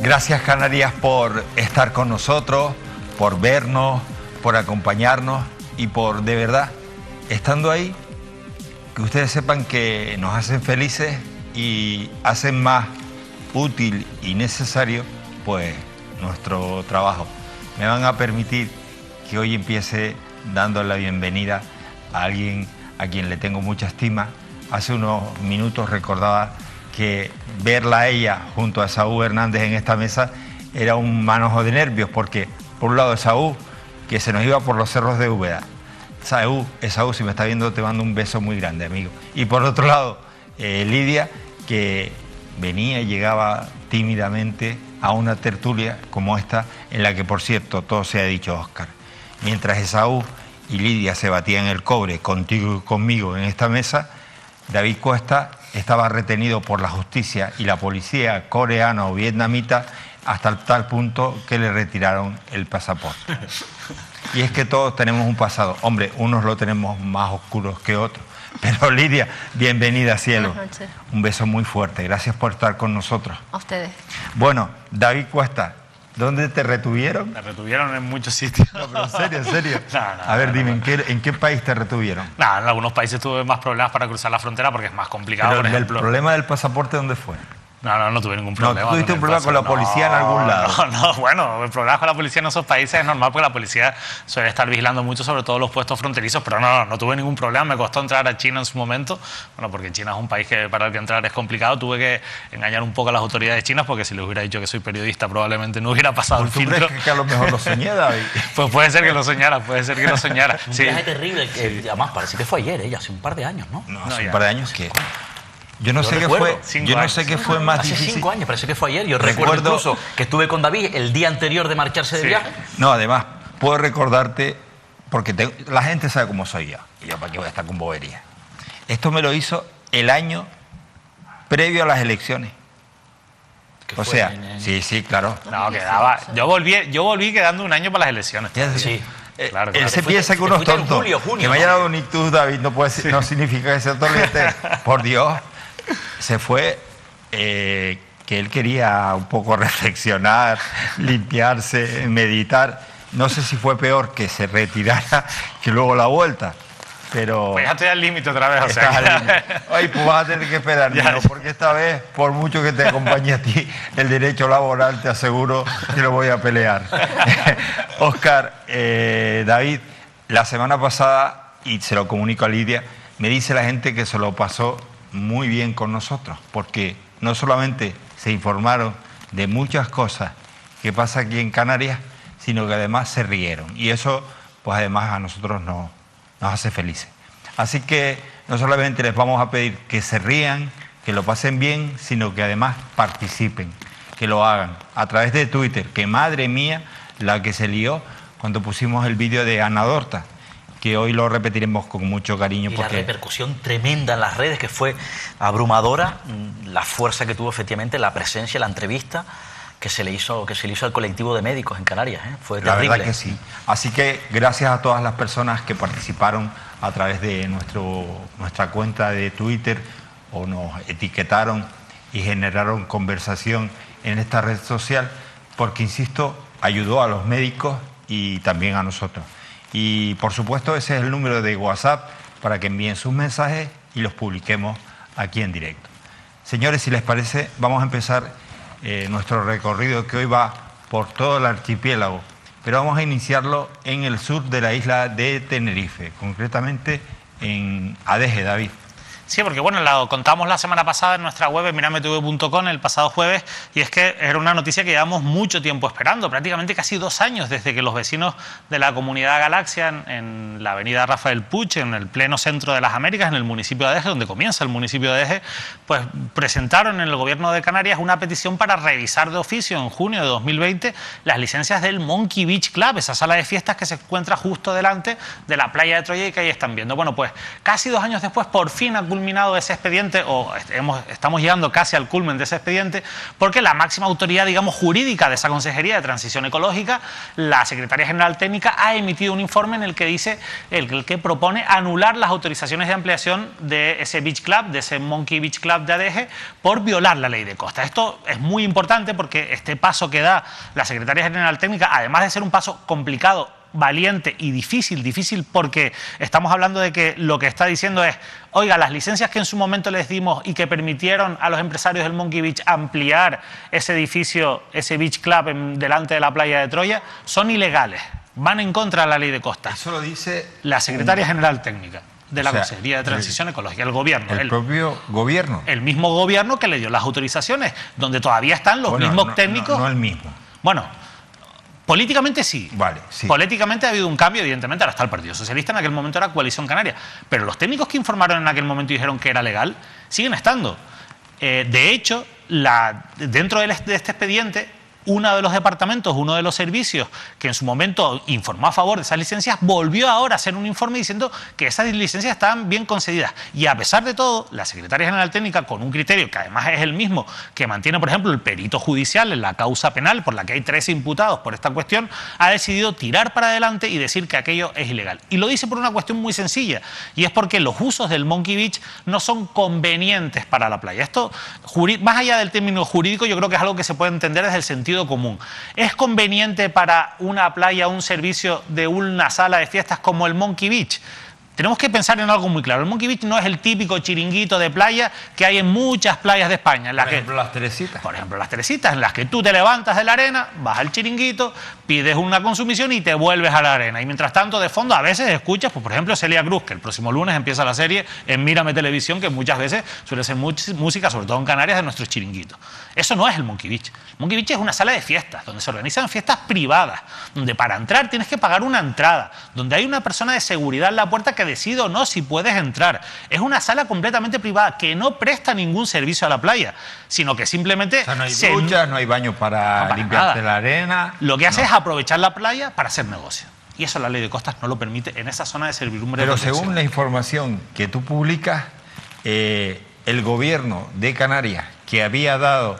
Gracias, Canarias, por estar con nosotros, por vernos, por acompañarnos y por, de verdad, estando ahí, que ustedes sepan que nos hacen felices y hacen más útil y necesario, pues, nuestro trabajo. Me van a permitir que hoy empiece dando la bienvenida a alguien a quien le tengo mucha estima. Hace unos minutos recordaba que verla a ella junto a Esaú Hernández en esta mesa era un manojo de porque por un lado Esaú, que se nos iba por los cerros de Úbeda. Esaú, si me está viendo, te mando un beso muy grande, amigo. Y por otro lado, Lidia, que venía y llegaba tímidamente a una tertulia como esta, en la que, por cierto, todo se ha dicho, Óscar. Mientras Esaú y Lidia se batían el cobre contigo y conmigo en esta mesa, David Cuesta estaba retenido por la justicia y la policía coreana o vietnamita hasta tal punto que le retiraron el pasaporte. Y es que todos tenemos un pasado. Hombre, unos lo tenemos más oscuros que otros. Pero Lidia, bienvenida, cielo. Buenas noches. Un beso muy fuerte. Gracias por estar con nosotros. A ustedes. Bueno, David Cuesta, ¿dónde te retuvieron? Me retuvieron en muchos sitios. No, pero en serio. No, a ver, dime, ¿en qué país te retuvieron? En algunos países tuve más problemas para cruzar la frontera porque es más complicado, Pero por ejemplo. ¿el problema del pasaporte dónde fue? No tuve ningún problema. No, ¿tuviste un problema con la policía en algún lado? Bueno, el problema con la policía en esos países es normal porque la policía suele estar vigilando mucho sobre todo los puestos fronterizos, pero no tuve ningún problema. Me costó entrar a China en su momento, bueno, porque China es un país que para el que entrar es complicado. Tuve que engañar un poco a las autoridades chinas porque si les hubiera dicho que soy periodista probablemente no hubiera pasado el filtro. ¿Tú crees que a lo mejor lo soñé, David? Pues puede ser que lo soñara, Un viaje terrible, que además parece que fue ayer, hace un par de años, ¿no? No, hace un par de años que... Yo no sé qué fue más difícil. Hace 5 años, parece que fue ayer. Yo recuerdo incluso que estuve con David el día anterior de marcharse de viaje. No, además, puedo recordarte, porque la gente sabe cómo soy yo. Y yo, ¿para qué voy a estar con bobería? Esto me lo hizo el año previo a las elecciones. O sea, sí, claro. No, quedaba. Yo volví quedando un año para las elecciones. Sí. Claro. Él se piensa que uno es tonto. Junio, que me haya dado un ictus, David, no significa que sea torrente. Por Dios. Se fue que él quería un poco reflexionar, limpiarse, meditar. No sé si fue peor que se retirara que luego la vuelta, pero... Pues ya estoy al límite otra vez, o sea... Ay, pues vas a tener que esperar, Nino, porque esta vez, por mucho que te acompañe a ti, el derecho laboral te aseguro que lo voy a pelear. Óscar, David, la semana pasada, y se lo comunico a Lidia, me dice la gente que se lo pasó muy bien con nosotros, porque no solamente se informaron de muchas cosas que pasa aquí en Canarias, sino que además se rieron. Y eso, pues además a nosotros nos hace felices. Así que no solamente les vamos a pedir que se rían, que lo pasen bien, sino que además participen, que lo hagan a través de Twitter, que madre mía, la que se lió cuando pusimos el vídeo de Ana Dorta, que hoy lo repetiremos con mucho cariño. Y porque la repercusión tremenda en las redes, que fue abrumadora, la fuerza que tuvo efectivamente la presencia, la entrevista que se le hizo al colectivo de médicos en Canarias, fue terrible. La verdad que sí. Así que gracias a todas las personas que participaron a través de nuestra cuenta de Twitter o nos etiquetaron y generaron conversación en esta red social, porque, insisto, ayudó a los médicos y también a nosotros. Y, por supuesto, ese es el número de WhatsApp para que envíen sus mensajes y los publiquemos aquí en directo. Señores, si les parece, vamos a empezar nuestro recorrido, que hoy va por todo el archipiélago, pero vamos a iniciarlo en el sur de la isla de Tenerife, concretamente en Adeje, David. Sí, porque bueno, lo contamos la semana pasada en nuestra web, mirametv.com, el pasado jueves, y es que era una noticia que llevamos mucho tiempo esperando, prácticamente casi 2 años, desde que los vecinos de la comunidad Galaxia, en la avenida Rafael Puig, en el pleno centro de las Américas, en el municipio de Adeje, donde comienza el municipio de Adeje, pues presentaron en el gobierno de Canarias una petición para revisar de oficio en junio de 2020 las licencias del Monkey Beach Club, esa sala de fiestas que se encuentra justo delante de la playa de Troya y que ahí están viendo. Bueno, pues casi 2 años después, por fin ha culminado culminado ese expediente, o estamos llegando casi al culmen de ese expediente, porque la máxima autoridad, digamos, jurídica de esa Consejería de Transición Ecológica, la Secretaría General Técnica, ha emitido un informe en el que dice, el que propone anular las autorizaciones de ampliación de ese Beach Club, de ese Monkey Beach Club de Adeje, por violar la ley de costas. Esto es muy importante porque este paso que da la Secretaría General Técnica, además de ser un paso complicado, valiente y difícil porque estamos hablando de que lo que está diciendo es, oiga, las licencias que en su momento les dimos y que permitieron a los empresarios del Monkey Beach ampliar ese edificio, ese Beach Club delante de la playa de Troya, son ilegales, van en contra de la ley de costas. Eso lo dice la Secretaria General Técnica de la Consejería de Transición Ecológica, el gobierno. El propio gobierno. El mismo gobierno que le dio las autorizaciones, donde todavía están los mismos técnicos. No el mismo. Bueno, políticamente sí. Vale, sí. Políticamente ha habido un cambio, evidentemente, ahora está el Partido Socialista, en aquel momento era Coalición Canaria. Pero los técnicos que informaron en aquel momento y dijeron que era legal, siguen estando. De hecho, dentro de este expediente, uno de los departamentos, uno de los servicios que en su momento informó a favor de esas licencias, volvió ahora a hacer un informe diciendo que esas licencias estaban bien concedidas. Y a pesar de todo, la Secretaría General Técnica, con un criterio que además es el mismo que mantiene, por ejemplo, el perito judicial en la causa penal, por la que hay 3 imputados por esta cuestión, ha decidido tirar para adelante y decir que aquello es ilegal. Y lo dice por una cuestión muy sencilla, y es porque los usos del Monkey Beach no son convenientes para la playa. Esto, más allá del término jurídico, yo creo que es algo que se puede entender desde el sentido común. ¿Es conveniente para una playa un servicio de una sala de fiestas como el Monkey Beach? Tenemos que pensar en algo muy claro. El Monkey Beach no es el típico chiringuito de playa que hay en muchas playas de España. Por ejemplo, las Teresitas. Por ejemplo, las Teresitas, en las que tú te levantas de la arena, vas al chiringuito, pides una consumición y te vuelves a la arena. Y mientras tanto, de fondo, a veces escuchas, pues, por ejemplo, Celia Cruz, que el próximo lunes empieza la serie en Mírame Televisión, que muchas veces suele ser música, sobre todo en Canarias, de nuestros chiringuitos. Eso no es el Monkey Beach. El Monkey Beach es una sala de fiestas, donde se organizan fiestas privadas, donde para entrar tienes que pagar una entrada, donde hay una persona de seguridad en la puerta que decide o no si puedes entrar. Es una sala completamente privada que no presta ningún servicio a la playa, sino que simplemente... O sea, no hay duchas, no hay baños para limpiarte la arena. Lo que hace es aprovechar la playa para hacer negocio. Y eso la ley de costas no lo permite en esa zona de servidumbre. Pero según la información que tú publicas, el gobierno de Canarias, que había dado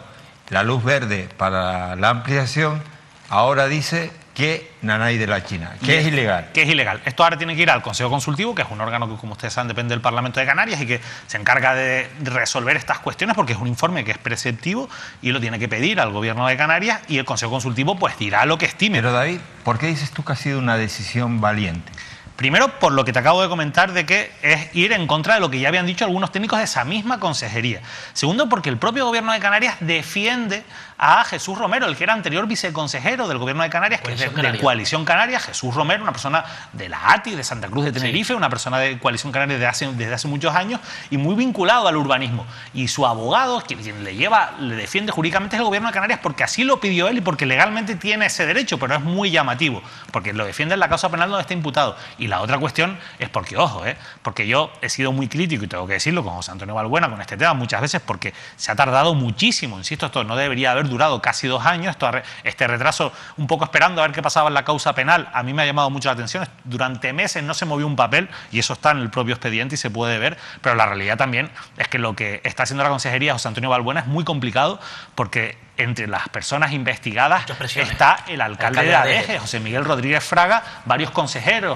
la luz verde para la ampliación, ahora dice que nanay de la China, que es ilegal. Que es ilegal. Esto ahora tiene que ir al Consejo Consultivo, que es un órgano que, como ustedes saben, depende del Parlamento de Canarias y que se encarga de resolver estas cuestiones porque es un informe que es preceptivo y lo tiene que pedir al Gobierno de Canarias y el Consejo Consultivo pues dirá lo que estime. Pero David, ¿por qué dices tú que ha sido una decisión valiente? Primero, por lo que te acabo de comentar de que es ir en contra de lo que ya habían dicho algunos técnicos de esa misma consejería. Segundo, porque el propio Gobierno de Canarias defiende a Jesús Romero, el que era anterior viceconsejero del Gobierno de Canarias, que es de Coalición Canaria. Jesús Romero, una persona de la ATI, de Santa Cruz de Tenerife, una persona de Coalición Canaria desde hace muchos años y muy vinculado al urbanismo. Y su abogado, quien le defiende jurídicamente, es el Gobierno de Canarias porque así lo pidió él y porque legalmente tiene ese derecho, pero es muy llamativo, porque lo defiende en la causa penal donde está imputado. Y la otra cuestión es porque, ojo, porque yo he sido muy crítico, y tengo que decirlo, con José Antonio Balbuena, con este tema muchas veces, porque se ha tardado muchísimo. Insisto, esto no debería haber durado casi 2 años, este retraso, un poco esperando a ver qué pasaba en la causa penal. A mí me ha llamado mucho la atención. Durante meses no se movió un papel, y eso está en el propio expediente y se puede ver, pero la realidad también es que lo que está haciendo la consejería José Antonio Balbuena es muy complicado, porque entre las personas investigadas está el alcalde de Adeje, José Miguel Rodríguez Fraga, varios concejales,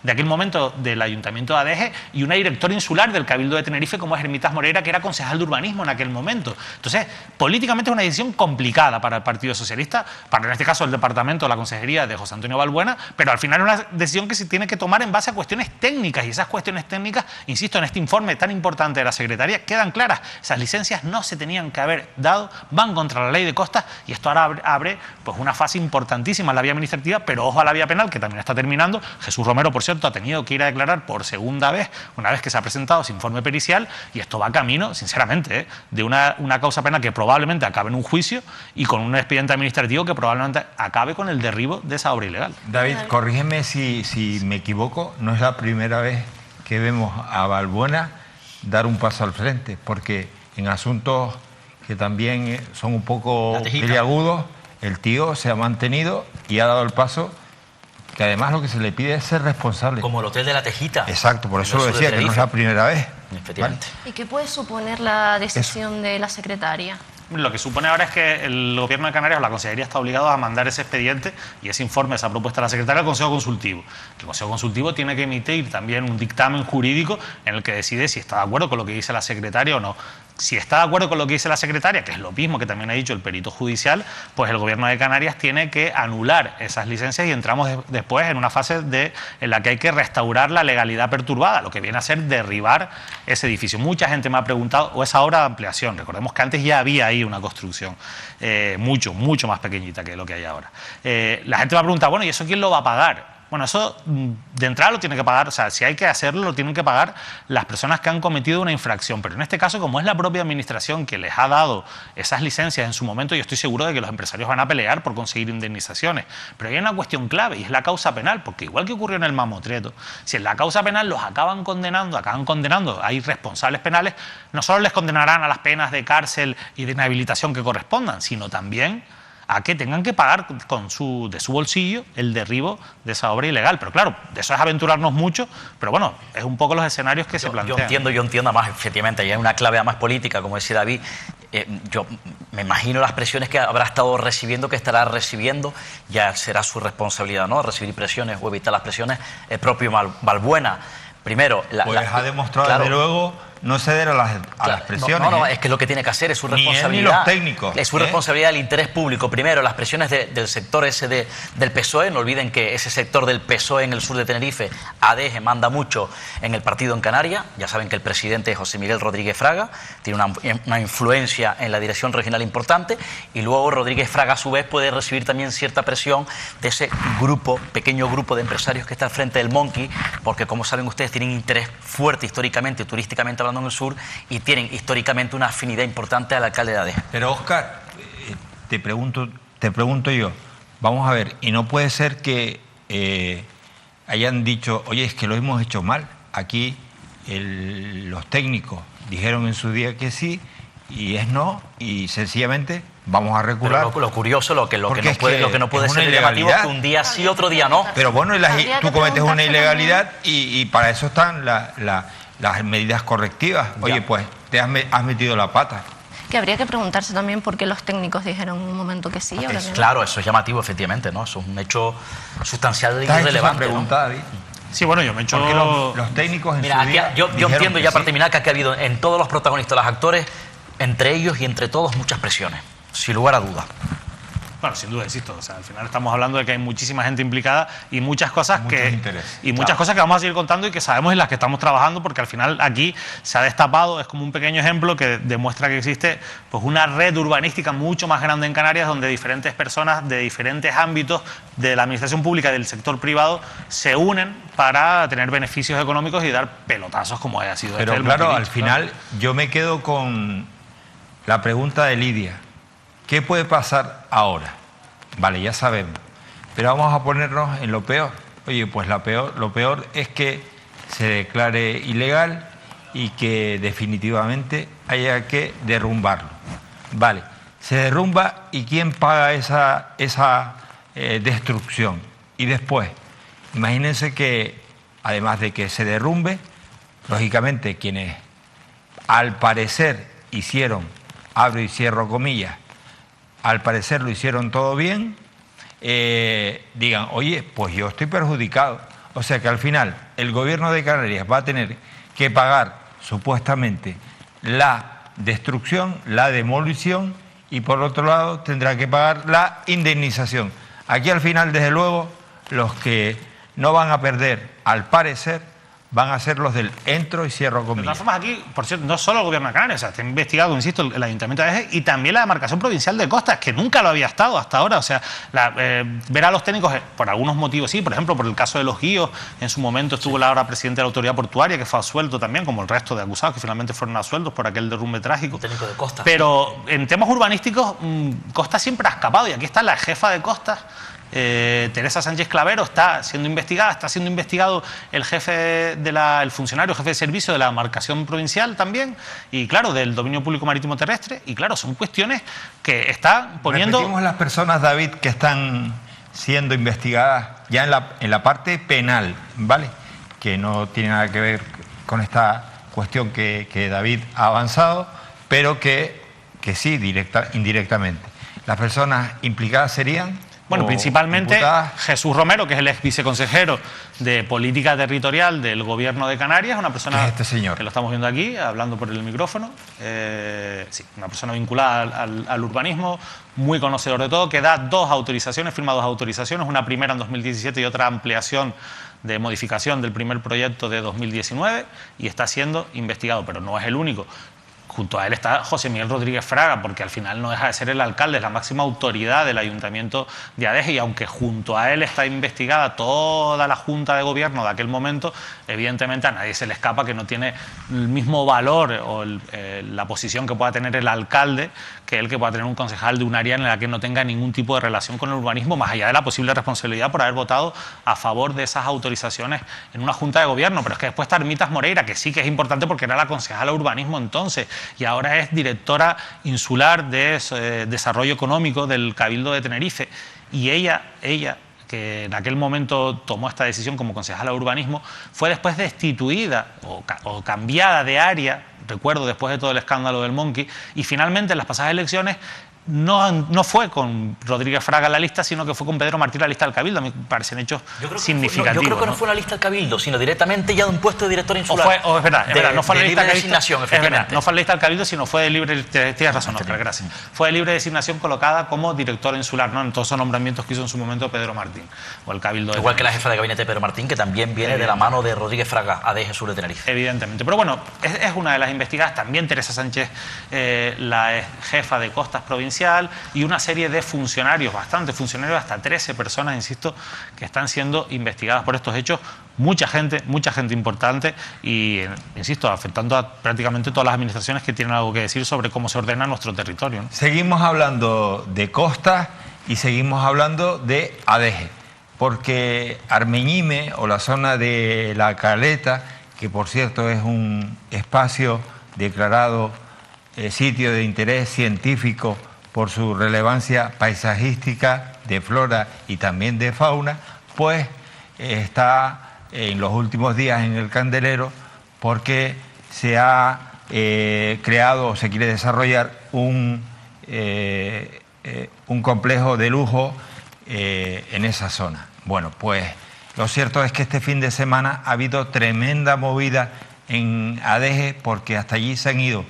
de aquel momento del Ayuntamiento de Adeje y una directora insular del Cabildo de Tenerife como es Hermitas Moreira, que era concejal de urbanismo en aquel momento. Entonces, políticamente es una decisión complicada para el Partido Socialista, para en este caso el departamento, la consejería de José Antonio Balbuena, pero al final es una decisión que se tiene que tomar en base a cuestiones técnicas, y esas cuestiones técnicas, insisto, en este informe tan importante de la Secretaría, quedan claras. Esas licencias no se tenían que haber dado, van contra la ley de costas, y esto ahora abre pues una fase importantísima en la vía administrativa, pero ojo a la vía penal, que también está terminando. Jesús Romero, por cierto, ha tenido que ir a declarar por segunda vez, una vez que se ha presentado ese informe pericial, y esto va camino, sinceramente, de una causa penal que probablemente acabe en un juicio y con un expediente administrativo que probablemente acabe con el derribo de esa obra ilegal. David, corrígeme si me equivoco, no es la primera vez que vemos a Balbuena dar un paso al frente, porque en asuntos que también son un poco peliagudos, el tío se ha mantenido y ha dado el paso, que además lo que se le pide es ser responsable. Como el Hotel de la Tejita. Exacto, por eso lo decía, que no es la primera vez. Efectivamente. ¿Y qué puede suponer la decisión de la secretaria? Lo que supone ahora es que el Gobierno de Canarias o la Consejería está obligado a mandar ese expediente y ese informe, esa propuesta de la secretaria al Consejo Consultivo. El Consejo Consultivo tiene que emitir también un dictamen jurídico en el que decide si está de acuerdo con lo que dice la secretaria o no. Si está de acuerdo con lo que dice la secretaria, que es lo mismo que también ha dicho el perito judicial, pues el Gobierno de Canarias tiene que anular esas licencias y entramos después en una fase en la que hay que restaurar la legalidad perturbada, lo que viene a ser derribar ese edificio. Mucha gente me ha preguntado, o esa obra de ampliación, recordemos que antes ya había ahí una construcción mucho más pequeñita que lo que hay ahora. La gente me ha preguntado, bueno, ¿y eso quién lo va a pagar? Bueno, eso de entrada lo tiene que pagar, o sea, si hay que hacerlo, lo tienen que pagar las personas que han cometido una infracción. Pero en este caso, como es la propia administración que les ha dado esas licencias en su momento, yo estoy seguro de que los empresarios van a pelear por conseguir indemnizaciones. Pero hay una cuestión clave y es la causa penal, porque igual que ocurrió en el Mamotreto, si en la causa penal los acaban condenando, hay responsables penales, no solo les condenarán a las penas de cárcel y de inhabilitación que correspondan, sino también a que tengan que pagar de su bolsillo el derribo de esa obra ilegal. Pero claro, eso es aventurarnos mucho, pero bueno, es un poco los escenarios que se plantean. Yo entiendo más, efectivamente, y hay una clave más política, como decía David. Yo me imagino las presiones que habrá estado recibiendo, que estará recibiendo, ya será su responsabilidad, ¿no? Recibir presiones o evitar las presiones. El propio Balbuena, primero... Pues ha demostrado, claro, desde luego, no ceder a las presiones. No, es que lo que tiene que hacer es su responsabilidad. Ni él ni los técnicos. Es su responsabilidad del interés público. Primero, las presiones del sector ese del PSOE. No olviden que ese sector del PSOE en el sur de Tenerife, ADG, manda mucho en el partido en Canarias. Ya saben que el presidente es José Miguel Rodríguez Fraga, tiene una influencia en la dirección regional importante, y luego Rodríguez Fraga a su vez puede recibir también cierta presión de ese pequeño grupo de empresarios que está al frente del Monkey, porque como saben ustedes tienen interés fuerte históricamente, turísticamente hablando en el sur, y tienen históricamente una afinidad importante al alcalde de ADG. Pero Óscar, te pregunto yo, vamos a ver, y no puede ser que hayan dicho, oye, es que lo hemos hecho mal. Aquí los técnicos dijeron en su día que sí, y es no, y sencillamente vamos a recular. Pero lo curioso, lo que no puede ser llamativo es que un día sí, otro día no. Pero bueno, tú cometes una ilegalidad y para eso están las medidas correctivas. Oye, pues te has metido la pata. Que habría que preguntarse también por qué los técnicos dijeron en un momento que sí y ahora que no. Claro, eso es llamativo, efectivamente, ¿no? Eso es un hecho sustancial y relevante. David? Sí, bueno, yo me he hecho... Porque los técnicos en su día yo entiendo ya para terminar que aquí ha habido en todos los protagonistas, los actores, entre ellos y entre todos, muchas presiones, sin lugar a dudas. Bueno, sin duda, insisto, o sea, al final estamos hablando de que hay muchísima gente implicada y muchas cosas muchas cosas que vamos a seguir contando y que sabemos en las que estamos trabajando, porque al final aquí se ha destapado, es como un pequeño ejemplo que demuestra que existe pues una red urbanística mucho más grande en Canarias, donde diferentes personas de diferentes ámbitos de la administración pública y del sector privado se unen para tener beneficios económicos y dar pelotazos como haya sido. Pero claro, al final yo me quedo con la pregunta de Lidia. ¿Qué puede pasar ahora? Vale, ya sabemos. Pero vamos a ponernos en lo peor. Oye, pues lo peor es que se declare ilegal y que definitivamente haya que derrumbarlo. Vale, se derrumba y ¿quién paga esa destrucción? Y después, imagínense que además de que se derrumbe, lógicamente quienes al parecer hicieron, abro y cierro comillas, al parecer lo hicieron todo bien, digan, oye, pues yo estoy perjudicado. O sea que al final el gobierno de Canarias va a tener que pagar supuestamente la destrucción, la demolición, y por otro lado tendrá que pagar la indemnización. Aquí al final, desde luego, los que no van a perder, al parecer, van a ser los del entro y cierro comillas. De todas formas, aquí, por cierto, no solo el Gobierno de Canarias, o sea, está investigado, insisto, el Ayuntamiento de Eje y también la demarcación provincial de Costas, que nunca lo había estado hasta ahora. O sea, ver a los técnicos, por algunos motivos sí, por ejemplo, por el caso de los guíos, en su momento estuvo la ahora presidente de la autoridad portuaria, que fue absuelto también, como el resto de acusados, que finalmente fueron absueltos por aquel derrumbe trágico. El técnico de Costas. Pero en temas urbanísticos, Costas siempre ha escapado, y aquí está la jefa de Costas, Teresa Sánchez Clavero, está siendo investigada, está siendo investigado el jefe el funcionario, jefe de servicio de la demarcación provincial también, y claro, del dominio público marítimo terrestre, y claro, son cuestiones que están poniendo... Repetimos las personas, David, que están siendo investigadas ya en la parte penal, ¿vale? Que no tiene nada que ver con esta cuestión que David ha avanzado, pero que sí, indirectamente. Las personas implicadas serían... Bueno, principalmente imputadas. Jesús Romero, que es el ex viceconsejero de Política Territorial del Gobierno de Canarias, una persona ¿Qué es este señor? que lo estamos viendo aquí, hablando por el micrófono, sí, una persona vinculada al urbanismo, muy conocedor de todo, que da dos autorizaciones, firma dos autorizaciones, una primera en 2017 y otra ampliación de modificación del primer proyecto de 2019, y está siendo investigado, pero no es el único. Junto a él está José Miguel Rodríguez Fraga, porque al final no deja de ser el alcalde, es la máxima autoridad del Ayuntamiento de Adeje, y aunque junto a él está investigada toda la Junta de Gobierno de aquel momento, evidentemente a nadie se le escapa que no tiene el mismo valor o la posición que pueda tener el alcalde que el que pueda tener un concejal de un área en la que no tenga ningún tipo de relación con el urbanismo, más allá de la posible responsabilidad por haber votado a favor de esas autorizaciones en una Junta de Gobierno. Pero es que después está Hermitas Moreira, que sí que es importante porque era la concejala de urbanismo entonces, y ahora es directora insular de Desarrollo Económico del Cabildo de Tenerife. Y ella, que en aquel momento tomó esta decisión como concejala de urbanismo, fue después destituida o cambiada de área, recuerdo, después de todo el escándalo del Monkey, y finalmente en las pasadas elecciones no fue con Rodríguez Fraga en la lista, sino que fue con Pedro Martín la lista del Cabildo. A mí me parecen hechos significativos. Yo creo que no fue una lista del Cabildo, sino directamente ya de un puesto de director insular. Es verdad, no fue la lista de designación, efectivamente. No fue la lista del Cabildo, sino fue de libre... Tienes razón, Oscar, gracias. Fue de libre designación colocada como director insular, ¿no? En todos esos nombramientos que hizo en su momento Pedro Martín, o el Cabildo. Igual que la jefa de gabinete Pedro Martín, que también viene de la mano de Rodríguez Fraga, Adeje Sur de Tenerife. Evidentemente. Pero bueno, es una de las investigadas. También Teresa Sánchez, la jefa de Costas Provincial, y una serie de funcionarios, bastantes funcionarios, hasta 13 personas, insisto, que están siendo investigadas por estos hechos. Mucha gente importante y, insisto, afectando a prácticamente todas las administraciones que tienen algo que decir sobre cómo se ordena nuestro territorio, ¿no? Seguimos hablando de Costas y seguimos hablando de Adeje, porque Armeñime, o la zona de La Caleta, que por cierto es un espacio declarado sitio de interés científico por su relevancia paisajística, de flora y también de fauna, pues está en los últimos días en el candelero porque se ha creado o se quiere desarrollar un complejo de lujo en esa zona. Bueno, pues lo cierto es que este fin de semana ha habido tremenda movida en Adeje, porque hasta allí se han ido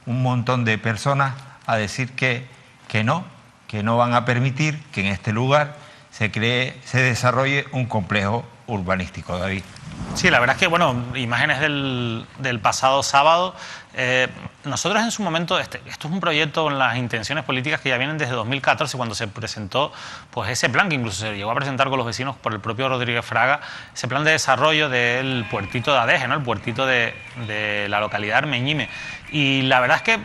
un montón de personas a decir que no van a permitir que en este lugar se desarrolle un complejo urbanístico, David. Sí, la verdad es que, bueno, imágenes del pasado sábado. Nosotros en su momento, esto es un proyecto con las intenciones políticas que ya vienen desde 2014, cuando se presentó pues ese plan, que incluso se llegó a presentar con los vecinos por el propio Rodríguez Fraga, ese plan de desarrollo del puertito de Adeje, ¿no? El puertito de la localidad de Armeñime. Y la verdad es que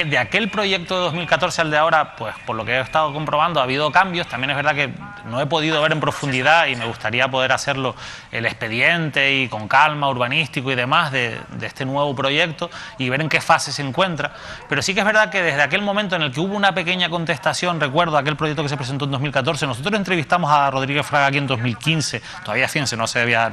de aquel proyecto de 2014 al de ahora, pues por lo que he estado comprobando, ha habido cambios. También es verdad que no he podido ver en profundidad, y me gustaría poder hacerlo, el expediente y con calma, urbanístico y demás, de este nuevo proyecto, y ver en qué fase se encuentra. Pero sí que es verdad que desde aquel momento en el que hubo una pequeña contestación, recuerdo aquel proyecto que se presentó en 2014, nosotros entrevistamos a Rodríguez Fraga aquí en 2015, todavía fíjense, no sabía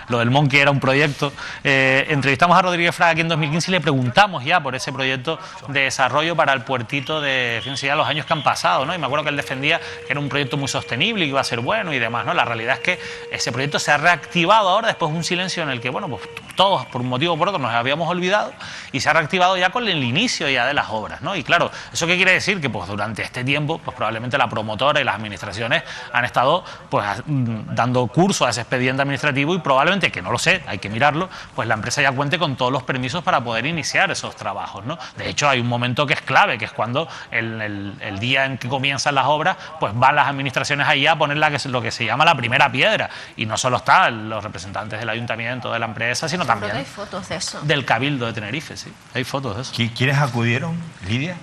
lo del Monkey era un proyecto, entrevistamos a Rodríguez Fraga aquí en 2015 y le preguntamos ya por ese proyecto de desarrollo para el puertito de, fíjense ya los años que han pasado, ¿no? Y me acuerdo que él defendía que era un proyecto muy sostenible y que iba a ser bueno y demás, ¿no? La realidad es que ese proyecto se ha reactivado ahora después de un silencio en el que, bueno, pues todos por un motivo o por otro nos habíamos olvidado, y se ha reactivado ya con el inicio ya de las obras, ¿no? Y claro, ¿eso qué quiere decir? Que pues durante este tiempo pues probablemente la promotora y las administraciones han estado pues dando curso a ese expediente administrativo, y probablemente, que no lo sé, hay que mirarlo, pues la empresa ya cuente con todos los permisos para poder iniciar esos trabajos, ¿no? De hecho, hay un momento que es clave, que es cuando el día en que comienzan las obras, pues van las administraciones ahí a poner lo que se llama la primera piedra, y no solo están los representantes del ayuntamiento, de la empresa, sino también hay fotos de eso. Del Cabildo de Tenerife, sí, hay fotos de eso. ¿Quiénes acudieron, Lidia?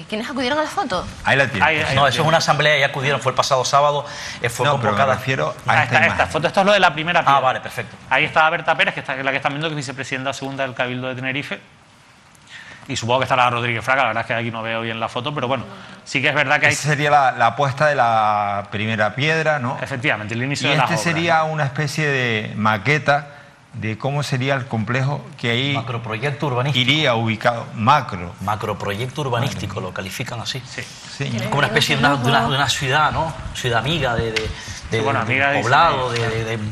¿Quiénes acudieron a la foto? Ahí la tienes. No, eso es una asamblea, ya acudieron, fue el pasado sábado, fue convocada. Pero me refiero a esta foto, esto es lo de la primera piedra. Ah, vale, perfecto. Ahí estaba Berta Pérez, que es la que están viendo, que es vicepresidenta segunda del Cabildo de Tenerife. Y supongo que estará Rodríguez Fraga, la verdad es que aquí no veo bien la foto, pero bueno, sí que es verdad que hay... Esa sería la puesta de la primera piedra, ¿no? Efectivamente, el inicio y de las obras. Sería una especie de maqueta de cómo sería el complejo que ahí Macroproyecto urbanístico. iría ubicado. Macroproyecto urbanístico, lo califican así. Sí. Sí. Como una especie de una ciudad, ¿no? Ciudad amiga amiga de de poblado,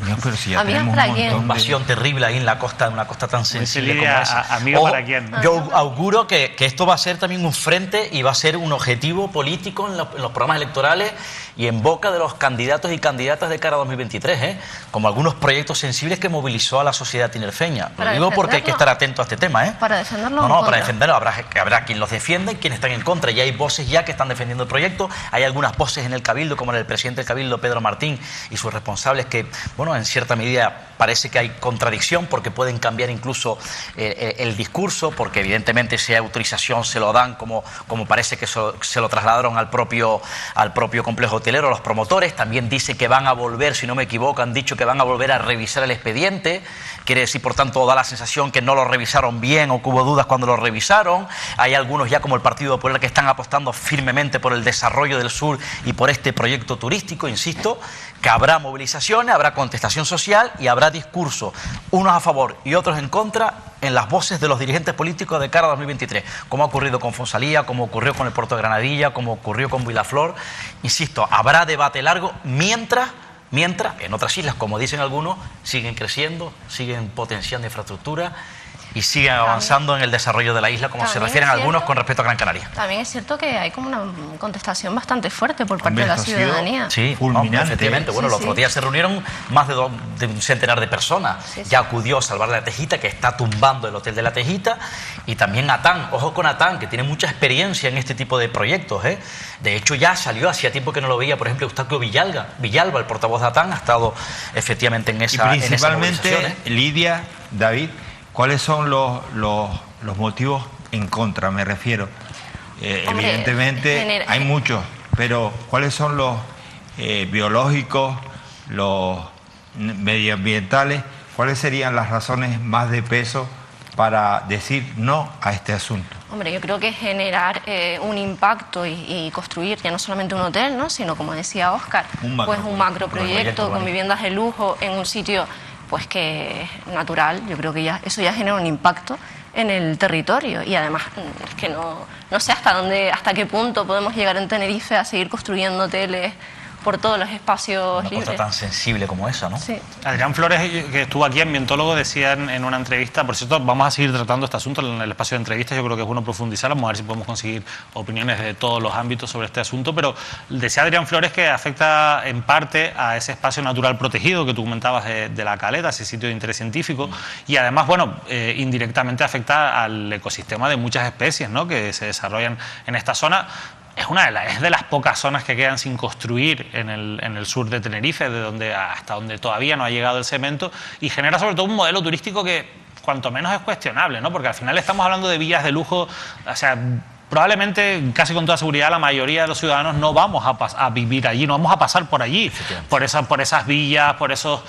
No, pero si ya Amiga tenemos para un quién. montón de... invasión terrible ahí en la costa, en una costa tan sensible como Lidia, esa. amiga para quién. Yo auguro que esto va a ser también un frente y va a ser un objetivo político en los programas electorales y en boca de los candidatos y candidatas de cara a 2023, ¿eh? Como algunos proyectos sensibles que movilizó a la sociedad tinerfeña. Lo Para digo porque hay que defenderlo. estar atento a este tema, ¿eh? Para defenderlo. No, en no, para contra. defenderlo habrá quien los defienda y quienes están en contra. Y hay voces ya que están defendiendo el proyecto. Hay algunas voces en el Cabildo, como el presidente del Cabildo, Pedro Martín, y sus responsables que, bueno, en cierta medida parece que hay contradicción porque pueden cambiar incluso el discurso, porque evidentemente si hay autorización se lo dan como parece que se lo trasladaron al propio complejo hotelero, los promotores. También dice que van a volver, si no me equivoco, han dicho que van a volver a revisar el expediente. Quiere decir, por tanto, da la sensación que no lo revisaron bien o que hubo dudas cuando lo revisaron. Hay algunos ya, como el Partido Popular, que están apostando firmemente por el desarrollo del sur y por este proyecto turístico. Insisto, que habrá movilizaciones, habrá contestación social y habrá discurso, unos a favor y otros en contra, en las voces de los dirigentes políticos de cara a 2023, como ha ocurrido con Fonsalía, como ocurrió con el puerto de Granadilla, como ocurrió con Vilaflor. Insisto, habrá debate largo mientras en otras islas, como dicen algunos, siguen creciendo, siguen potenciando infraestructura y siguen avanzando en el desarrollo de la isla, como se refieren algunos con respecto a Gran Canaria. También es cierto que hay como una contestación bastante fuerte por parte de la Esto ha sido ciudadanía. Sí, fulminante. efectivamente. Bueno, Sí, los sí. otros días se reunieron más de un centenar de personas. Sí, sí. Ya acudió a salvar la Tejita, que está tumbando el hotel de la Tejita, y también Atán, ojo con Atán, que tiene mucha experiencia en este tipo de proyectos, ¿eh? De hecho, ya salió, hacía tiempo que no lo veía, por ejemplo, Eustaquio Villalba, el portavoz de Atán, ha estado efectivamente en esa Y principalmente, en esa movilización, ¿eh? Lidia, David, ¿cuáles son los motivos en contra? Me refiero. Hombre, Evidentemente hay muchos, pero ¿cuáles son los biológicos, los medioambientales? ¿Cuáles serían las razones más de peso para decir no a este asunto? Hombre, yo creo que generar un impacto y construir ya no solamente un hotel, ¿no? Sino, como decía Óscar, pues un macroproyecto con viviendas de lujo en un sitio pues que es natural. Yo creo que eso ya genera un impacto en el territorio y además es que no sé hasta qué punto podemos llegar en Tenerife a seguir construyendo hoteles por todos los espacios Una libres. cosa tan sensible como esa, ¿no? Sí. Adrián Flores, que estuvo aquí, ambientólogo, decía en una entrevista, por cierto, vamos a seguir tratando este asunto en el espacio de entrevistas, yo creo que es bueno profundizar, vamos a ver si podemos conseguir opiniones de todos los ámbitos sobre este asunto, pero decía Adrián Flores que afecta en parte a ese espacio natural protegido que tú comentabas de la Caleta, ese sitio de interés científico, y además, bueno, indirectamente afecta al ecosistema de muchas especies, ¿no?, que se desarrollan en esta zona. Es de las pocas zonas que quedan sin construir en el sur de Tenerife, hasta donde todavía no ha llegado el cemento, y genera sobre todo un modelo turístico que cuanto menos es cuestionable, ¿no? Porque al final estamos hablando de villas de lujo, o sea, probablemente, casi con toda seguridad, la mayoría de los ciudadanos no vamos a vivir allí, no vamos a pasar por allí, por esas villas, por esos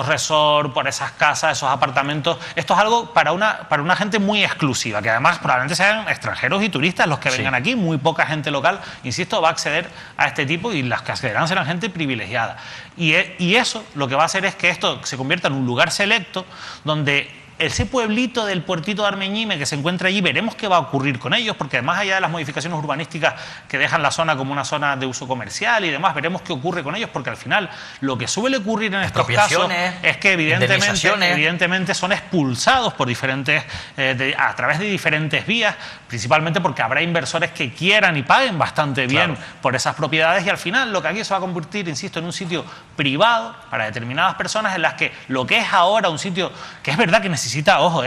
resorts, por esas casas, esos apartamentos. Esto es algo para una gente muy exclusiva, que además probablemente sean extranjeros y turistas los que vengan aquí. Muy poca gente local, insisto, va a acceder a este tipo, y las que accederán serán gente privilegiada. Y eso lo que va a hacer es que esto se convierta en un lugar selecto donde ese pueblito del puertito de Armeñime que se encuentra allí, veremos qué va a ocurrir con ellos, porque más allá de las modificaciones urbanísticas que dejan la zona como una zona de uso comercial y demás, veremos qué ocurre con ellos, porque al final lo que suele ocurrir en estos casos es que evidentemente son expulsados por a través de diferentes vías, principalmente porque habrá inversores que quieran y paguen bastante bien por esas propiedades, y al final lo que aquí se va a convertir, insisto, en un sitio privado para determinadas personas, en las que lo que es ahora un sitio que es verdad que necesita,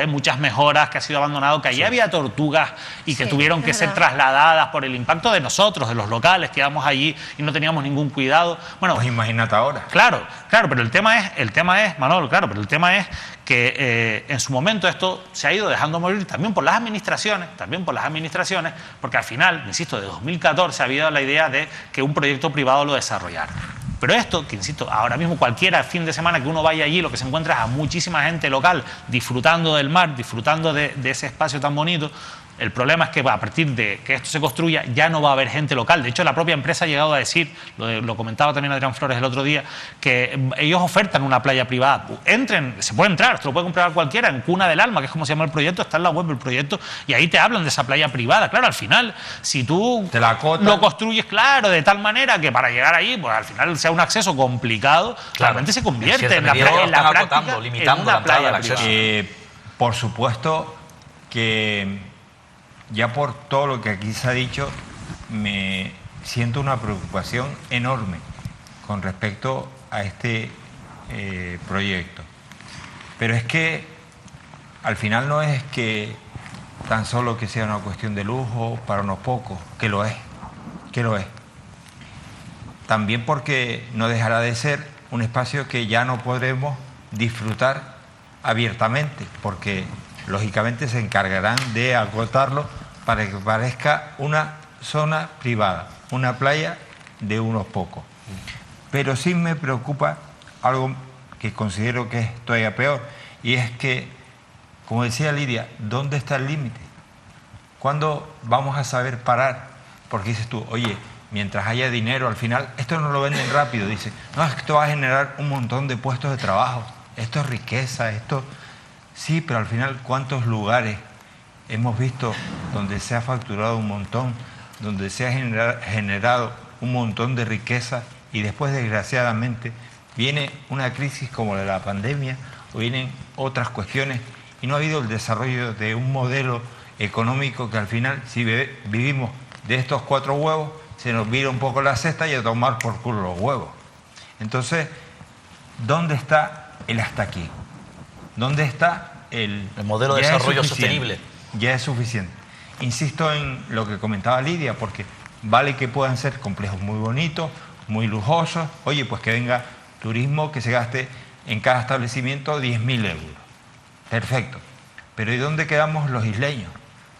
muchas mejoras, que ha sido abandonado, que allí había tortugas y que tuvieron que ser trasladadas por el impacto de nosotros, de los locales, que íbamos allí y no teníamos ningún cuidado. Bueno, pues imagínate ahora. Claro, pero el tema es, Manolo, pero el tema es que en su momento esto se ha ido dejando morir también por las administraciones, porque al final, insisto, de 2014 ha habido la idea de que un proyecto privado lo desarrollara. Pero esto, que insisto, ahora mismo cualquiera fin de semana que uno vaya allí, lo que se encuentra es a muchísima gente local disfrutando del mar, disfrutando de ese espacio tan bonito, El problema es que a partir de que esto se construya ya no va a haber gente local. De hecho, la propia empresa ha llegado a decir, lo comentaba también Adrián Flores el otro día, que ellos ofertan una playa privada. Entren, se puede entrar, esto lo puede comprobar cualquiera, en Cuna del Alma, que es como se llama el proyecto, está en la web del proyecto, y ahí te hablan de esa playa privada. Claro, al final, si tú lo construyes, claro, de tal manera que para llegar ahí, pues al final sea un acceso complicado, realmente se convierte en la práctica limitando en una playa privada. Por supuesto que ya por todo lo que aquí se ha dicho, me siento una preocupación enorme con respecto a este proyecto. Pero es que al final no es que tan solo que sea una cuestión de lujo para unos pocos, que lo es. También porque no dejará de ser un espacio que ya no podremos disfrutar abiertamente, porque lógicamente se encargarán de acotarlo para que parezca una zona privada, una playa de unos pocos. Pero sí me preocupa algo que considero que es todavía peor, y es que, como decía Lidia, ¿dónde está el límite? ¿Cuándo vamos a saber parar? Porque dices tú, oye, mientras haya dinero, al final, esto no lo venden rápido, dice, no, esto va a generar un montón de puestos de trabajo, esto es riqueza, esto... Sí, pero al final, ¿cuántos lugares hemos visto donde se ha facturado un montón, donde se ha generado un montón de riqueza y después, desgraciadamente, viene una crisis como la de la pandemia o vienen otras cuestiones y no ha habido el desarrollo de un modelo económico que al final, si vivimos de estos 4 huevos, se nos vira un poco la cesta y a tomar por culo los huevos? Entonces, ¿dónde está el hasta aquí? ¿Dónde está el modelo de desarrollo sostenible? Ya es suficiente. Insisto en lo que comentaba Lidia, porque vale que puedan ser complejos muy bonitos, muy lujosos. Oye, pues que venga turismo, que se gaste en cada establecimiento 10.000 euros. Perfecto. Pero ¿y dónde quedamos los isleños?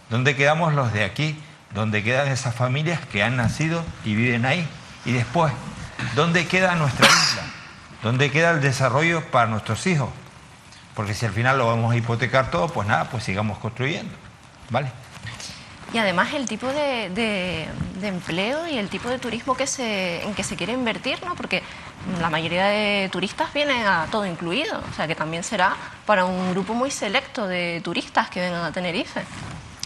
¿Dónde quedamos los de aquí? ¿Dónde quedan esas familias que han nacido y viven ahí? Y después, ¿dónde queda nuestra isla? ¿Dónde queda el desarrollo para nuestros hijos? Porque si al final lo vamos a hipotecar todo, pues nada, pues sigamos construyendo, ¿vale? Y además el tipo de empleo y el tipo de turismo en que se quiere invertir, ¿no? Porque la mayoría de turistas vienen a todo incluido, o sea que también será para un grupo muy selecto de turistas que vengan a Tenerife.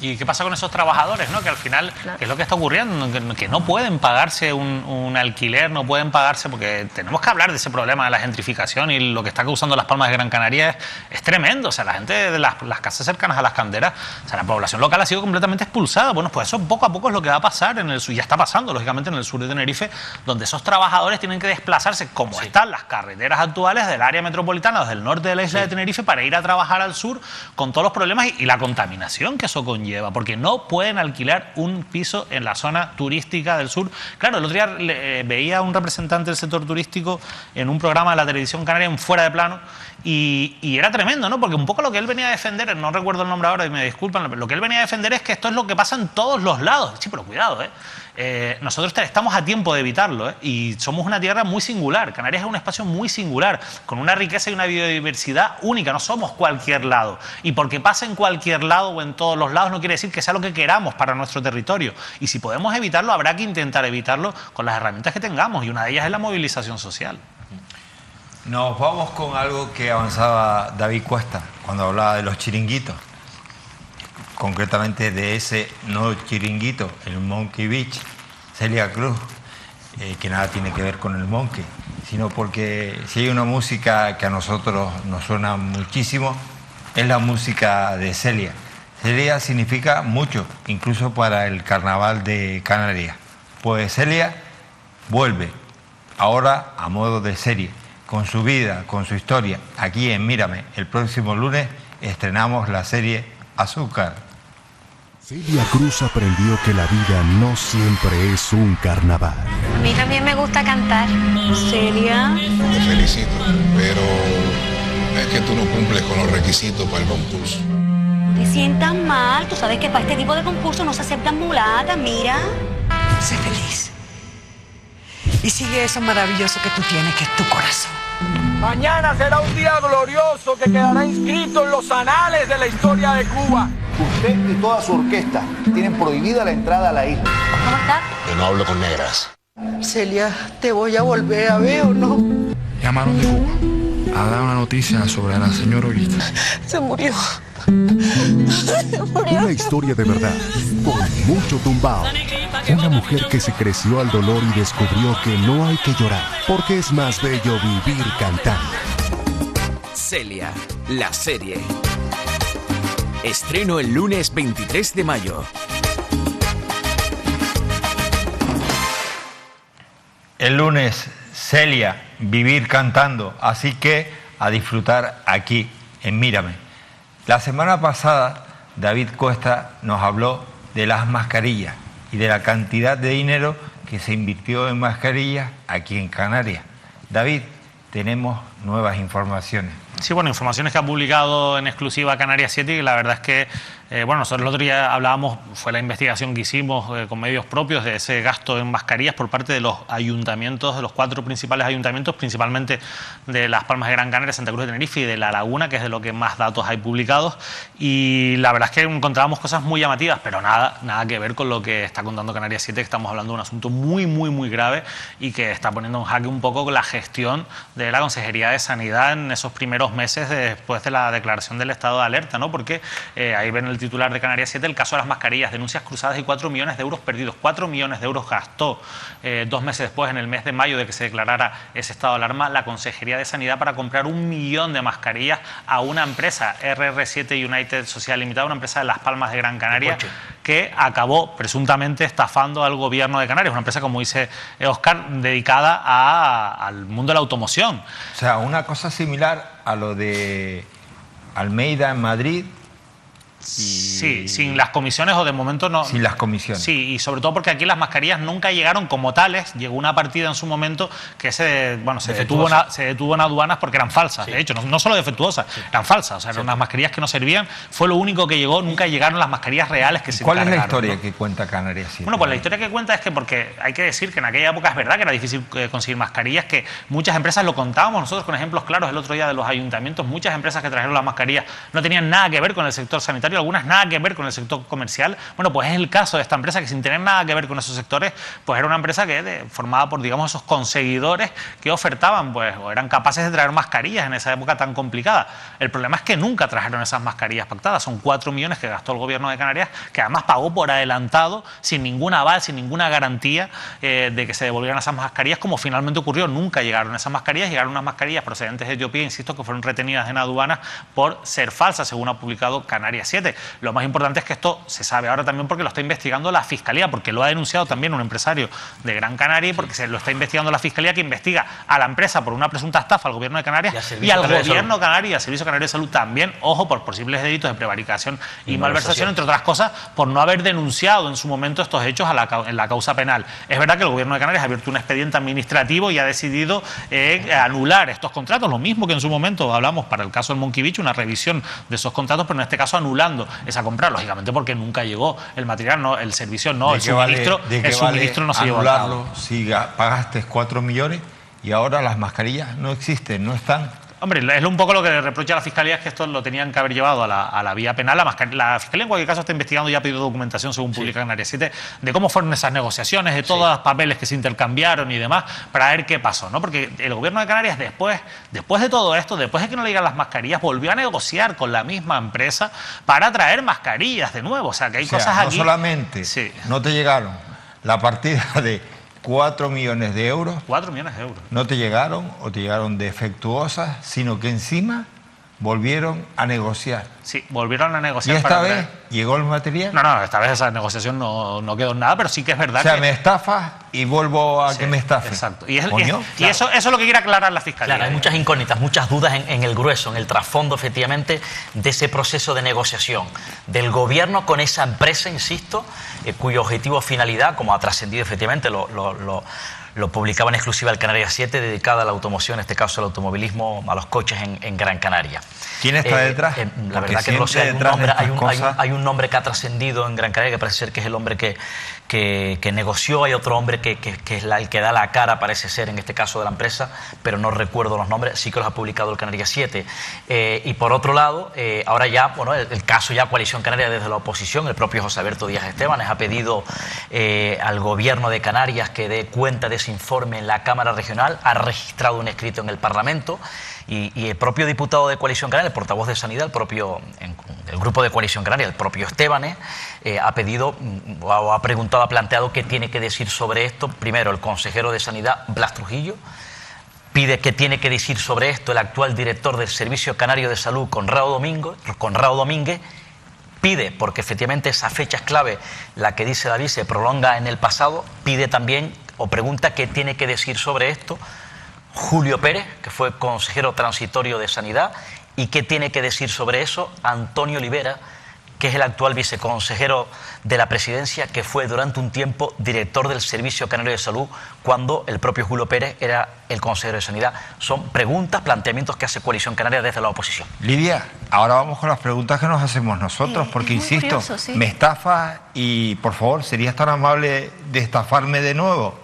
¿Y qué pasa con esos trabajadores, ¿no? Que al final, claro, ¿qué es lo que está ocurriendo? Que no pueden pagarse un alquiler, no pueden pagarse, porque tenemos que hablar de ese problema de la gentrificación, y lo que está causando Las Palmas de Gran Canaria es tremendo. O sea, la gente de las casas cercanas a las canteras, o sea, la población local ha sido completamente expulsada. Bueno, pues eso poco a poco es lo que va a pasar en el sur, ya está pasando, lógicamente, en el sur de Tenerife, donde esos trabajadores tienen que desplazarse, como están las carreteras actuales del área metropolitana, desde el norte de la isla de Tenerife, para ir a trabajar al sur, con todos los problemas y la contaminación que eso conlleva, porque no pueden alquilar un piso en la zona turística del sur. Claro, el otro día veía a un representante del sector turístico en un programa de la televisión canaria en Fuera de Plano, y era tremendo, ¿no? Porque un poco lo que él venía a defender, no recuerdo el nombre ahora y me disculpan, pero lo que él venía a defender es que esto es lo que pasa en todos los lados. Sí, pero cuidado, nosotros estamos a tiempo de evitarlo, y somos una tierra muy singular. Canarias es un espacio muy singular, con una riqueza y una biodiversidad única. No somos cualquier lado, y porque pasa en cualquier lado o en todos los lados no quiere decir que sea lo que queramos para nuestro territorio, y si podemos evitarlo habrá que intentar evitarlo con las herramientas que tengamos, y una de ellas es la movilización social. Nos vamos con algo que avanzaba David Cuesta cuando hablaba de los chiringuitos, concretamente de ese nuevo chiringuito, el Monkey Beach. Celia Cruz, que nada tiene que ver con el Monkey, sino porque si hay una música que a nosotros nos suena muchísimo, es la música de Celia. Celia significa mucho, incluso para el carnaval de Canarias. Pues Celia vuelve, ahora a modo de serie, con su vida, con su historia. Aquí en Mírame, el próximo lunes estrenamos la serie Azúcar. Celia Cruz aprendió que la vida no siempre es un carnaval. A mí también me gusta cantar. Celia. Te felicito, pero es que tú no cumples con los requisitos para el concurso. Te sientas mal, tú sabes que para este tipo de concurso no se aceptan mulatas, mira. Sé feliz. Y sigue eso maravilloso que tú tienes, que es tu corazón. Mañana será un día glorioso que quedará inscrito en los anales de la historia de Cuba. Usted y toda su orquesta tienen prohibida la entrada a la isla. ¿Cómo está? Yo no hablo con negras. Celia, ¿te voy a volver a ver o no? Llamaron de Cuba a dar una noticia sobre la señora Olguita. Se murió. Una historia de verdad, con mucho tumbao. Una mujer que se creció al dolor y descubrió que no hay que llorar, porque es más bello vivir cantando. Celia, la serie. Estreno el lunes 23 de mayo. El lunes, Celia, vivir cantando, así que a disfrutar aquí, en Mírame. La semana pasada, David Cuesta nos habló de las mascarillas y de la cantidad de dinero que se invirtió en mascarillas aquí en Canarias. David, tenemos nuevas informaciones. Sí, bueno, informaciones que ha publicado en exclusiva Canarias 7 y la verdad es que, nosotros el otro día hablábamos, fue la investigación que hicimos con medios propios de ese gasto en mascarillas por parte de los ayuntamientos, de los 4 principales ayuntamientos, principalmente de Las Palmas de Gran Canaria, Santa Cruz de Tenerife y de La Laguna, que es de lo que más datos hay publicados. Y la verdad es que encontrábamos cosas muy llamativas, pero nada que ver con lo que está contando Canarias 7, que estamos hablando de un asunto muy grave y que está poniendo en jaque un poco la gestión de la Consejería de Sanidad en esos primeros meses después de la declaración del estado de alerta, ¿no? Porque ahí ven el titular de Canarias 7, el caso de las mascarillas, denuncias cruzadas y 4 millones de euros perdidos. 4 millones de euros gastó 2 meses después, en el mes de mayo de que se declarara ese estado de alarma, la Consejería de Sanidad para comprar 1 millón de mascarillas a una empresa, RR7 United Social Limitada, una empresa de Las Palmas de Gran Canaria, que acabó presuntamente estafando al gobierno de Canarias, una empresa, como dice Óscar, dedicada al mundo de la automoción. O sea, una cosa similar a lo de Almeida en Madrid. Sí, sin las comisiones o de momento no. Sin las comisiones. Sí, y sobre todo porque aquí las mascarillas nunca llegaron como tales. Llegó una partida en su momento que se detuvo en aduanas porque eran falsas. Sí. De hecho, no solo defectuosas, eran falsas. O sea, eran unas mascarillas que no servían. Fue lo único que llegó. Nunca llegaron las mascarillas reales que se encargaron. ¿Cuál es la historia que cuenta Canarias 7? Bueno, pues la historia que cuenta es que, porque hay que decir que en aquella época es verdad que era difícil conseguir mascarillas, que muchas empresas, lo contábamos nosotros con ejemplos claros el otro día de los ayuntamientos, muchas empresas que trajeron las mascarillas no tenían nada que ver con el sector sanitario, algunas nada que ver con el sector comercial. Bueno, pues es el caso de esta empresa, que sin tener nada que ver con esos sectores, pues era una empresa que formada por, digamos, esos conseguidores que ofertaban, pues, o eran capaces de traer mascarillas en esa época tan complicada. El problema es que nunca trajeron esas mascarillas pactadas. Son 4 millones que gastó el gobierno de Canarias, que además pagó por adelantado, sin ningún aval, sin ninguna garantía de que se devolvieran esas mascarillas, como finalmente ocurrió. Nunca llegaron esas mascarillas, llegaron unas mascarillas procedentes de Etiopía, insisto, que fueron retenidas en aduanas por ser falsas, según ha publicado Canarias 7. Lo más importante es que esto se sabe ahora también porque lo está investigando la Fiscalía, porque lo ha denunciado también un empresario de Gran Canaria, y porque se lo está investigando la Fiscalía, que investiga a la empresa por una presunta estafa al gobierno de Canarias y al gobierno canario y al Servicio Canario de Salud también, ojo, por posibles delitos de prevaricación y malversación, entre otras cosas, por no haber denunciado en su momento estos hechos en la causa penal. Es verdad que el gobierno de Canarias ha abierto un expediente administrativo y ha decidido anular estos contratos, lo mismo que en su momento hablamos para el caso del Monkey Beach, una revisión de esos contratos, pero en este caso anulando esa compra, lógicamente porque nunca llegó el material, no, el servicio no, el suministro no se llevó a cabo. Si pagaste 4 millones y ahora las mascarillas no existen, no están. Hombre, es un poco lo que le reprocha a la Fiscalía, es que esto lo tenían que haber llevado a la vía penal. La Fiscalía, en cualquier caso, está investigando y ha pedido documentación, según publica Canarias 7, de cómo fueron esas negociaciones, de todos los papeles que se intercambiaron y demás, para ver qué pasó, ¿no? Porque el gobierno de Canarias, después de todo esto, después de que no le llegan las mascarillas, volvió a negociar con la misma empresa para traer mascarillas de nuevo. O sea, que hay cosas aquí. No solamente no te llegaron la partida de 4 millones de euros. 4 millones de euros. No te llegaron o te llegaron defectuosas, sino que encima volvieron a negociar. Sí, volvieron a negociar. ¿Y esta vez llegó el material? No, esta vez esa negociación no quedó en nada, pero sí que es verdad. O sea, me estafas y vuelvo a que me estafen. Exacto. Y eso es lo que quiere aclarar la Fiscalía. Claro, hay muchas incógnitas, muchas dudas en el grueso, en el trasfondo, efectivamente, de ese proceso de negociación del gobierno con esa empresa, insisto, cuyo objetivo, finalidad, como ha trascendido efectivamente, lo lo publicaba en exclusiva el Canarias 7, dedicada a la automoción, en este caso al automovilismo, a los coches en Gran Canaria. ¿Quién está detrás? La verdad que no lo sé, hay un nombre que ha trascendido en Gran Canaria, que parece ser que es el hombre que negoció, hay otro hombre que es el que da la cara, parece ser, en este caso de la empresa, pero no recuerdo los nombres, sí que los ha publicado el Canarias 7. Y por otro lado, ahora ya, bueno, el caso ya Coalición Canaria desde la oposición, el propio José Alberto Díaz Estebanes ha pedido al gobierno de Canarias que dé cuenta de ese informe en la Cámara Regional, ha registrado un escrito en el Parlamento y el propio diputado de Coalición Canaria, el portavoz de Sanidad, el grupo de Coalición Canaria, el propio Estebanes, ha pedido o ha preguntado, ha planteado qué tiene que decir sobre esto. Primero, el consejero de Sanidad, Blas Trujillo, pide qué tiene que decir sobre esto el actual director del Servicio Canario de Salud, Conrado Domínguez, pide, porque efectivamente esa fecha es clave, la que dice David se prolonga en el pasado, pide también o pregunta qué tiene que decir sobre esto Julio Pérez, que fue consejero transitorio de Sanidad, y qué tiene que decir sobre eso Antonio Olivera, que es el actual viceconsejero de la Presidencia, que fue durante un tiempo director del Servicio Canario de Salud cuando el propio Julio Pérez era el consejero de Sanidad. Son preguntas, planteamientos que hace Coalición Canaria desde la oposición. Lidia, ahora vamos con las preguntas que nos hacemos nosotros, porque insisto, curioso, sí. Me estafas y por favor, ¿serías tan amable de estafarme de nuevo?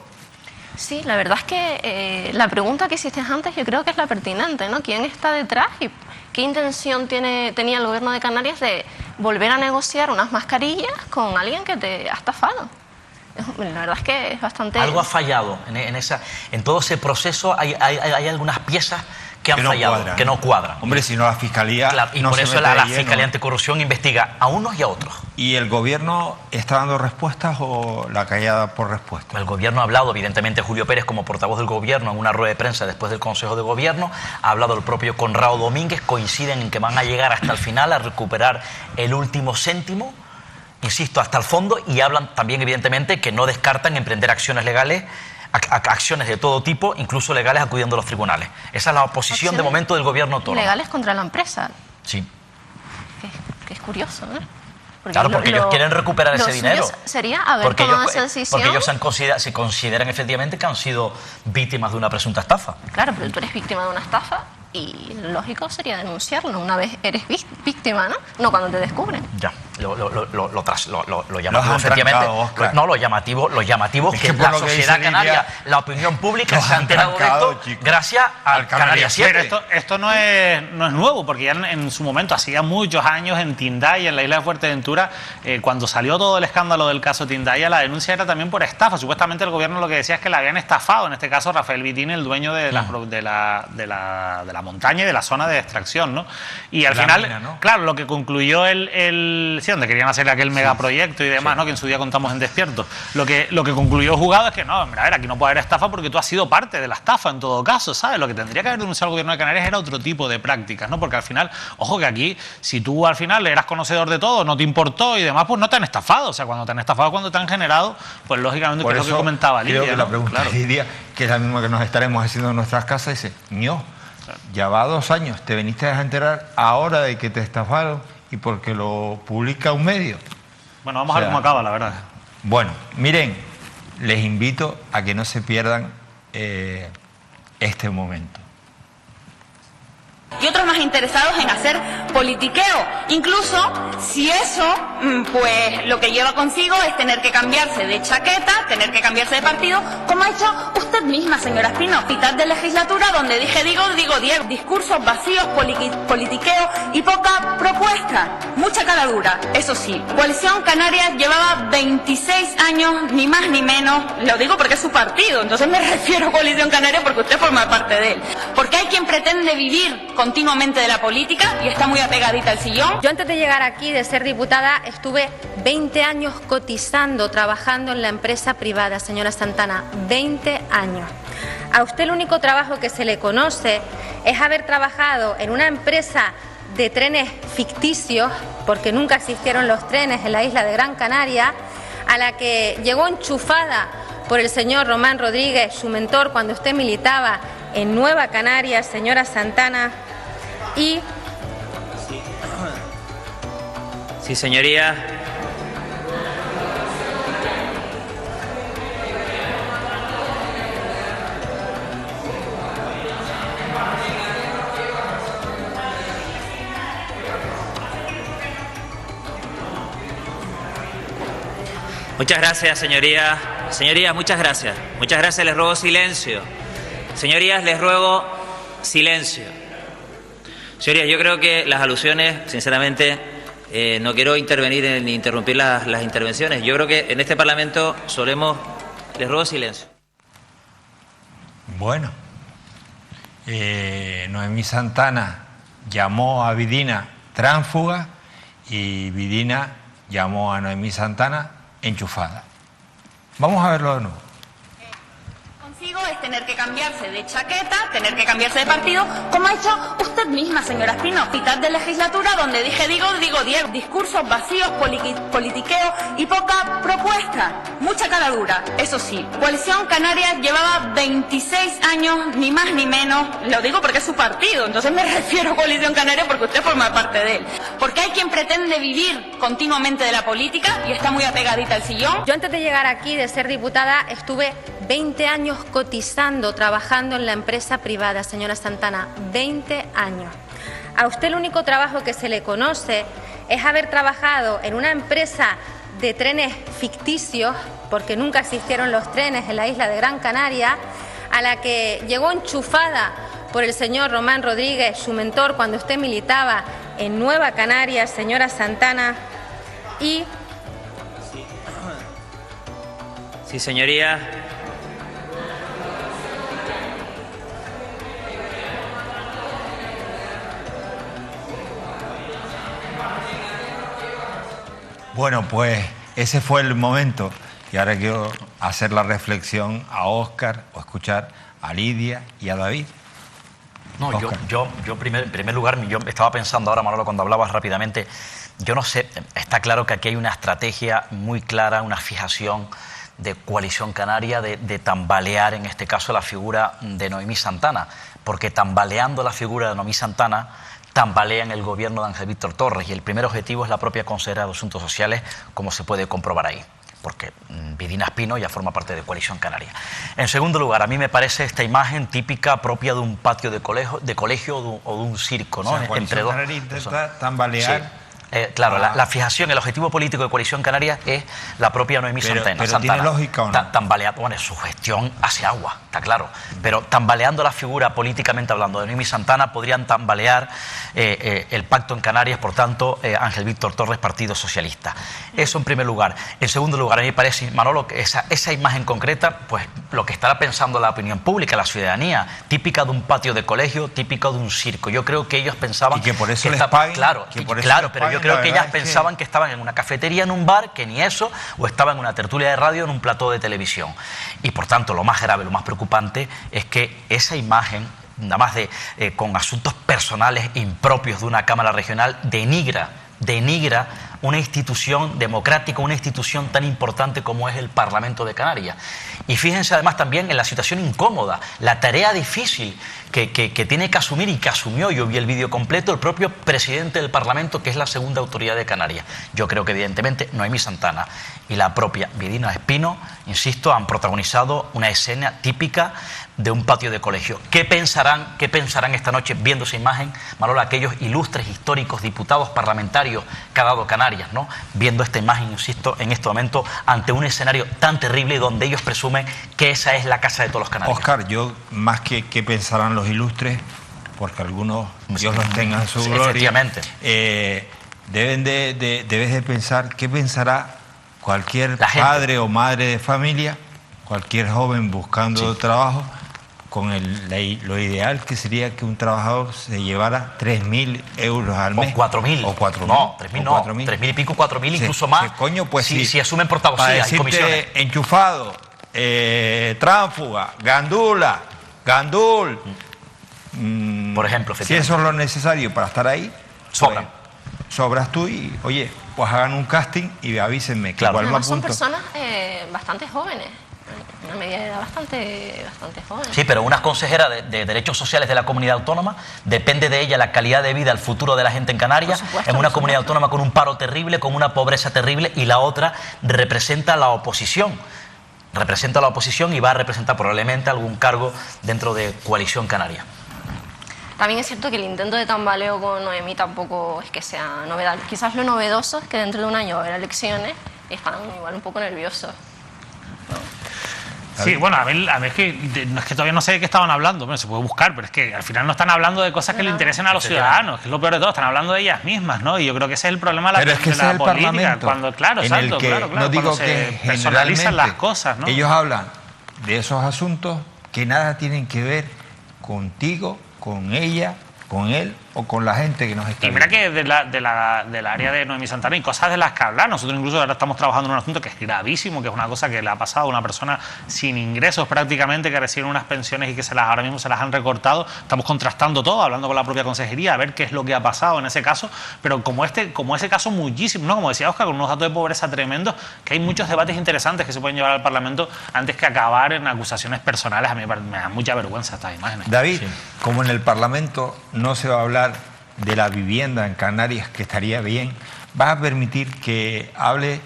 Sí, la verdad es que la pregunta que hiciste antes yo creo que es la pertinente, ¿no? ¿Quién está detrás y qué intención tenía el gobierno de Canarias de volver a negociar unas mascarillas con alguien que te ha estafado? La verdad es que es bastante... Algo ha fallado en todo ese proceso. Hay algunas piezas que han fallado, que no cuadran. Hombre, si no la Fiscalía... Claro, y no por eso la Fiscalía Anticorrupción investiga a unos y a otros. ¿Y el gobierno está dando respuestas o la callada por respuesta? El gobierno ha hablado, evidentemente Julio Pérez como portavoz del gobierno en una rueda de prensa después del Consejo de Gobierno, ha hablado el propio Conrado Domínguez, coinciden en que van a llegar hasta el final a recuperar el último céntimo, insisto, hasta el fondo, y hablan también evidentemente que no descartan emprender acciones legales, acciones de todo tipo, incluso legales, acudiendo a los tribunales. Esa es la oposición de momento del gobierno autónomo. Legales contra la empresa. Sí. Que es curioso, ¿no? Porque ellos quieren recuperar ese dinero. Sería haber tomado esa decisión. Porque ellos se consideran efectivamente que han sido víctimas de una presunta estafa. Claro, pero tú eres víctima de una estafa y lógico sería denunciarlo una vez eres víctima, ¿no? No cuando te descubren. Ya, lo llamativo, efectivamente. No, lo llamativo es que la sociedad canaria, la opinión pública se ha enterado de esto gracias al Canarias 7. Pero esto no es nuevo, porque ya en su momento, hacía muchos años en Tindaya, en la isla de Fuerteventura, cuando salió todo el escándalo del caso Tindaya, la denuncia era también por estafa. Supuestamente el gobierno lo que decía es que la habían estafado, en este caso Rafael Vitini, el dueño de la montaña y de la zona de extracción, ¿no? Y al final, mina, ¿no? Claro, lo que concluyó sí, donde querían hacer aquel megaproyecto y demás, ¿no? Que en su día contamos en Despierto. Lo que concluyó el juzgado es que no, a ver, aquí no puede haber estafa porque tú has sido parte de la estafa en todo caso, ¿sabes? Lo que tendría que haber denunciado el gobierno de Canarias era otro tipo de prácticas, ¿no? Porque al final, ojo que aquí, si tú al final eras conocedor de todo, no te importó y demás, pues no te han estafado. O sea, cuando te han estafado, cuando te han generado, pues lógicamente, que es lo que comentaba Lidia. Creo que la pregunta de Lidia, que es la misma que nos estaremos haciendo en nuestras casas, dice, ya va 2 años, te viniste a enterar ahora de que te estafaron y porque lo publica un medio. Bueno, vamos a ver cómo acaba, la verdad. Bueno, miren, les invito a que no se pierdan este momento. Y otros más interesados en hacer politiqueo, incluso si eso, pues lo que lleva consigo es tener que cambiarse de chaqueta, tener que cambiarse de partido, como ha hecho usted misma, señora Espino. Mitad de legislatura donde digo 10 discursos vacíos, politiqueo y poca propuesta, mucha cara dura. Eso sí, Coalición Canaria llevaba 26 años, ni más ni menos, lo digo porque es su partido, entonces me refiero a Coalición Canaria porque usted forma parte de él. Porque hay quien pretende vivir continuamente de la política y está muy apegadita al sillón. Yo antes de llegar aquí, de ser diputada, estuve 20 años cotizando, trabajando en la empresa privada, señora Santana, 20 años. A usted el único trabajo que se le conoce es haber trabajado en una empresa de trenes ficticios, porque nunca existieron los trenes en la isla de Gran Canaria, a la que llegó enchufada por el señor Román Rodríguez, su mentor, cuando usted militaba en Nueva Canarias, señora Santana, y... Sí, señoría. Muchas gracias, señorías. Señorías, muchas gracias. Muchas gracias, les ruego silencio. Señorías, les ruego silencio. Señorías, yo creo que las alusiones, sinceramente, no quiero intervenir ni interrumpir las intervenciones. Yo creo que en este Parlamento solemos... Les ruego silencio. Bueno, Noemí Santana llamó a Vidina tránsfuga y Vidina llamó a Noemí Santana enchufada. Vamos a verlo de nuevo. Consigo es tener que cambiarse de chaqueta, tener que cambiarse de partido, como ha hecho usted misma, señora Espino. Mitad de legislatura donde digo, discursos vacíos, politiqueo y poca propuesta. Mucha cara dura. Eso sí, Coalición Canaria llevaba 26 años, ni más ni menos. Lo digo porque es su partido, entonces me refiero a Coalición Canaria porque usted forma parte de él. Porque hay quien pretende vivir continuamente de la política y está muy apegadita al sillón. Yo antes de llegar aquí, de ser diputada, estuve 20 años cotizando, trabajando en la empresa privada, señora Santana, 20 años. A usted el único trabajo que se le conoce es haber trabajado en una empresa de trenes ficticios, porque nunca existieron los trenes en la isla de Gran Canaria, a la que llegó enchufada por el señor Román Rodríguez, su mentor, cuando usted militaba en Nueva Canarias, señora Santana, y... Sí, señoría. Bueno, pues ese fue el momento y ahora quiero hacer la reflexión a Óscar o escuchar a Lidia y a David. No, yo en primer lugar, yo estaba pensando ahora, Manolo, cuando hablabas rápidamente, yo no sé, está claro que aquí hay una estrategia muy clara, una fijación de Coalición Canaria de tambalear, en este caso, la figura de Noemí Santana, porque tambaleando la figura de Noemí Santana, tambalean el gobierno de Ángel Víctor Torres y el primer objetivo es la propia consejera de Asuntos Sociales, como se puede comprobar ahí, porque Vidina Espino ya forma parte de Coalición Canaria. En segundo lugar, a mí me parece esta imagen típica propia de un patio de colegio o de un circo, ¿no? O sea, Coalición Canaria intenta tambalear... Sí. Claro, la fijación, el objetivo político de Coalición Canaria es la propia Noemí Santana. Pero ¿tiene lógica o no? Tambaleando, bueno, su gestión hace agua, está claro. Pero tambaleando la figura políticamente hablando de Noemí Santana, podrían tambalear el pacto en Canarias, por tanto, Ángel Víctor Torres, Partido Socialista. Eso en primer lugar. En segundo lugar, a mí me parece, Manolo, que esa imagen concreta, pues lo que estará pensando la opinión pública, la ciudadanía, típica de un patio de colegio, típica de un circo. Yo creo que ellos pensaban... Y que por eso les paguen. Claro, pero yo creo que ellas pensaban que estaban en una cafetería, en un bar, que ni eso, o estaban en una tertulia de radio, en un plató de televisión. Y por tanto, lo más grave, lo más preocupante es que esa imagen, nada más con asuntos personales impropios de una Cámara Regional, denigra una institución democrática, una institución tan importante como es el Parlamento de Canarias. Y fíjense además también en la situación incómoda, la tarea difícil que tiene que asumir y que asumió, yo vi el vídeo completo, el propio presidente del Parlamento, que es la segunda autoridad de Canarias. Yo creo que evidentemente Noemí Santana y la propia Vidina Espino, insisto, han protagonizado una escena típica de un patio de colegio. ¿Qué pensarán esta noche viendo esa imagen, Manolo, aquellos ilustres históricos diputados parlamentarios que ha dado Canarias, ¿no? Viendo esta imagen, insisto, en este momento ante un escenario tan terrible donde ellos presumen que esa es la casa de todos los canarios. Óscar, yo más que qué pensarán los ilustres, porque algunos Dios los tenga en su gloria, efectivamente, debes de pensar qué pensará cualquier padre o madre de familia, cualquier joven buscando trabajo, con lo ideal que sería que un trabajador se llevara 3.000 euros al mes. O 4.000. O 4.000. No, 3.000 no. 3.000 y pico, 4.000, incluso más. Coño, pues si asumen portavocía y comisiones. Enchufado, tránsfuga, gandula, gandul. Por ejemplo, si eso es lo necesario para estar ahí, sobran. Sobras tú y, oye, pues hagan un casting y avísenme. Que claro. Igual Además, son personas bastante jóvenes. Una media de edad bastante joven. Sí, pero una consejera de Derechos Sociales de la comunidad autónoma, depende de ella la calidad de vida, el futuro de la gente en Canarias, en una comunidad autónoma con un paro terrible, con una pobreza terrible, y la otra representa a la oposición. Representa a la oposición y va a representar probablemente algún cargo dentro de Coalición Canaria. También es cierto que el intento de tambaleo con Noemí tampoco es que sea novedad. Quizás lo novedoso es que dentro de un año va a haber elecciones y están igual un poco nerviosos. Sí, bueno, a mí es que todavía no sé de qué estaban hablando, bueno, se puede buscar, pero es que al final no están hablando de cosas que le interesen a los ciudadanos, que es lo peor de todo, están hablando de ellas mismas, ¿no? Y yo creo que ese es el problema de la política, cuando, claro, exacto, claro, no digo cuando que se personalizan las cosas, ¿no? Ellos hablan de esos asuntos que nada tienen que ver contigo, con ella, con él o con la gente que nos está viendo. Y mira viendo. que del área de Noemí Santana y cosas de las que hablar. Nosotros incluso ahora estamos trabajando en un asunto que es gravísimo, que es una cosa que le ha pasado a una persona sin ingresos prácticamente, que recibe unas pensiones y que ahora mismo se las han recortado. Estamos contrastando todo, hablando con la propia consejería, a ver qué es lo que ha pasado en ese caso. Pero como ese caso muchísimo, ¿no? Como decía Óscar, con unos datos de pobreza tremendos, que hay muchos debates interesantes que se pueden llevar al Parlamento antes que acabar en acusaciones personales. A mí me da mucha vergüenza estas imágenes. David, como en el Parlamento no se va a hablar de la vivienda en Canarias, que estaría bien, ¿vas a permitir que hable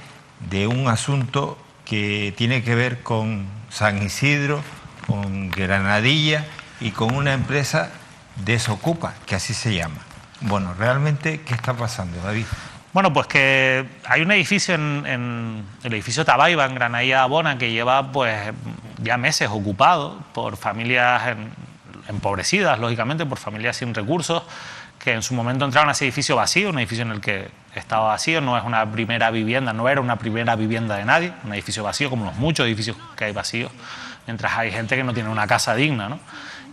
de un asunto que tiene que ver con San Isidro, con Granadilla y con una empresa Desocupa, que así se llama? Bueno, realmente, ¿qué está pasando, David? Bueno, pues que hay un edificio en el edificio Tabaiba, en Granadilla de Abona, que lleva pues ya meses ocupado por familias empobrecidas, lógicamente, por familias sin recursos, que en su momento entraron a ese edificio vacío, un edificio en el que estaba vacío, no es una primera vivienda, no era una primera vivienda de nadie, un edificio vacío, como los muchos edificios que hay vacíos, mientras hay gente que no tiene una casa digna, ¿no?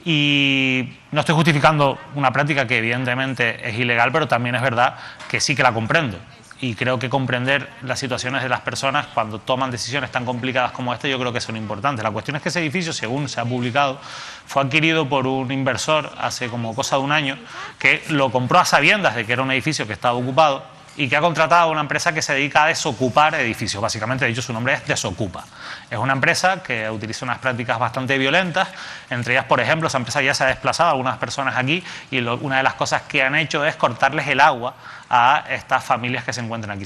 Y no estoy justificando una práctica que evidentemente es ilegal, pero también es verdad que sí que la comprendo. Y creo que comprender las situaciones de las personas cuando toman decisiones tan complicadas como esta, yo creo que son importantes. La cuestión es que ese edificio, según se ha publicado, fue adquirido por un inversor hace como cosa de un año, que lo compró a sabiendas de que era un edificio que estaba ocupado y que ha contratado a una empresa que se dedica a desocupar edificios. Básicamente, de hecho, su nombre es Desocupa. Es una empresa que utiliza unas prácticas bastante violentas, entre ellas, por ejemplo, esa empresa ya se ha desplazado a algunas personas aquí y una de las cosas que han hecho es cortarles el agua a estas familias que se encuentran aquí.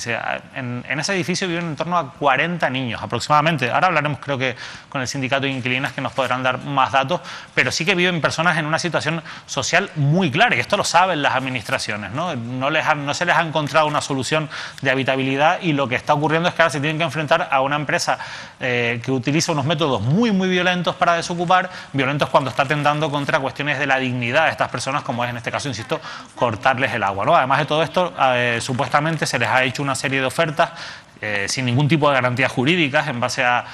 En ese edificio viven en torno a 40 niños aproximadamente. Ahora hablaremos, creo que, con el sindicato de inquilinas, que nos podrán dar más datos, pero sí que viven personas en una situación social muy clara, y esto lo saben las administraciones, ¿no? No se les ha encontrado una solución de habitabilidad, y lo que está ocurriendo es que ahora se tienen que enfrentar a una empresa que utiliza unos métodos muy, muy violentos para desocupar, violentos cuando está atentando contra cuestiones de la dignidad de estas personas, como es en este caso, insisto, cortarles el agua, ¿no? Además de todo esto, supuestamente se les ha hecho una serie de ofertas sin ningún tipo de garantías jurídicas, en base a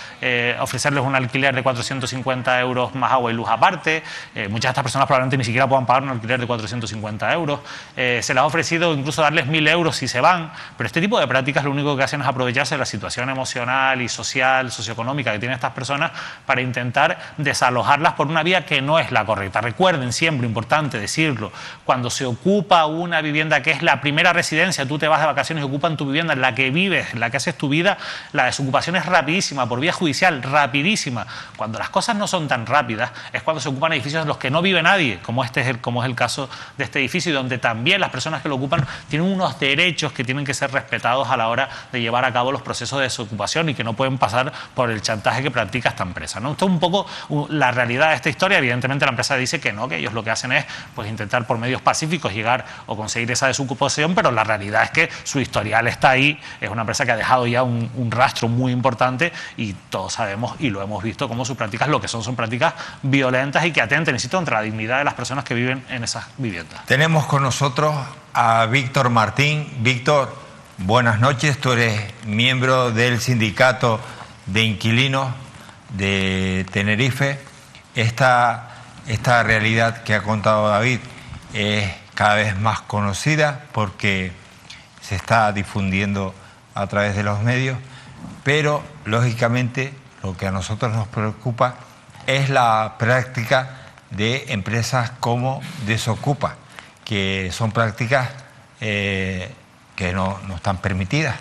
ofrecerles un alquiler de 450 euros más agua y luz aparte. Muchas de estas personas probablemente ni siquiera puedan pagar un alquiler de 450 euros. Se les ha ofrecido incluso darles 1.000 euros si se van, pero este tipo de prácticas lo único que hacen es aprovecharse de la situación emocional y social, socioeconómica que tienen estas personas para intentar desalojarlas por una vía que no es la correcta. Recuerden, siempre importante decirlo, cuando se ocupa una vivienda que es la primera residencia, tú te vas de vacaciones y ocupan tu vivienda en la que vives, en la que haces tu vida, la desocupación es rapidísima, por vía judicial, rapidísima. Cuando las cosas no son tan rápidas es cuando se ocupan edificios en los que no vive nadie, como es el caso de este edificio, y donde también las personas que lo ocupan tienen unos derechos que tienen que ser respetados a la hora de llevar a cabo los procesos de desocupación, y que no pueden pasar por el chantaje que practica esta empresa, ¿no? Esto es un poco la realidad de esta historia. Evidentemente la empresa dice que no, que ellos lo que hacen es pues intentar por medios pacíficos llegar o conseguir esa desocupación, pero la realidad es que su historial está ahí. Es una empresa que ha dejado ya un rastro muy importante, y todos sabemos y lo hemos visto como sus prácticas lo que son prácticas violentas y que atentan, insisto, contra la dignidad de las personas que viven en esas viviendas. Tenemos con nosotros a Víctor Martín. Víctor, buenas noches. Tú eres miembro del sindicato de inquilinos de Tenerife. Esta realidad que ha contado David es cada vez más conocida porque se está difundiendo a través de los medios, pero lógicamente lo que a nosotros nos preocupa es la práctica de empresas como Desocupa, que son prácticas que no están permitidas,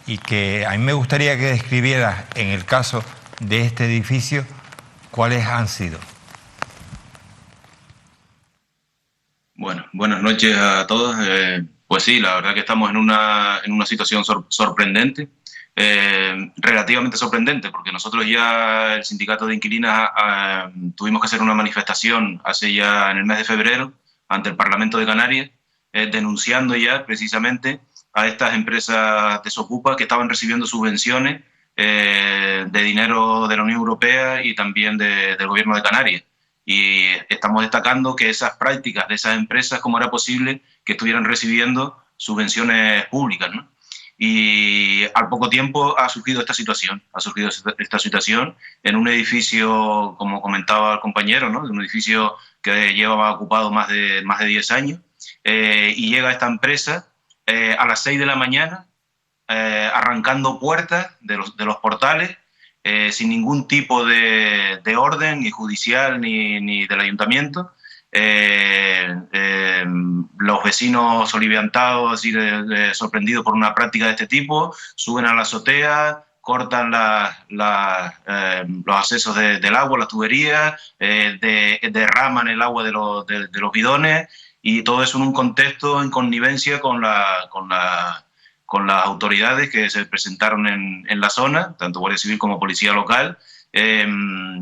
y que a mí me gustaría que describieras en el caso de este edificio cuáles han sido. Bueno, buenas noches a todos. Pues sí, la verdad que estamos en una situación sorprendente, relativamente sorprendente, porque nosotros ya, el sindicato de inquilinas, tuvimos que hacer una manifestación hace ya en el mes de febrero ante el Parlamento de Canarias, denunciando ya precisamente a estas empresas desocupa que estaban recibiendo subvenciones de dinero de la Unión Europea y también del Gobierno de Canarias. Y estamos destacando que esas prácticas de esas empresas, ¿cómo era posible que estuvieran recibiendo subvenciones públicas, ¿no? Y al poco tiempo ha surgido esta situación en un edificio, como comentaba el compañero, ¿no? Un edificio que llevaba ocupado más de 10 años, y llega esta empresa a las 6 de la mañana, arrancando puertas de los portales, sin ningún tipo de orden, ni judicial ni del ayuntamiento. Los vecinos soliviantados, así sorprendidos por una práctica de este tipo, suben a la azotea, cortan los accesos del agua, las tuberías, derraman el agua de los bidones, y todo eso en un contexto en connivencia con las autoridades que se presentaron en la zona, tanto Guardia Civil como Policía Local,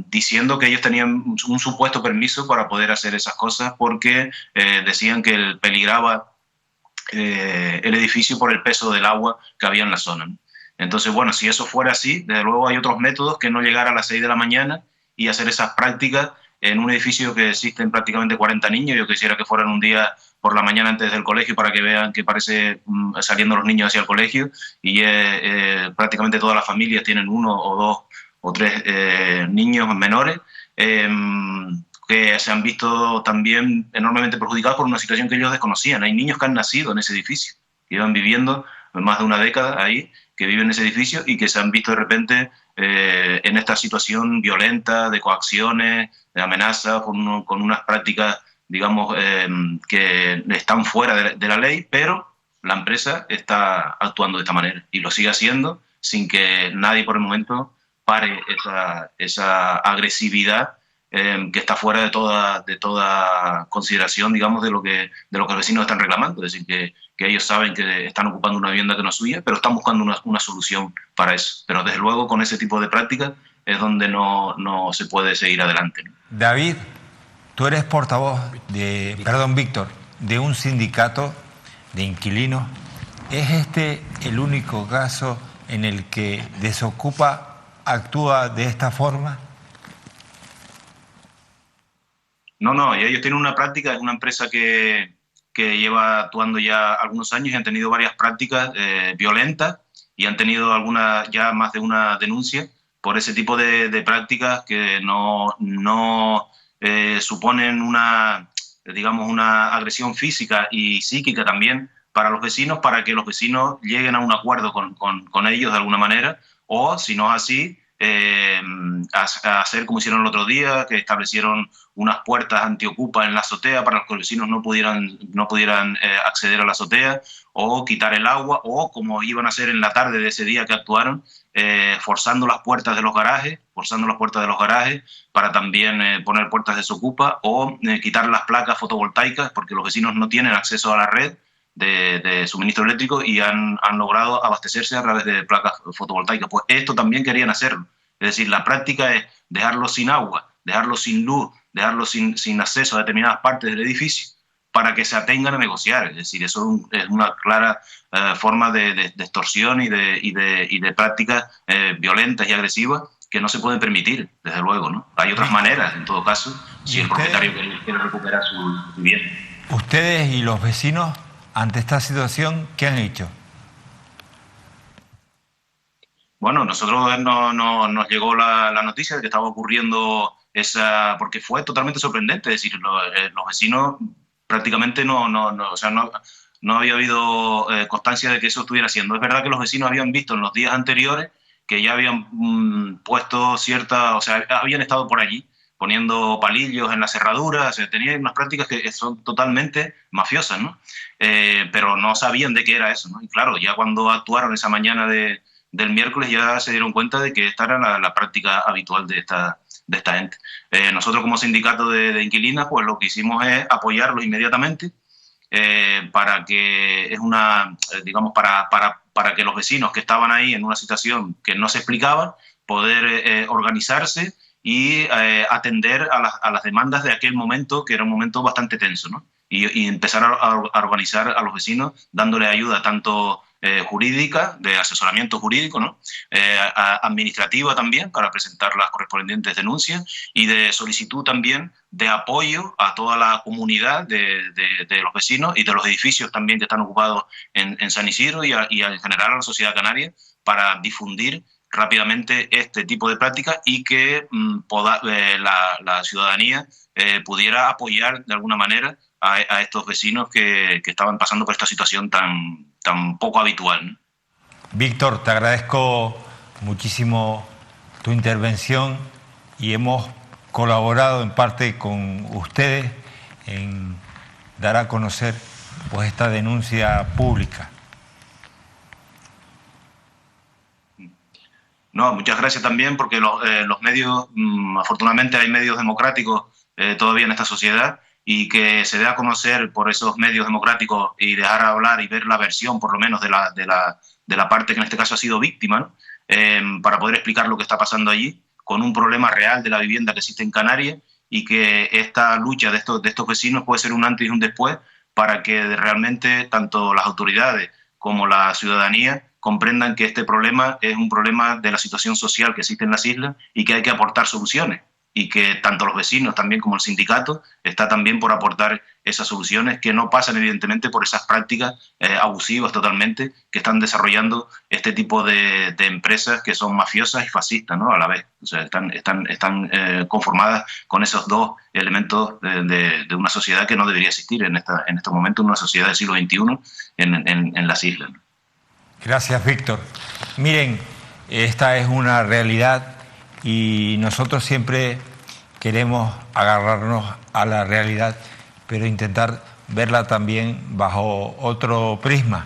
diciendo que ellos tenían un supuesto permiso para poder hacer esas cosas porque decían que peligraba el edificio por el peso del agua que había en la zona, ¿no? Entonces, bueno, si eso fuera así, desde luego hay otros métodos que no llegar a las 6 de la mañana y hacer esas prácticas en un edificio que existen prácticamente 40 niños. Yo quisiera que fueran un día por la mañana antes del colegio para que vean que parece saliendo los niños hacia el colegio, y prácticamente todas las familias tienen 1 o 2 o 3 niños menores que se han visto también enormemente perjudicados por una situación que ellos desconocían. Hay niños que han nacido en ese edificio, que llevan viviendo más de una década ahí, que viven en ese edificio y que se han visto de repente en esta situación violenta, de coacciones, de amenazas, con unas prácticas, digamos, que están fuera de la ley, pero la empresa está actuando de esta manera y lo sigue haciendo sin que nadie por el momento pare esa agresividad que está fuera de toda consideración, digamos, de lo que los vecinos están reclamando. Es decir, que ellos saben que están ocupando una vivienda que no es suya, pero están buscando una solución para eso. Pero desde luego con ese tipo de prácticas es donde no se puede seguir adelante, ¿no? David, tú eres portavoz Víctor, de un sindicato de inquilinos. ¿Es este el único caso en el que Desocupa actúa de esta forma? No, ellos tienen una práctica, es una empresa que lleva actuando ya algunos años y han tenido varias prácticas violentas, y han tenido ya más de una denuncia por ese tipo de prácticas que no suponen una agresión física y psíquica también para los vecinos, para que los vecinos lleguen a un acuerdo con ellos de alguna manera, o si no es así, a hacer como hicieron el otro día, que establecieron unas puertas antiocupa en la azotea para que los vecinos no pudieran acceder a la azotea, o quitar el agua, o como iban a hacer en la tarde de ese día que actuaron, forzando las puertas de los garajes para también poner puertas desocupa, o quitar las placas fotovoltaicas, porque los vecinos no tienen acceso a la red de suministro eléctrico y han logrado abastecerse a través de placas fotovoltaicas. Pues esto también querían hacerlo. Es decir, la práctica es dejarlos sin agua, dejarlos sin luz, dejarlos sin acceso a determinadas partes del edificio para que se atengan a negociar. Es decir, eso es una clara forma de extorsión y de prácticas violentas y agresivas que no se pueden permitir, desde luego, ¿no? Hay otras maneras, en todo caso, si el propietario quiere recuperar su vivienda. Ustedes y los vecinos, ante esta situación, ¿qué han hecho? Bueno, nosotros nos llegó la noticia de que estaba ocurriendo porque fue totalmente sorprendente. Es decir, los vecinos prácticamente no había habido constancia de que eso estuviera haciendo. Es verdad que los vecinos habían visto en los días anteriores que ya habían puesto habían estado por allí poniendo palillos en las cerraduras. O sea, tenían unas prácticas que son totalmente mafiosas, ¿no? Pero no sabían de qué era eso, ¿no? Y claro, ya cuando actuaron esa mañana del miércoles ya se dieron cuenta de que esta era la práctica habitual de esta gente. Nosotros como sindicato de inquilinas, pues lo que hicimos es apoyarlos inmediatamente para que para que los vecinos que estaban ahí en una situación que no se explicaban, poder organizarse y atender a las demandas de aquel momento, que era un momento bastante tenso, ¿no? y empezar a organizar a los vecinos, dándole ayuda tanto jurídica, de asesoramiento jurídico, ¿no? Administrativa también, para presentar las correspondientes denuncias, y de solicitud también de apoyo a toda la comunidad de los vecinos y de los edificios también que están ocupados en San Isidro y en general a la sociedad canaria, para difundir rápidamente este tipo de prácticas y que la ciudadanía pudiera apoyar de alguna manera a estos vecinos que estaban pasando por esta situación tan poco habitual, ¿no? Víctor, te agradezco muchísimo tu intervención y hemos colaborado en parte con ustedes en dar a conocer pues esta denuncia pública. No, muchas gracias también, porque los medios, afortunadamente hay medios democráticos todavía en esta sociedad, y que se dé a conocer por esos medios democráticos y dejar hablar y ver la versión, por lo menos, de la parte que en este caso ha sido víctima, ¿no? Para poder explicar lo que está pasando allí, con un problema real de la vivienda que existe en Canarias, y que esta lucha de estos vecinos puede ser un antes y un después para que realmente tanto las autoridades como la ciudadanía comprendan que este problema es un problema de la situación social que existe en las islas y que hay que aportar soluciones, y que tanto los vecinos también como el sindicato está también por aportar esas soluciones, que no pasan evidentemente por esas prácticas abusivas totalmente que están desarrollando este tipo de empresas que son mafiosas y fascistas, ¿no? A la vez. O sea, están conformadas con esos dos elementos de una sociedad que no debería existir en estos momentos, una sociedad del siglo XXI en las islas, ¿no? Gracias, Víctor. Miren, esta es una realidad y nosotros siempre queremos agarrarnos a la realidad, pero intentar verla también bajo otro prisma.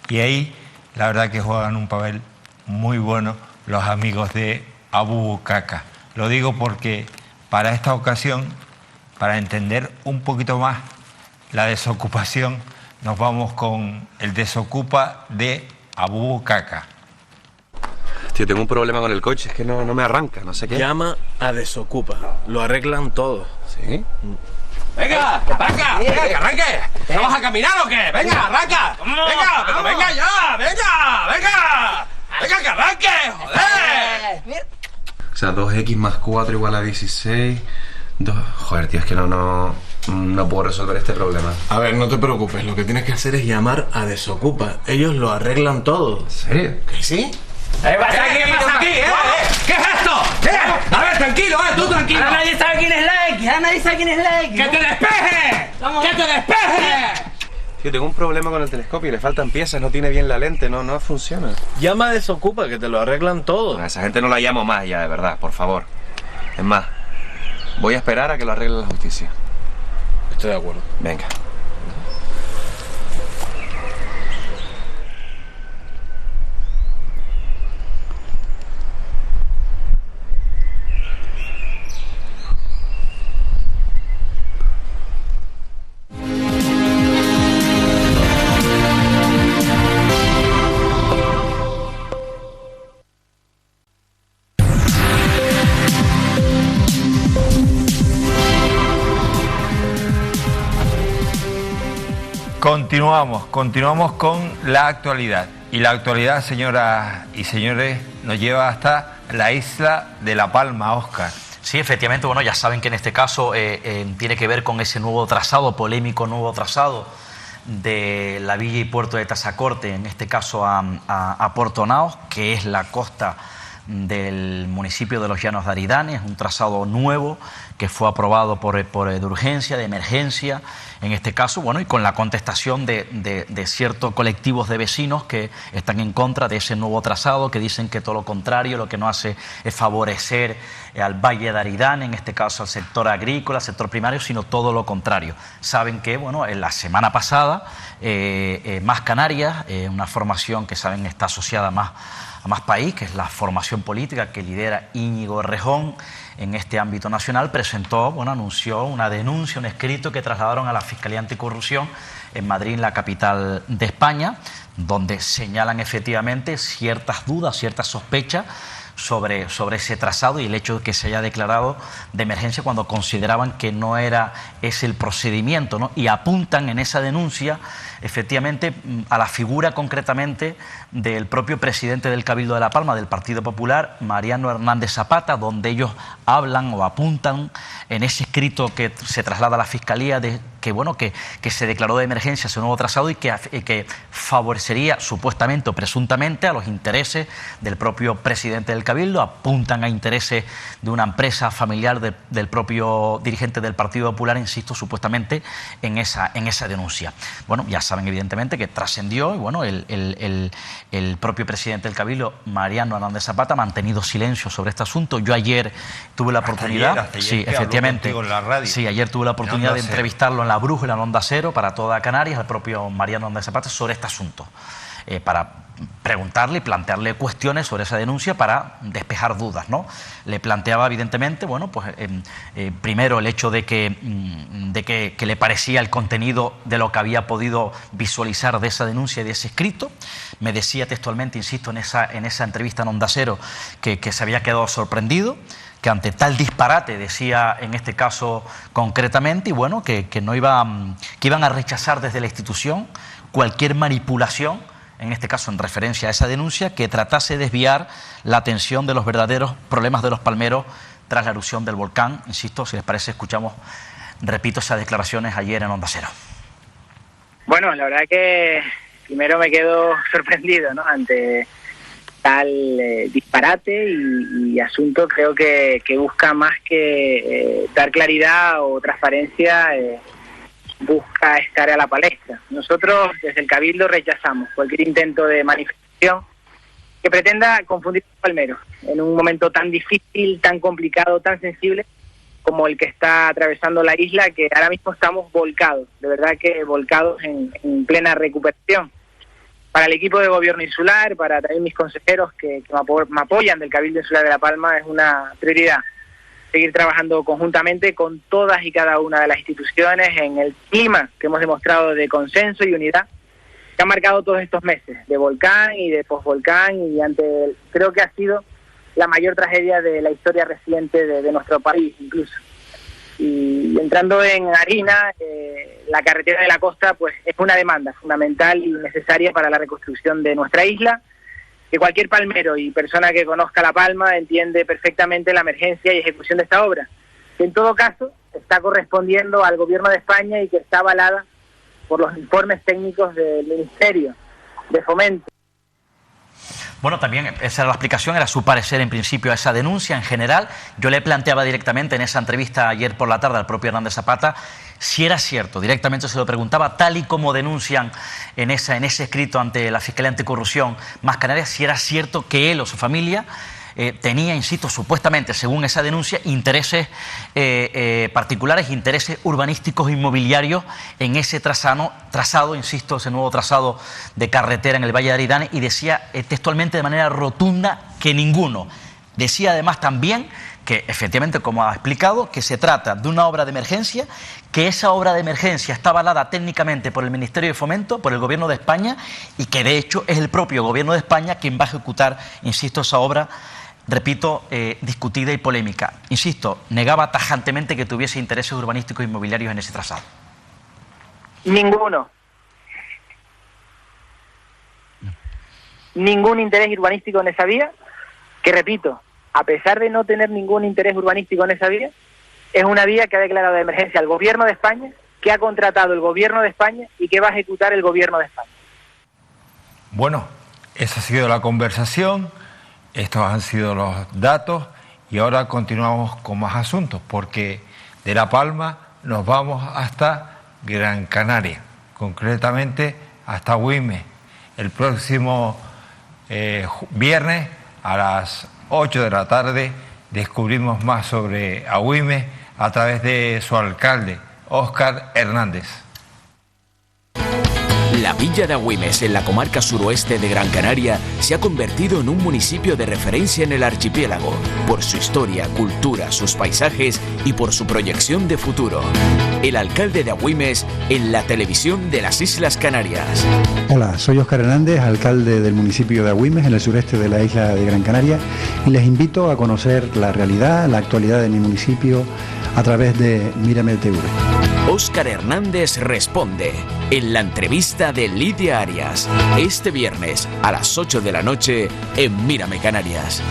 Y ahí la verdad que juegan un papel muy bueno los amigos de Abu Bucaca. Lo digo porque para esta ocasión, para entender un poquito más la desocupación, nos vamos con el Desocupa de Abu Bucaca. Tío, tengo un problema con el coche, es que no me arranca, no sé qué. Llama a Desocupa, lo arreglan todo. ¿Sí? ¡Venga! ¡Arranca! ¡Venga, que arranque! ¿No vas a caminar o qué? ¡Venga, arranca! ¡Venga, pero venga ya! ¡Venga, venga! ¡Venga, que arranque! ¡Joder! O sea, 2x más 4 igual a 16. Joder, tío, es que no puedo resolver este problema. A ver, no te preocupes, lo que tienes que hacer es llamar a Desocupa. Ellos lo arreglan todo. ¿En serio? ¿Que sí? ¿Qué pasa aquí? ¿Qué es esto? A ver, tranquilo, tú tranquilo. Ahora nadie sabe quién es Like, ahora nadie sabe quién es Like. ¡Que te despeje! ¡Que te despeje! Tío, tengo un problema con el telescopio, le faltan piezas, no tiene bien la lente, no funciona. Llama a Desocupa, que te lo arreglan todo. A esa gente no la llamo más ya, de verdad, por favor. Es más, voy a esperar a que lo arregle la justicia. Estoy de acuerdo. Venga. Continuamos con la actualidad. Y la actualidad, señoras y señores, nos lleva hasta la isla de La Palma, Óscar. Sí, efectivamente, bueno, ya saben que en este caso tiene que ver con ese nuevo trazado, polémico nuevo trazado de la villa y puerto de Tazacorte, en este caso a Puerto Naos, que es la costa del municipio de Los Llanos de Aridane. Es un trazado nuevo que fue aprobado de urgencia, de emergencia, en este caso, bueno, y con la contestación de ciertos colectivos de vecinos que están en contra de ese nuevo trazado, que dicen que todo lo contrario, lo que no hace es favorecer al Valle de Aridane, en este caso al sector agrícola, al sector primario, sino todo lo contrario. Saben que, bueno, en la semana pasada, Más Canarias, una formación que saben está asociada a Más País, que es la formación política que lidera Íñigo Errejón en este ámbito nacional, anunció una denuncia, un escrito que trasladaron a la Fiscalía Anticorrupción en Madrid, la capital de España, donde señalan efectivamente ciertas dudas, ciertas sospechas sobre ese trazado y el hecho de que se haya declarado de emergencia cuando consideraban que no era ese el procedimiento, ¿no? Y apuntan en esa denuncia efectivamente a la figura concretamente del propio presidente del Cabildo de La Palma, del Partido Popular, Mariano Hernández Zapata, donde ellos hablan o apuntan en ese escrito que se traslada a la Fiscalía de que se declaró de emergencia ese nuevo trazado y que favorecería supuestamente o presuntamente a los intereses del propio presidente del Cabildo. Apuntan a intereses de una empresa familiar del propio dirigente del Partido Popular, insisto, supuestamente en esa denuncia. Bueno, ya saben evidentemente que trascendió y bueno, el propio presidente del Cabildo, Mariano Hernández Zapata, ha mantenido silencio sobre este asunto. Yo ayer tuve la oportunidad, hasta ayer sí, efectivamente, en la radio, sí, ayer tuve la oportunidad de entrevistarlo en La Brújula, en Onda Cero, para toda Canarias, al propio Mariano Hernández Zapata, sobre este asunto, para preguntarle y plantearle cuestiones sobre esa denuncia para despejar dudas, ¿no? Le planteaba evidentemente, bueno, pues primero el hecho de que le parecía el contenido de lo que había podido visualizar de esa denuncia y de ese escrito. Me decía textualmente, insisto, en esa entrevista en Onda Cero, que se había quedado sorprendido, que ante tal disparate, decía en este caso concretamente, y bueno, que iban a rechazar desde la institución cualquier manipulación, en este caso en referencia a esa denuncia, que tratase de desviar la atención de los verdaderos problemas de los palmeros tras la erupción del volcán. Insisto, si les parece, escuchamos, repito, esas declaraciones ayer en Onda Cero. Bueno, la verdad que primero me quedo sorprendido, ¿no?, ante tal disparate y asunto. Creo que busca más que dar claridad o transparencia, busca estar a la palestra. Nosotros desde el Cabildo rechazamos cualquier intento de manifestación que pretenda confundir a los palmeros en un momento tan difícil, tan complicado, tan sensible como el que está atravesando la isla, que ahora mismo estamos volcados, de verdad que volcados en plena recuperación. Para el equipo de gobierno insular, para también mis consejeros que me apoyan del Cabildo Insular de La Palma, es una prioridad seguir trabajando conjuntamente con todas y cada una de las instituciones en el clima que hemos demostrado de consenso y unidad que ha marcado todos estos meses, de volcán y de posvolcán, y creo que ha sido la mayor tragedia de la historia reciente de nuestro país incluso. Y entrando en harina, la carretera de la costa pues es una demanda fundamental y necesaria para la reconstrucción de nuestra isla, que cualquier palmero y persona que conozca La Palma entiende perfectamente la emergencia y ejecución de esta obra, que en todo caso está correspondiendo al Gobierno de España y que está avalada por los informes técnicos del Ministerio de Fomento. Bueno, también esa era la explicación, era su parecer en principio a esa denuncia en general. Yo le planteaba directamente en esa entrevista ayer por la tarde al propio Hernández Zapata si era cierto, directamente se lo preguntaba, tal y como denuncian en ese escrito ante la Fiscalía Anticorrupción Más Canarias, si era cierto que él o su familia tenía, insisto, supuestamente, según esa denuncia, intereses particulares, intereses urbanísticos inmobiliarios en ese trazado, insisto, ese nuevo trazado de carretera en el Valle de Aridane, y decía textualmente de manera rotunda que ninguno. Decía además también que efectivamente, como ha explicado, que se trata de una obra de emergencia, que esa obra de emergencia está avalada técnicamente por el Ministerio de Fomento, por el Gobierno de España, y que de hecho es el propio Gobierno de España quien va a ejecutar, insisto, esa obra, repito, discutida y polémica. Insisto, negaba tajantemente que tuviese intereses urbanísticos e inmobiliarios en ese trazado. Ninguno. Ningún interés urbanístico en esa vía, que repito, a pesar de no tener ningún interés urbanístico en esa vía, es una vía que ha declarado de emergencia el Gobierno de España, que ha contratado el Gobierno de España y que va a ejecutar el Gobierno de España. Bueno, esa ha sido la conversación, estos han sido los datos y ahora continuamos con más asuntos, porque de La Palma nos vamos hasta Gran Canaria, concretamente hasta Güímez. El próximo viernes a las 8 de la tarde descubrimos más sobre Agüimes a través de su alcalde, Óscar Hernández. La villa de Agüimes, en la comarca suroeste de Gran Canaria, se ha convertido en un municipio de referencia en el archipiélago, por su historia, cultura, sus paisajes y por su proyección de futuro. El alcalde de Agüimes en la televisión de las Islas Canarias. Hola, soy Óscar Hernández, alcalde del municipio de Agüimes, en el sureste de la isla de Gran Canaria, y les invito a conocer la realidad, la actualidad de mi municipio a través de Mírame TV. Óscar Hernández responde en la entrevista de Lidia Arias, este viernes a las 8 de la noche en Mírame Canarias.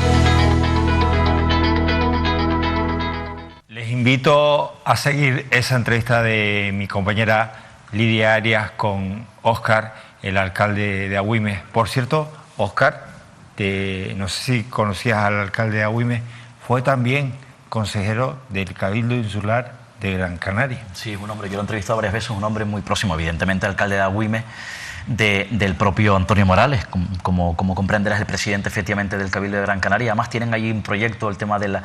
Les invito a seguir esa entrevista de mi compañera Lidia Arias con Óscar, el alcalde de Agüimes. Por cierto, Óscar, no sé si conocías al alcalde de Agüimes, fue también consejero del Cabildo Insular de Gran Canaria. Sí, es un hombre, yo lo he entrevistado varias veces, un hombre muy próximo, evidentemente, alcalde de Agüimes, del propio Antonio Morales, como comprenderás, el presidente efectivamente del Cabildo de Gran Canaria. Además tienen allí un proyecto, el tema del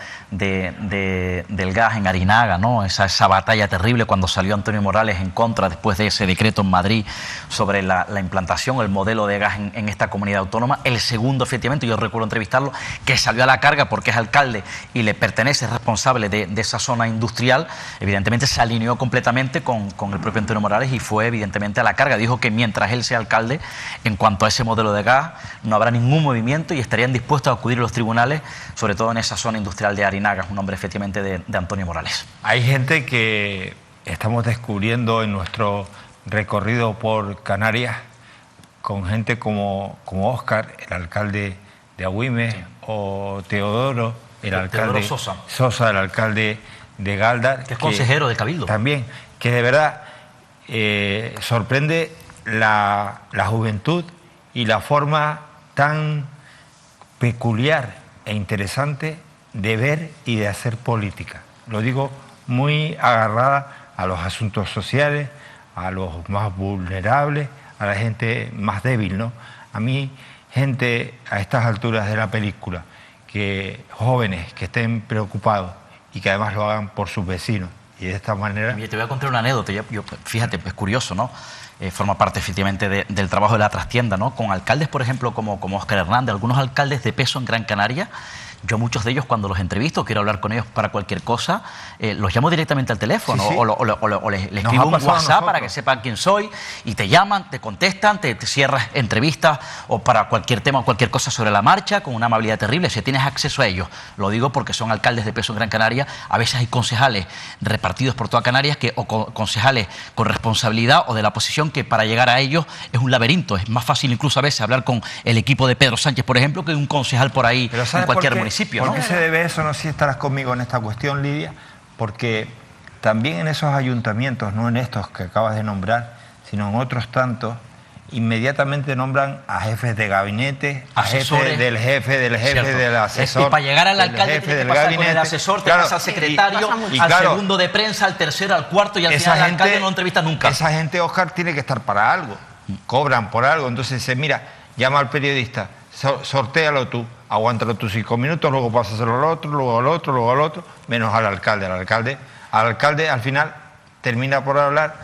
gas en Arinaga, ¿no? Esa batalla terrible cuando salió Antonio Morales en contra, después de ese decreto en Madrid sobre la implantación, el modelo de gas en esta comunidad autónoma. El segundo, efectivamente, yo recuerdo entrevistarlo, que salió a la carga porque es alcalde y le pertenece, es responsable de esa zona industrial. Evidentemente se alineó completamente con el propio Antonio Morales y fue evidentemente a la carga. Dijo que mientras él sea alcalde, en cuanto a ese modelo de gas, no habrá ningún movimiento y estarían dispuestos a acudir a los tribunales, sobre todo en esa zona industrial de Arinaga. Es un nombre efectivamente de Antonio Morales. Hay gente que estamos descubriendo en nuestro recorrido por Canarias, con gente como Óscar, el alcalde de Agüimes, sí, o Teodoro, el alcalde Sosa, el alcalde de Galdar, que es consejero de Cabildo. También, que de verdad sorprende la juventud y la forma tan peculiar e interesante de ver y de hacer política. Lo digo muy agarrada a los asuntos sociales, a los más vulnerables, a la gente más débil, ¿no? A mí, gente a estas alturas de la película, jóvenes que estén preocupados y que además lo hagan por sus vecinos. Y de esta manera... Te voy a contar una anécdota. Fíjate, es curioso, ¿no? Forma parte efectivamente del trabajo de la trastienda, ¿no? Con alcaldes, por ejemplo, como Óscar Hernández, algunos alcaldes de peso en Gran Canaria. Yo muchos de ellos, cuando los entrevisto, quiero hablar con ellos para cualquier cosa, los llamo directamente al teléfono, sí, sí, o les escribo un WhatsApp para que sepan quién soy, y te llaman, te contestan, te cierras entrevistas o para cualquier tema o cualquier cosa sobre la marcha, con una amabilidad terrible, si tienes acceso a ellos. Lo digo porque son alcaldes de peso en Gran Canaria. A veces hay concejales repartidos por toda Canarias, o concejales con responsabilidad o de la oposición, que para llegar a ellos es un laberinto. Es más fácil incluso a veces hablar con el equipo de Pedro Sánchez, por ejemplo, que un concejal por ahí en cualquier municipio. ¿Por qué se debe eso? No sé si estarás conmigo en esta cuestión, Lidia, porque también en esos ayuntamientos, no en estos que acabas de nombrar, sino en otros tantos, inmediatamente nombran a jefes de gabinete, a jefe del jefe del asesor. Y para llegar al alcalde tienes que pasar con el asesor, te pasa al secretario, al segundo de prensa, al tercero, al cuarto, y al final al alcalde no lo entrevista nunca. Esa gente, Óscar, tiene que estar para algo, cobran por algo. Entonces dice, mira, llama al periodista, sortéalo tú, aguántalo tú 5 minutos, luego pásaselo al otro, luego al otro, luego al otro, menos al alcalde. Al alcalde al final termina por hablar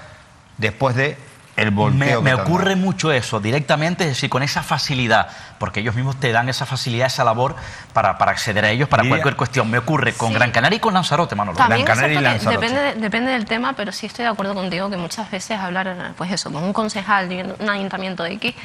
después de el volteo. Me ocurre mucho eso, directamente, es decir, con esa facilidad, porque ellos mismos te dan esa facilidad, esa labor para acceder a ellos, para cualquier cuestión. Me ocurre con Gran Canaria y con Lanzarote, Manolo. También Gran Canaria y Lanzarote. Depende del tema, pero sí estoy de acuerdo contigo que muchas veces hablar, pues eso, con un concejal de un ayuntamiento de X,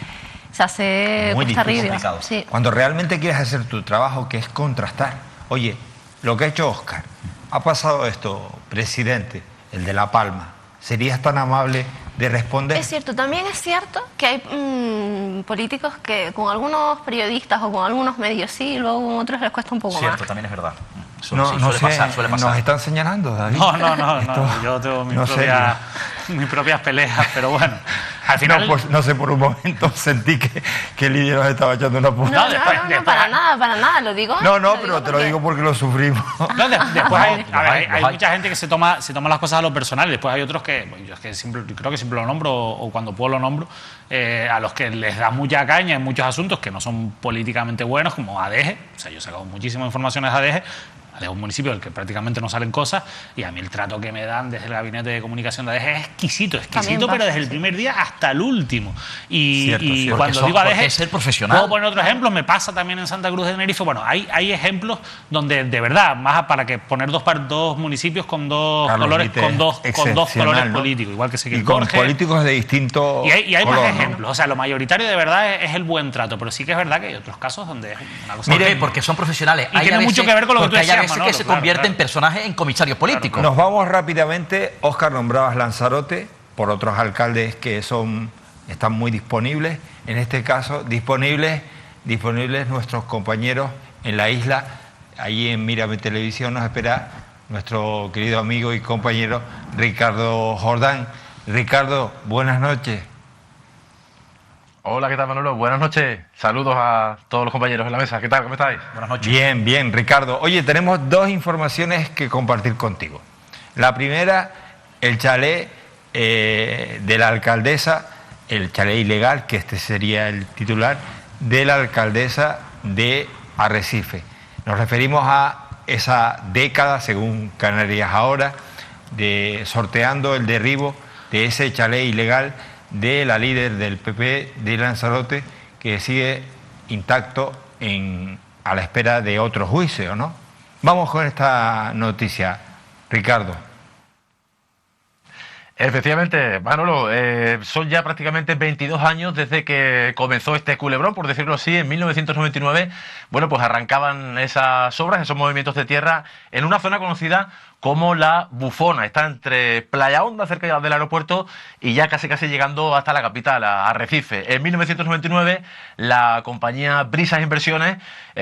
se hace cuesta arriba. Sí. Cuando realmente quieres hacer tu trabajo, que es contrastar. Oye, lo que ha hecho Óscar, ha pasado esto, presidente, el de La Palma, ¿serías tan amable de responder? Es cierto, también es cierto que hay políticos que con algunos periodistas o con algunos medios sí, y luego con otros les cuesta un poco más. Cierto, también es verdad. Suele pasar. ¿Nos están señalando, David? No, yo tengo mis propias peleas, pero bueno, al final... No sé, por un momento sentí que Lidia nos estaba echando una puta. No, para nada, lo digo. Pero te lo digo porque lo sufrimos. Después hay mucha gente que se toma las cosas a lo personal, y después hay otros que, yo es que creo que siempre lo nombro, o cuando puedo lo nombro, a los que les da mucha caña en muchos asuntos que no son políticamente buenos, como ADG. O sea, yo he sacado muchísimas informaciones de ADG. ADEJ es un municipio del que prácticamente no salen cosas, y a mí el trato que me dan desde el gabinete de comunicación de ADEJ es exquisito, pero desde el primer día hasta el último. Y cuando digo ADEJ, es ser profesional. Puedo poner otro ejemplo, me pasa también en Santa Cruz de Tenerife. Bueno, hay ejemplos donde de verdad, más para que poner dos municipios con dos colores, con dos colores políticos, igual que y con políticos de distinto y hay color, más ejemplos. O sea, lo mayoritario de verdad es el buen trato, pero sí que es verdad que hay otros casos donde es una cosa... Mire, porque son profesionales. Y tiene mucho que ver con lo que tú decías, hay veces que se convierten personajes en comisarios políticos. Nos vamos rápidamente. Óscar, nombrabas Lanzarote por otros alcaldes que están muy disponibles. En este caso, disponibles nuestros compañeros en la isla. Allí en Mírame Televisión nos espera nuestro querido amigo y compañero Ricardo Jordán. Ricardo, buenas noches. Hola, ¿qué tal, Manolo? Buenas noches. Saludos a todos los compañeros en la mesa. ¿Qué tal? ¿Cómo estáis? Buenas noches. Bien, Ricardo. Oye, tenemos dos informaciones que compartir contigo. La primera, el chalet de la alcaldesa, el chalet ilegal, que este sería el titular, de la alcaldesa de Arrecife. Nos referimos a esa década, según Canarias Ahora, de sorteando el derribo de ese chalet ilegal de la líder del PP de Lanzarote, que sigue intacto a la espera de otro juicio, ¿no? Vamos con esta noticia, Ricardo. Efectivamente, Manolo, son ya prácticamente 22 años desde que comenzó este culebrón, por decirlo así. En 1999, bueno, pues arrancaban esas obras, esos movimientos de tierra en una zona conocida como La Bufona. Está entre Playa Honda, cerca del aeropuerto, y ya casi llegando hasta la capital, a Arrecife. En 1999, la compañía Brisas Inversiones,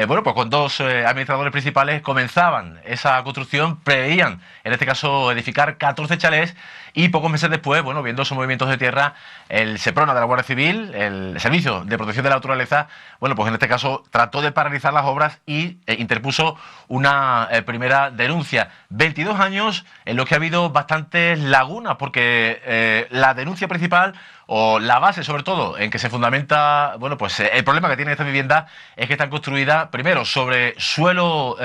bueno, pues con dos administradores principales, comenzaban esa construcción, preveían, en este caso, edificar 14 chalés, y pocos meses después, bueno, viendo esos movimientos de tierra, el SEPRONA de la Guardia Civil, el Servicio de Protección de la Naturaleza, bueno, pues en este caso trató de paralizar las obras y interpuso una primera denuncia. 22 años en los que ha habido bastantes lagunas, porque la denuncia principal, o la base sobre todo en que se fundamenta, bueno, pues el problema que tiene esta vivienda es que están construidas primero sobre suelo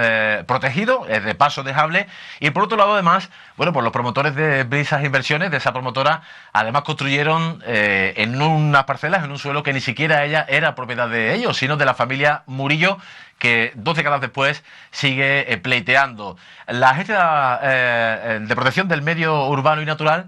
protegido, de paso dejable, y por otro lado además, bueno, pues los promotores de Brisas Inversiones, de esa promotora, además construyeron en unas parcelas, en un suelo que ni siquiera era propiedad de ellos, sino de la familia Murillo, que 12 décadas después sigue pleiteando. La Agencia de Protección del Medio Urbano y Natural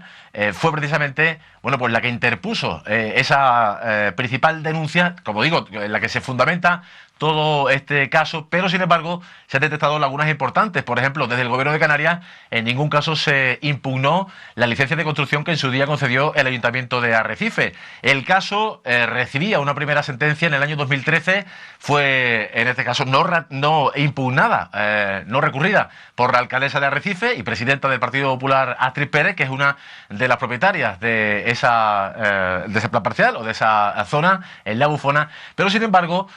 fue precisamente, bueno, pues la que interpuso esa principal denuncia, como digo, en la que se fundamenta todo este caso, pero sin embargo se han detectado lagunas importantes. Por ejemplo, desde el Gobierno de Canarias en ningún caso se impugnó la licencia de construcción que en su día concedió el Ayuntamiento de Arrecife. El caso recibía una primera sentencia en el año 2013, fue en este caso no impugnada, no recurrida por la alcaldesa de Arrecife y presidenta del Partido Popular, Astrid Pérez, que es una de las propietarias de ese plan parcial o de esa zona en La Bufona, pero sin embargo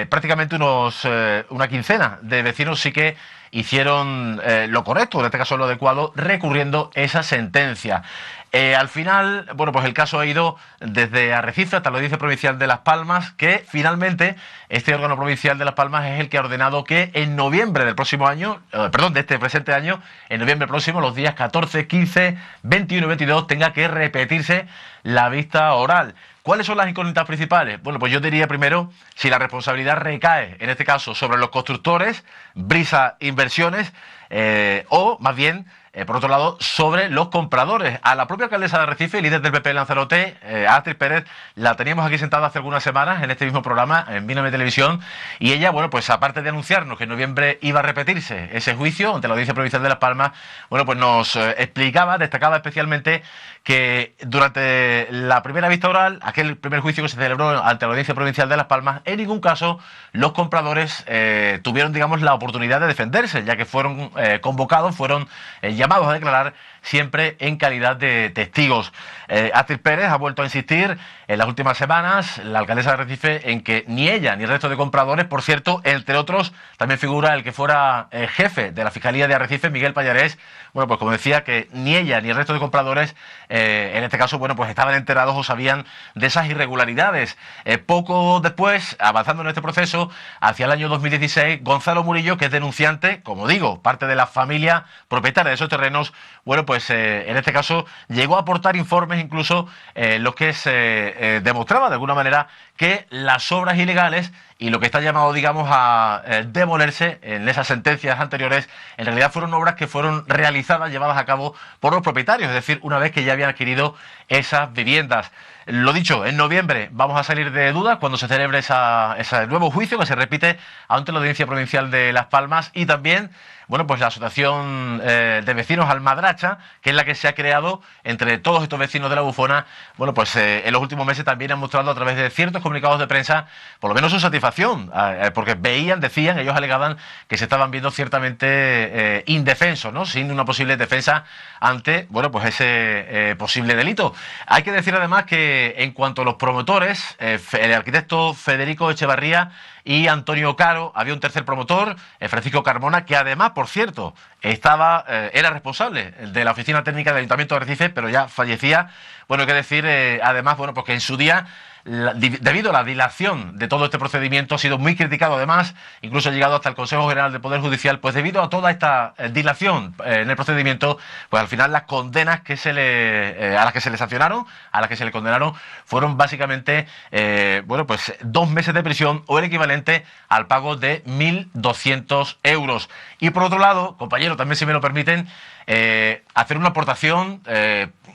prácticamente una quincena de vecinos sí que hicieron lo correcto, en este caso lo adecuado, recurriendo esa sentencia. Al final, bueno, pues el caso ha ido desde Arrecife hasta la Audiencia Provincial de Las Palmas, que finalmente este órgano provincial de Las Palmas es el que ha ordenado que en noviembre del próximo año, de este presente año, en noviembre próximo, los días 14, 15, 21 y 22, tenga que repetirse la vista oral. ¿Cuáles son las incógnitas principales? Bueno, pues yo diría primero si la responsabilidad recae, en este caso, sobre los constructores, Brisas Inversiones, o más bien, por otro lado, sobre los compradores. A la propia alcaldesa de Arrecife, líder del PP de Lanzarote, Astrid Pérez, la teníamos aquí sentada hace algunas semanas en este mismo programa, en Mírame Televisión, y ella, bueno, pues aparte de anunciarnos que en noviembre iba a repetirse ese juicio ante la Audiencia Provincial de Las Palmas, bueno, pues nos destacaba especialmente que durante la primera vista oral, aquel primer juicio que se celebró ante la Audiencia Provincial de Las Palmas, en ningún caso los compradores tuvieron, digamos, la oportunidad de defenderse, ya que fueron convocados, fueron llamados llamados a declarar siempre en calidad de testigos. Astrid Pérez ha vuelto a insistir en las últimas semanas, la alcaldesa de Arrecife, en que ni ella ni el resto de compradores, por cierto, entre otros, también figura el que fuera jefe de la Fiscalía de Arrecife, Miguel Pallarés, bueno, pues como decía, que ni ella ni el resto de compradores, en este caso, bueno, pues estaban enterados o sabían de esas irregularidades. Poco después, avanzando en este proceso, hacia el año 2016, Gonzalo Murillo, que es denunciante, como digo, parte de la familia propietaria de esos terrenos, bueno, pues en este caso llegó a aportar informes incluso los que se demostraba de alguna manera que las obras ilegales y lo que está llamado, digamos, a demolerse en esas sentencias anteriores, en realidad fueron obras que fueron realizadas, llevadas a cabo por los propietarios, es decir, una vez que ya habían adquirido esas viviendas. Lo dicho, en noviembre vamos a salir de dudas cuando se celebre ese nuevo juicio que se repite ante la Audiencia Provincial de Las Palmas, y también, bueno, pues la Asociación de Vecinos Almadracha, que es la que se ha creado entre todos estos vecinos de la Bufona, bueno, pues en los últimos meses también han mostrado a través de ciertos comunicados de prensa, por lo menos su satisfacción, porque veían, decían, ellos alegaban que se estaban viendo ciertamente indefensos, ¿no? Sin una posible defensa ante, bueno, pues ese posible delito. Hay que decir además que en cuanto a los promotores, el arquitecto Federico Echevarría y Antonio Caro, había un tercer promotor, Francisco Carmona, que además, por cierto, era responsable de la oficina técnica del Ayuntamiento de Arrecife, pero ya fallecía. Bueno, hay que decir, además, bueno, porque en su día, debido a la dilación de todo este procedimiento, ha sido muy criticado además, incluso ha llegado hasta el Consejo General del Poder Judicial, pues debido a toda esta dilación en el procedimiento, pues al final las condenas que a las que se le sancionaron, a las que se le condenaron, fueron básicamente, bueno, pues 2 meses de prisión o el equivalente al pago de 1.200 euros. Y por otro lado, compañero, también si me lo permiten, hacer una aportación,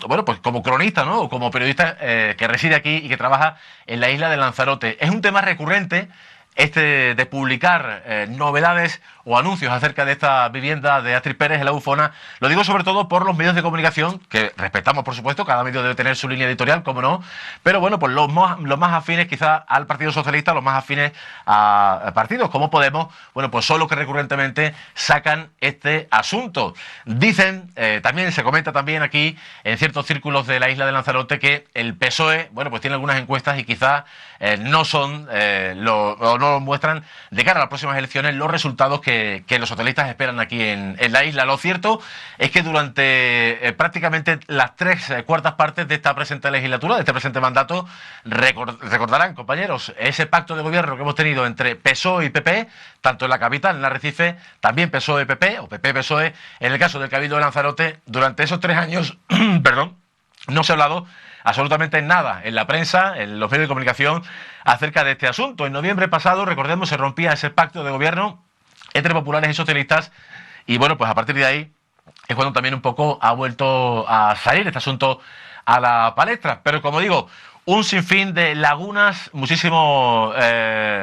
bueno, pues como cronista, ¿no? O como periodista que reside aquí y que trabaja en la isla de Lanzarote. Es un tema recurrente de publicar novedades o anuncios acerca de esta vivienda de Astrid Pérez en la Bufona. Lo digo sobre todo por los medios de comunicación, que respetamos, por supuesto, cada medio debe tener su línea editorial, como no, pero bueno, pues los más afines quizá al Partido Socialista, los más afines a partidos como Podemos, bueno, pues son los que recurrentemente sacan este asunto. Dicen, también se comenta también aquí, en ciertos círculos de la isla de Lanzarote, que el PSOE, bueno, pues tiene algunas encuestas y quizá no son, no muestran de cara a las próximas elecciones los resultados que los socialistas esperan aquí en la isla. Lo cierto es que durante prácticamente las 3/4 partes de esta presente legislatura, de este presente mandato, recordarán, compañeros, ese pacto de gobierno que hemos tenido entre PSOE y PP, tanto en la capital, en Arrecife, también PSOE-PP, o PP-PSOE, en el caso del Cabildo de Lanzarote, durante esos 3 años, perdón, no se ha hablado absolutamente nada en la prensa, en los medios de comunicación, acerca de este asunto. En noviembre pasado, recordemos, se rompía ese pacto de gobierno entre populares y socialistas, y bueno, pues a partir de ahí es cuando también un poco ha vuelto a salir este asunto a la palestra. Pero como digo, un sinfín de lagunas, muchísimo,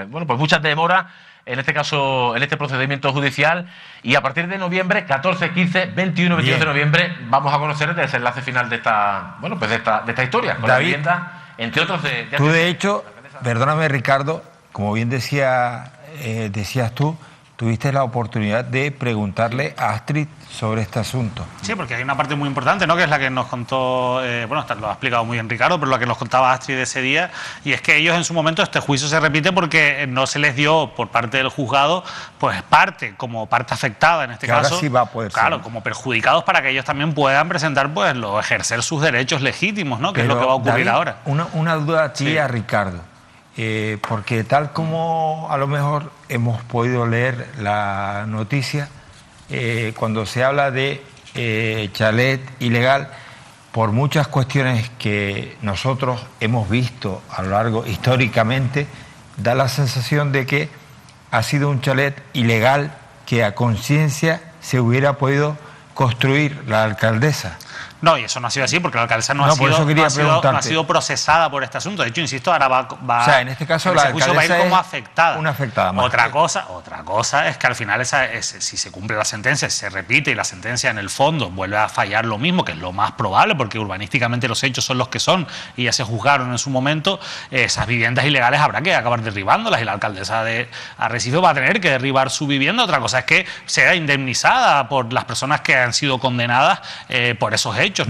bueno, pues muchas demoras, en este caso, en este procedimiento judicial, y a partir de noviembre, 14, 15, 21, 22 de noviembre, vamos a conocer el desenlace final de esta, bueno, pues de esta historia, con David, la vivienda, entre otros tú de hecho, perdóname Ricardo, como bien decías tú, tuviste la oportunidad de preguntarle a Astrid sobre este asunto. Sí, porque hay una parte muy importante, ¿no?, que es la que nos contó, bueno, lo ha explicado muy bien Ricardo, pero la que nos contaba Astrid de ese día, y es que ellos en su momento, este juicio se repite porque no se les dio por parte del juzgado, pues como parte afectada en este que caso. Ahora sí va a poder claro, ser. como perjudicados, para que ellos también puedan presentar, pues, ejercer sus derechos legítimos, ¿no?, que pero, es lo que va a ocurrir David, ahora. Una duda a ti, sí, a Ricardo. Porque tal como a lo mejor hemos podido leer la noticia, cuando se habla de chalet ilegal, por muchas cuestiones que nosotros hemos visto a lo largo históricamente, da la sensación de que ha sido un chalet ilegal que a conciencia se hubiera podido construir la alcaldesa. No, y eso no ha sido así porque la alcaldesa no ha sido procesada por este asunto. De hecho, insisto, ahora va o sea, en este caso la alcaldesa va a ir como afectada. Una afectada más. Otra cosa es que al final si se cumple la sentencia, si se repite y la sentencia en el fondo vuelve a fallar lo mismo, que es lo más probable porque urbanísticamente los hechos son los que son y ya se juzgaron en su momento, esas viviendas ilegales habrá que acabar derribándolas y la alcaldesa de Arrecife va a tener que derribar su vivienda. Otra cosa es que sea indemnizada por las personas que han sido condenadas por esos hechos.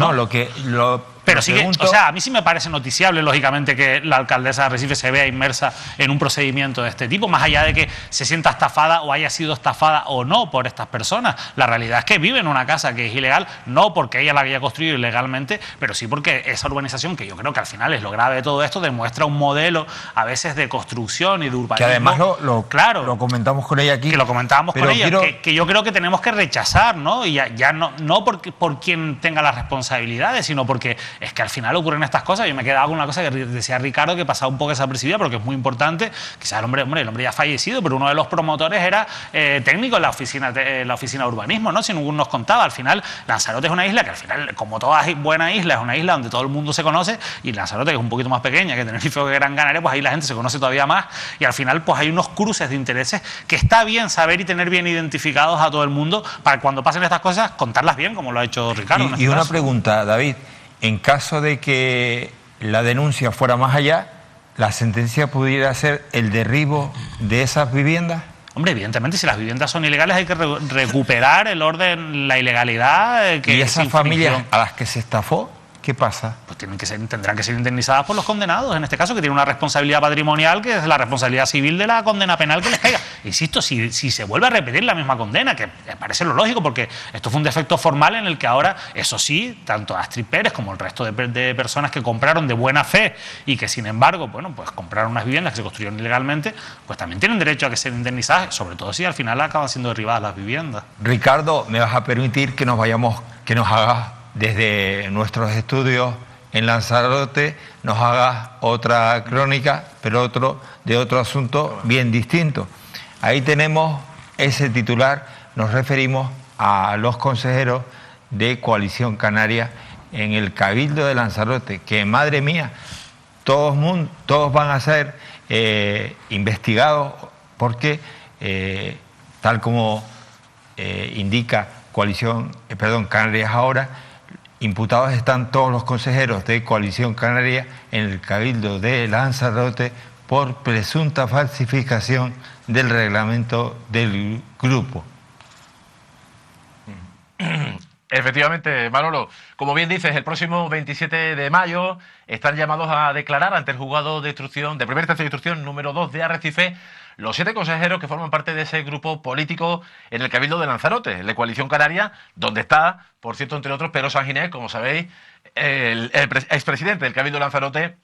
Pero sí que, o sea, a mí sí me parece noticiable, lógicamente, que la alcaldesa de Arrecife se vea inmersa en un procedimiento de este tipo, más allá de que se sienta estafada o haya sido estafada o no por estas personas. La realidad es que vive en una casa que es ilegal, no porque ella la haya construido ilegalmente, pero sí porque esa urbanización, que yo creo que al final es lo grave de todo esto, demuestra un modelo a veces de construcción y de urbanismo. Que además lo comentamos con ella aquí. Que lo comentábamos con ella, que yo creo que tenemos que rechazar, ¿no? Y ya no por quien tenga las responsabilidades, sino porque es que al final ocurren estas cosas. Yo me quedaba con una cosa que decía Ricardo, que pasaba un poco desapercibida, pero que es muy importante. Quizás el hombre ya ha fallecido, pero uno de los promotores era técnico en la oficina de urbanismo, ¿no? Si ninguno nos contaba. Al final, Lanzarote es una isla que al final, como toda buena isla, es una isla donde todo el mundo se conoce, y Lanzarote, que es un poquito más pequeña que Tenerife o que Gran Canaria, pues ahí la gente se conoce todavía más, y al final pues hay unos cruces de intereses que está bien saber y tener bien identificados a todo el mundo para cuando pasen estas cosas contarlas bien, como lo ha hecho Ricardo. Y una pregunta, David. En caso de que la denuncia fuera más allá, ¿la sentencia pudiera ser el derribo de esas viviendas? Hombre, evidentemente, si las viviendas son ilegales hay que recuperar el orden, la ilegalidad que ¿Y esas familias a las que se estafó? ¿Qué pasa? Pues tendrán que ser indemnizadas por los condenados, en este caso, que tienen una responsabilidad patrimonial que es la responsabilidad civil de la condena penal que les caiga. Insisto, si se vuelve a repetir la misma condena, que me parece lo lógico, porque esto fue un defecto formal en el que ahora, eso sí, tanto Astrid Pérez como el resto de personas que compraron de buena fe y que, sin embargo, bueno, pues compraron unas viviendas que se construyeron ilegalmente, pues también tienen derecho a que sean indemnizadas, sobre todo si al final acaban siendo derribadas las viviendas. Ricardo, ¿me vas a permitir que nos hagas desde nuestros estudios en Lanzarote, nos hagas otra crónica, pero de otro asunto bien distinto? Ahí tenemos ese titular, nos referimos a los consejeros de Coalición Canaria en el Cabildo de Lanzarote, que madre mía, todos van a ser investigados porque, tal como indica Canarias Ahora, imputados están todos los consejeros de Coalición Canaria en el Cabildo de Lanzarote por presunta falsificación del reglamento del grupo. Efectivamente, Manolo, como bien dices, el próximo 27 de mayo están llamados a declarar ante el juzgado de instrucción, de primera instancia de instrucción número 2 de Arrecife, los 7 consejeros que forman parte de ese grupo político en el Cabildo de Lanzarote, la Coalición Canaria, donde está, por cierto, entre otros, Pedro San Ginés, como sabéis, el expresidente del Cabildo de Lanzarote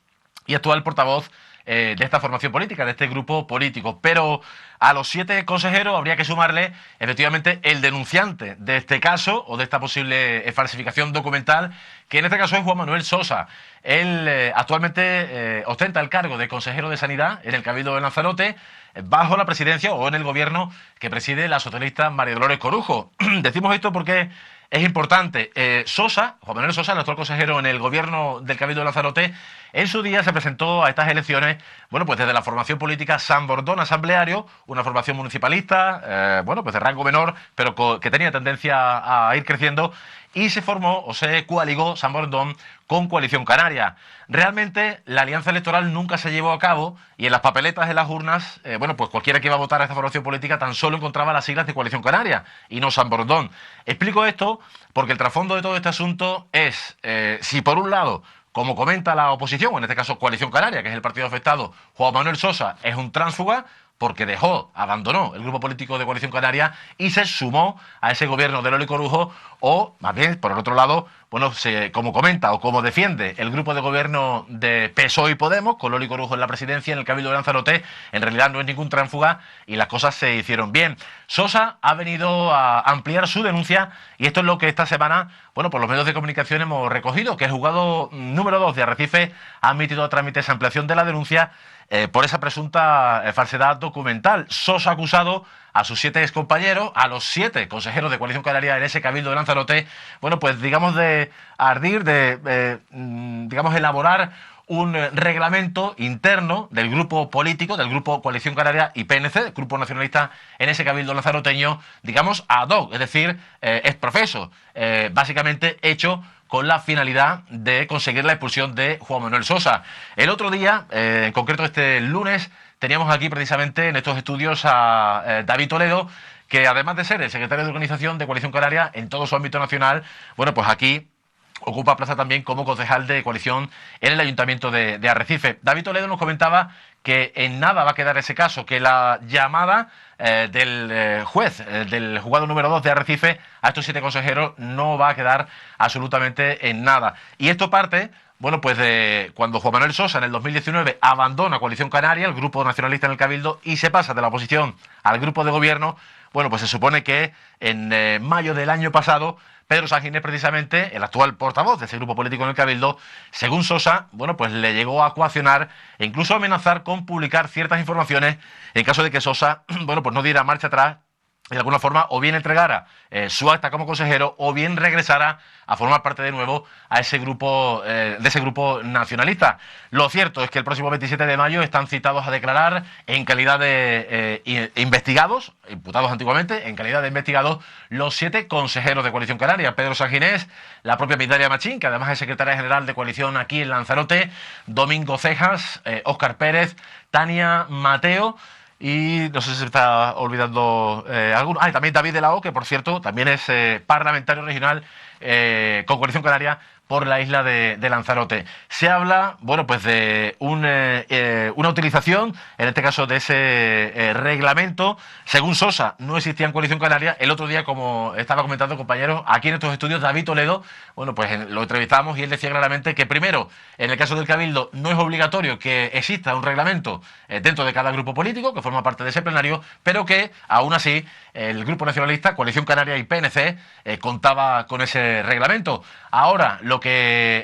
y actual portavoz de esta formación política, de este grupo político. Pero a los 7 consejeros habría que sumarle, efectivamente, el denunciante de este caso o de esta posible falsificación documental, que en este caso es Juan Manuel Sosa. Él actualmente ostenta el cargo de consejero de Sanidad en el Cabildo de Lanzarote, bajo la presidencia o en el gobierno que preside la socialista María Dolores Corujo. Decimos esto porque es importante. Juan Manuel Sosa, el actual consejero en el gobierno del Cabildo de Lanzarote, en su día se presentó a estas elecciones, bueno, pues desde la formación política San Bordón Asambleario, una formación municipalista, bueno, pues de rango menor, pero que tenía tendencia a ir creciendo, y se formó o se coaligó San Bordón con Coalición Canaria. Realmente la alianza electoral nunca se llevó a cabo y en las papeletas de las urnas, bueno, pues cualquiera que iba a votar a esta formación política tan solo encontraba las siglas de Coalición Canaria y no San Bordón. Explico esto porque el trasfondo de todo este asunto es, si por un lado, como comenta la oposición, o en este caso Coalición Canaria, que es el partido afectado, Juan Manuel Sosa es un tránsfuga, porque abandonó el grupo político de Coalición Canaria y se sumó a ese gobierno de Loli Corujo, o más bien, por el otro lado, bueno, como comenta o como defiende el grupo de gobierno de PSOE y Podemos, con Loli Corujo en la presidencia en el Cabildo de Lanzarote, en realidad no es ningún tránsfuga y las cosas se hicieron bien. Sosa ha venido a ampliar su denuncia y esto es lo que esta semana, bueno, por los medios de comunicación hemos recogido, que el juzgado número 2 de Arrecife ha admitido a trámite esa ampliación de la denuncia por esa presunta falsedad documental. Sosa acusado a sus 7 excompañeros, a los 7 consejeros de Coalición Canaria en ese cabildo de Lanzarote, bueno, pues digamos de ardir, digamos elaborar un reglamento interno del grupo político, del grupo Coalición Canaria y PNC, el grupo nacionalista en ese cabildo lanzaroteño, digamos ad hoc, es decir, exprofeso, básicamente hecho con la finalidad de conseguir la expulsión de Juan Manuel Sosa. El otro día, en concreto este lunes, teníamos aquí precisamente en estos estudios a David Toledo, que además de ser el secretario de organización de Coalición Canaria en todo su ámbito nacional, bueno, pues aquí ocupa plaza también como concejal de coalición en el Ayuntamiento de Arrecife. David Toledo nos comentaba que en nada va a quedar ese caso, que la llamada del juez, del juzgado número 2 de Arrecife a estos 7 consejeros no va a quedar absolutamente en nada. Y esto parte, bueno, pues de cuando Juan Manuel Sosa en el 2019 abandona Coalición Canaria, el grupo nacionalista en el Cabildo, y se pasa de la oposición al grupo de gobierno. Bueno, pues se supone que en mayo del año pasado Pedro Sanginés, precisamente, el actual portavoz de ese grupo político en el Cabildo, según Sosa, bueno, pues le llegó a coaccionar e incluso a amenazar con publicar ciertas informaciones en caso de que Sosa, bueno, pues no diera marcha atrás y de alguna forma o bien entregara su acta como consejero o bien regresara a formar parte de nuevo a ese grupo, de ese grupo nacionalista. Lo cierto es que el próximo 27 de mayo están citados a declarar en calidad de investigados, imputados antiguamente, en calidad de investigados, los 7 consejeros de Coalición Canaria: Pedro Sanginés, la propia Mitalia Machín, que además es secretaria general de Coalición aquí en Lanzarote, Domingo Cejas, Óscar Pérez, Tania Mateo, y no sé si se está olvidando alguno. Y también David de la O, que por cierto también es parlamentario regional con Coalición Canaria por la isla de Lanzarote. Se habla, bueno, pues de una utilización, en este caso de ese reglamento. Según Sosa, no existía en Coalición Canaria. El otro día, como estaba comentando, compañeros, aquí en estos estudios, David Toledo, bueno, pues lo entrevistamos y él decía claramente que primero, en el caso del Cabildo, no es obligatorio que exista un reglamento dentro de cada grupo político que forma parte de ese plenario, pero que aún así el Grupo Nacionalista, Coalición Canaria y PNC contaba con ese reglamento. Ahora, lo que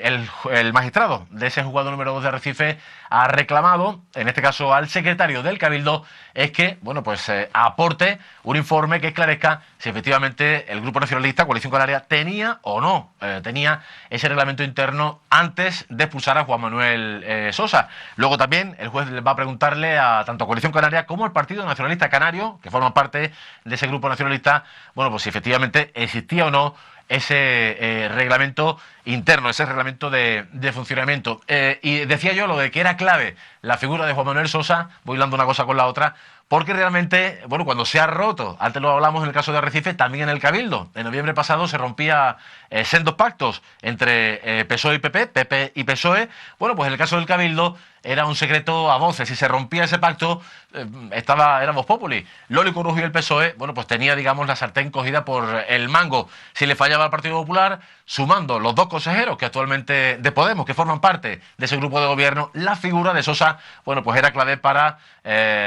el magistrado de ese juzgado número 2 de Arrecife ha reclamado, en este caso al secretario del Cabildo, es que, bueno, pues aporte un informe que esclarezca si efectivamente el Grupo Nacionalista, Coalición Canaria, tenía o no tenía ese reglamento interno antes de expulsar a Juan Manuel Sosa. Luego también el juez va a preguntarle a tanto a Coalición Canaria como al Partido Nacionalista Canario, que forman parte de ese grupo nacionalista, bueno, pues si efectivamente existía o no ese reglamento interno, ese reglamento de funcionamiento. Y decía yo lo de que era clave la figura de Juan Manuel Sosa, voy hilando una cosa con la otra, porque realmente, bueno, cuando se ha roto, antes lo hablamos en el caso de Arrecife, también en el Cabildo, en noviembre pasado se rompía sendos pactos entre PSOE y PP y PSOE. Bueno, pues en el caso del Cabildo era un secreto a voces. Si se rompía ese pacto, era Vox Populi. Loli Corujo y el PSOE, bueno, pues tenía, digamos, la sartén cogida por el mango. Si le fallaba al Partido Popular, sumando los 2 consejeros que actualmente de Podemos, que forman parte de ese grupo de gobierno, la figura de Sosa, bueno, pues era clave para,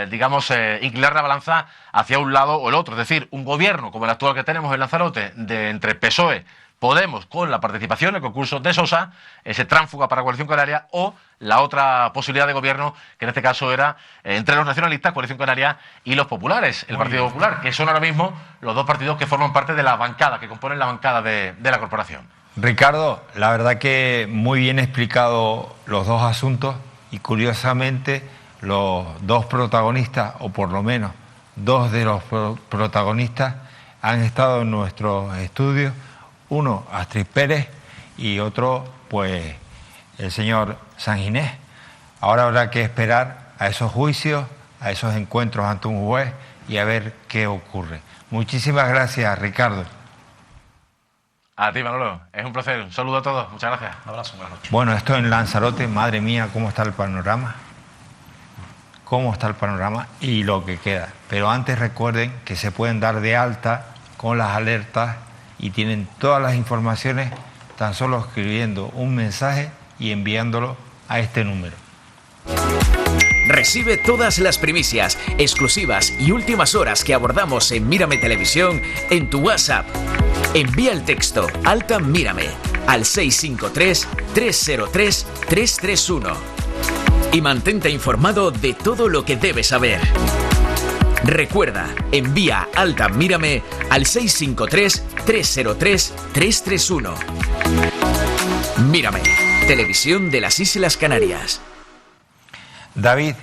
digamos, inclinar la balanza hacia un lado o el otro. Es decir, un gobierno como el actual que tenemos en Lanzarote, entre PSOE, Podemos, con la participación en el concurso de Sosa, ese tránsfuga para Coalición Canaria, o la otra posibilidad de gobierno, que en este caso era entre los nacionalistas, Coalición Canaria, y los populares, el Partido Popular, que son ahora mismo los 2 partidos que forman parte de la bancada, que componen la bancada de la corporación. Ricardo, la verdad que muy bien explicado los 2 asuntos, y curiosamente los 2 protagonistas, o por lo menos 2 de los protagonistas, han estado en nuestros estudios. Uno, Astrid Pérez, y otro, pues, el señor Sanginés. Ahora habrá que esperar a esos juicios, a esos encuentros ante un juez y a ver qué ocurre. Muchísimas gracias, Ricardo. A ti, Manolo. Es un placer. Un saludo a todos. Muchas gracias. Un abrazo. Buenas noches. Bueno, esto en Lanzarote, madre mía, cómo está el panorama. Cómo está el panorama y lo que queda. Pero antes recuerden que se pueden dar de alta con las alertas y tienen todas las informaciones tan solo escribiendo un mensaje y enviándolo a este número. Recibe todas las primicias, exclusivas y últimas horas que abordamos en Mírame Televisión en tu WhatsApp. Envía el texto Alta Mírame al 653-303-331 y mantente informado de todo lo que debes saber. Recuerda, envía alta Mírame al 653-303-331. Mírame, Televisión de las Islas Canarias. David,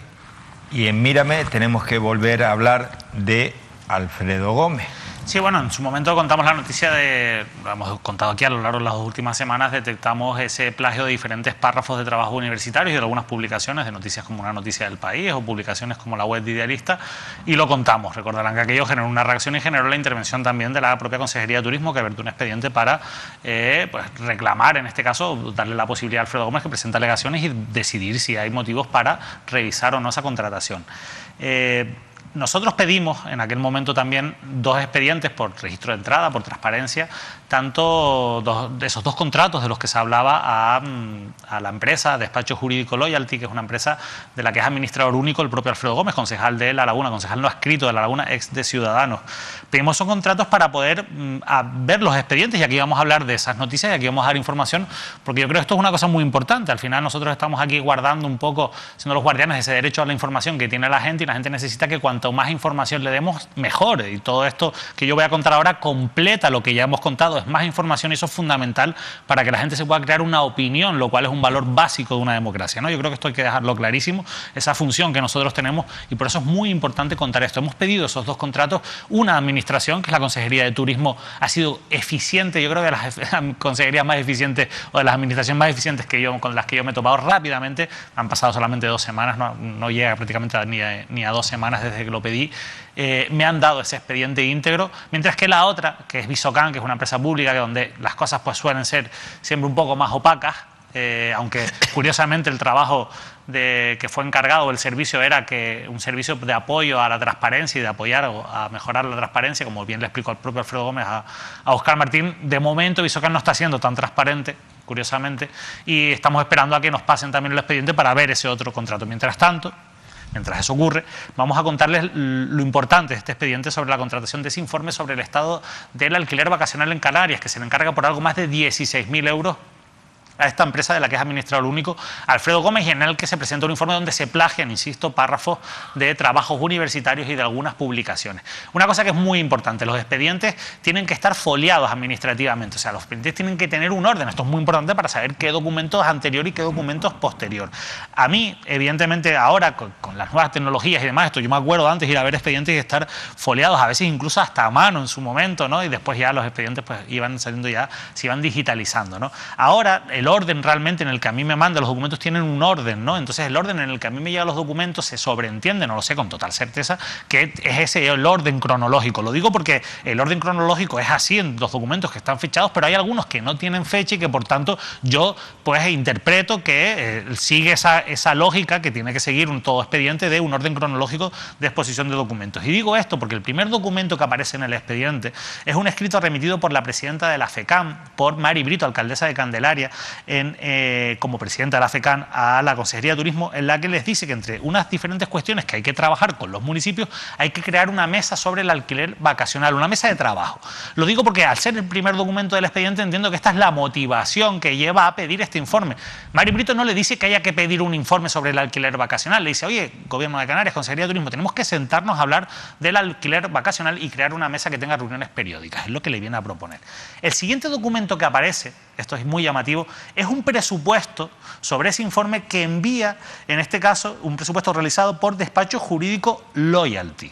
y en Mírame tenemos que volver a hablar de Alfredo Gómez. Sí, bueno, en su momento contamos la noticia de, lo hemos contado aquí a lo largo de las últimas semanas, detectamos ese plagio de diferentes párrafos de trabajo universitarios y de algunas publicaciones de noticias como Una Noticia del País o publicaciones como la web de Idealista, y lo contamos. Recordarán que aquello generó una reacción y generó la intervención también de la propia Consejería de Turismo, que abierto un expediente para pues reclamar, en este caso, darle la posibilidad a Alfredo Gómez que presente alegaciones y decidir si hay motivos para revisar o no esa contratación. Nosotros pedimos en aquel momento también 2 expedientes por registro de entrada, por transparencia, tanto de esos 2 contratos de los que se hablaba a la empresa Despacho Jurídico Loyalty, que es una empresa de la que es administrador único el propio Alfredo Gómez, concejal de La Laguna, concejal no adscrito de La Laguna, ex de Ciudadanos. Pedimos esos contratos para poder ver los expedientes, y aquí vamos a hablar de esas noticias y aquí vamos a dar información, porque yo creo que esto es una cosa muy importante. Al final nosotros estamos aquí guardando un poco, siendo los guardianes de ese derecho a la información que tiene la gente, y la gente necesita que cuanto más información le demos, mejor. Y todo esto que yo voy a contar ahora completa lo que ya hemos contado, es más información, y eso es fundamental para que la gente se pueda crear una opinión, lo cual es un valor básico de una democracia, ¿no? Yo creo que esto hay que dejarlo clarísimo, esa función que nosotros tenemos, y por eso es muy importante contar esto. Hemos pedido esos 2 contratos. Una administración, que es la Consejería de Turismo, ha sido eficiente, yo creo que de las consejerías más eficientes o de las administraciones más eficientes con las que yo me he topado rápidamente. Han pasado solamente 2 semanas, no llega prácticamente ni a 2 semanas desde que lo pedí. Me han dado ese expediente íntegro, mientras que la otra, que es Visocan, que es una empresa pública, donde las cosas pues suelen ser siempre un poco más opacas, aunque curiosamente el trabajo que fue encargado, el servicio, era que un servicio de apoyo a la transparencia y de apoyar a mejorar la transparencia, como bien le explicó al propio Alfredo Gómez a Óscar Martín. De momento Visocan no está siendo tan transparente, curiosamente, y estamos esperando a que nos pasen también el expediente para ver ese otro contrato. Mientras tanto, mientras eso ocurre, vamos a contarles lo importante de este expediente sobre la contratación de ese informe sobre el estado del alquiler vacacional en Canarias, que se le encarga por algo más de 16.000 euros a esta empresa de la que es administrador único Alfredo Gómez, y en el que se presenta un informe donde se plagian, insisto, párrafos de trabajos universitarios y de algunas publicaciones. Una cosa que es muy importante: los expedientes tienen que estar foliados administrativamente, o sea, los expedientes tienen que tener un orden. Esto es muy importante para saber qué documento es anterior y qué documento es posterior. A mí, evidentemente, ahora con las nuevas tecnologías y demás, esto yo me acuerdo antes ir a ver expedientes y estar foliados, a veces incluso hasta a mano en su momento, ¿no? Y después ya los expedientes pues iban saliendo, ya se iban digitalizando, ¿no? Ahora el orden realmente en el que a mí me manda los documentos tienen un orden, ¿no? Entonces el orden en el que a mí me llegan los documentos se sobreentiende, no lo sé con total certeza, que es ese el orden cronológico. Lo digo porque el orden cronológico es así en los documentos que están fechados, pero hay algunos que no tienen fecha y que por tanto yo pues interpreto que sigue esa lógica que tiene que seguir todo expediente de un orden cronológico de exposición de documentos. Y digo esto porque el primer documento que aparece en el expediente es un escrito remitido por la presidenta de la FECAM, por Mari Brito, alcaldesa de Candelaria, como presidenta de la FECAM, a la Consejería de Turismo, en la que les dice que entre unas diferentes cuestiones que hay que trabajar con los municipios, hay que crear una mesa sobre el alquiler vacacional, una mesa de trabajo. Lo digo porque al ser el primer documento del expediente entiendo que esta es la motivación que lleva a pedir este informe. Mari Brito no le dice que haya que pedir un informe sobre el alquiler vacacional, le dice: oye, Gobierno de Canarias, Consejería de Turismo, tenemos que sentarnos a hablar del alquiler vacacional y crear una mesa que tenga reuniones periódicas, es lo que le viene a proponer. El siguiente documento que aparece, esto es muy llamativo, es un presupuesto sobre ese informe que envía, en este caso, un presupuesto realizado por Despacho Jurídico Loyalty.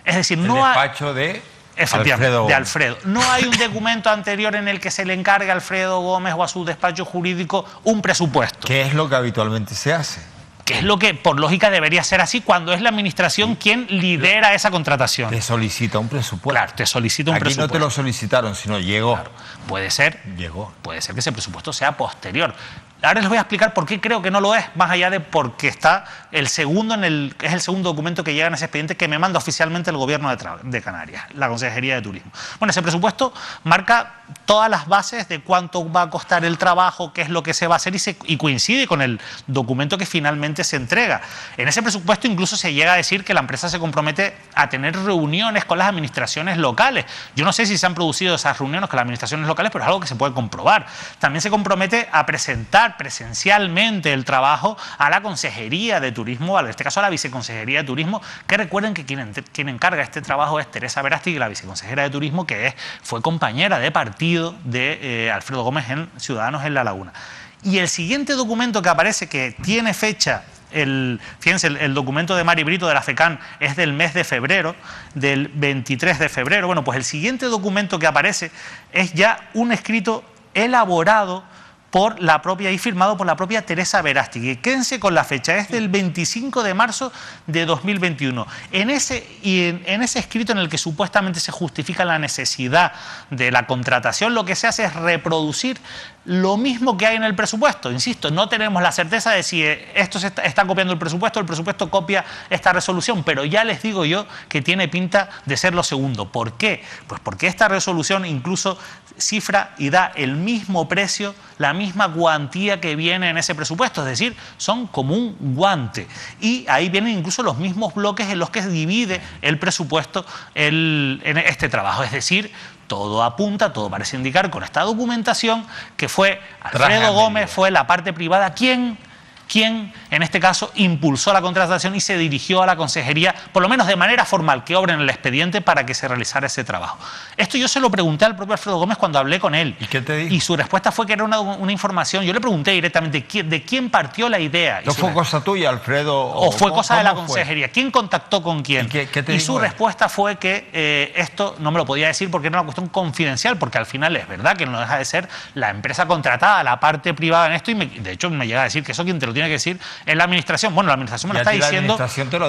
Es decir, el despacho de Alfredo. De Alfredo. No hay un documento anterior en el que se le encargue a Alfredo Gómez o a su despacho jurídico un presupuesto. ¿Qué es lo que habitualmente se hace? Que es lo que por lógica debería ser así cuando es la administración quien lidera esa contratación. Te solicita un presupuesto. Claro, te solicita un presupuesto. Aquí no te lo solicitaron, sino llegó. Claro. Puede ser. Llegó. Puede ser que ese presupuesto sea posterior. Ahora les voy a explicar por qué creo que no lo es, más allá de porque está el segundo es el segundo documento que llega en ese expediente que me manda oficialmente el Gobierno de Canarias, la Consejería de Turismo. Bueno, ese presupuesto marca todas las bases de cuánto va a costar el trabajo, qué es lo que se va a hacer y coincide con el documento que finalmente se entrega. En ese presupuesto incluso se llega a decir que la empresa se compromete a tener reuniones con las administraciones locales. Yo no sé si se han producido esas reuniones con las administraciones locales, pero es algo que se puede comprobar. También se compromete a presentar trasladar presencialmente el trabajo a la Consejería de Turismo, en este caso a la Viceconsejería de Turismo, que recuerden que quien encarga este trabajo es Teresa Verástegui, la viceconsejera de Turismo, que fue compañera de partido de Alfredo Gómez en Ciudadanos en La Laguna. Y el siguiente documento que aparece, que tiene fecha, fíjense, el documento de Mari Brito de la FECAN es del mes de febrero, del 23 de febrero. Bueno, pues el siguiente documento que aparece es ya un escrito elaborado por la propia y firmado por la propia Teresa Verástegui. Quédense con la fecha, es del 25 de marzo de 2021. En ese escrito en el que supuestamente se justifica la necesidad de la contratación, lo que se hace es reproducir lo mismo que hay en el presupuesto. Insisto, no tenemos la certeza de si esto se está copiando el presupuesto copia esta resolución, pero ya les digo yo que tiene pinta de ser lo segundo. ¿Por qué? Pues porque esta resolución incluso cifra y da el mismo precio, la misma cuantía que viene en ese presupuesto, es decir, son como un guante. Y ahí vienen incluso los mismos bloques en los que se divide el presupuesto en este trabajo, es decir, todo apunta, todo parece indicar con esta documentación que fue Alfredo Gómez, fue la parte privada quien en este caso impulsó la contratación y se dirigió a la consejería, por lo menos de manera formal, que obren el expediente para que se realizara ese trabajo. Esto yo se lo pregunté al propio Alfredo Gómez cuando hablé con él. ¿Y qué te dijo? Y su respuesta fue que era una información. Yo le pregunté directamente de quién partió la idea. ¿No fue cosa tuya, Alfredo? ¿O fue cosa de la consejería? ¿Quién contactó con quién? ¿Qué te y dijo su respuesta fue que esto no me lo podía decir porque era una cuestión confidencial, porque al final es verdad que no deja de ser la empresa contratada, la parte privada en esto, y de hecho me llega a decir que eso quien te lo tiene que decir es la administración. Bueno, la administración me lo está diciendo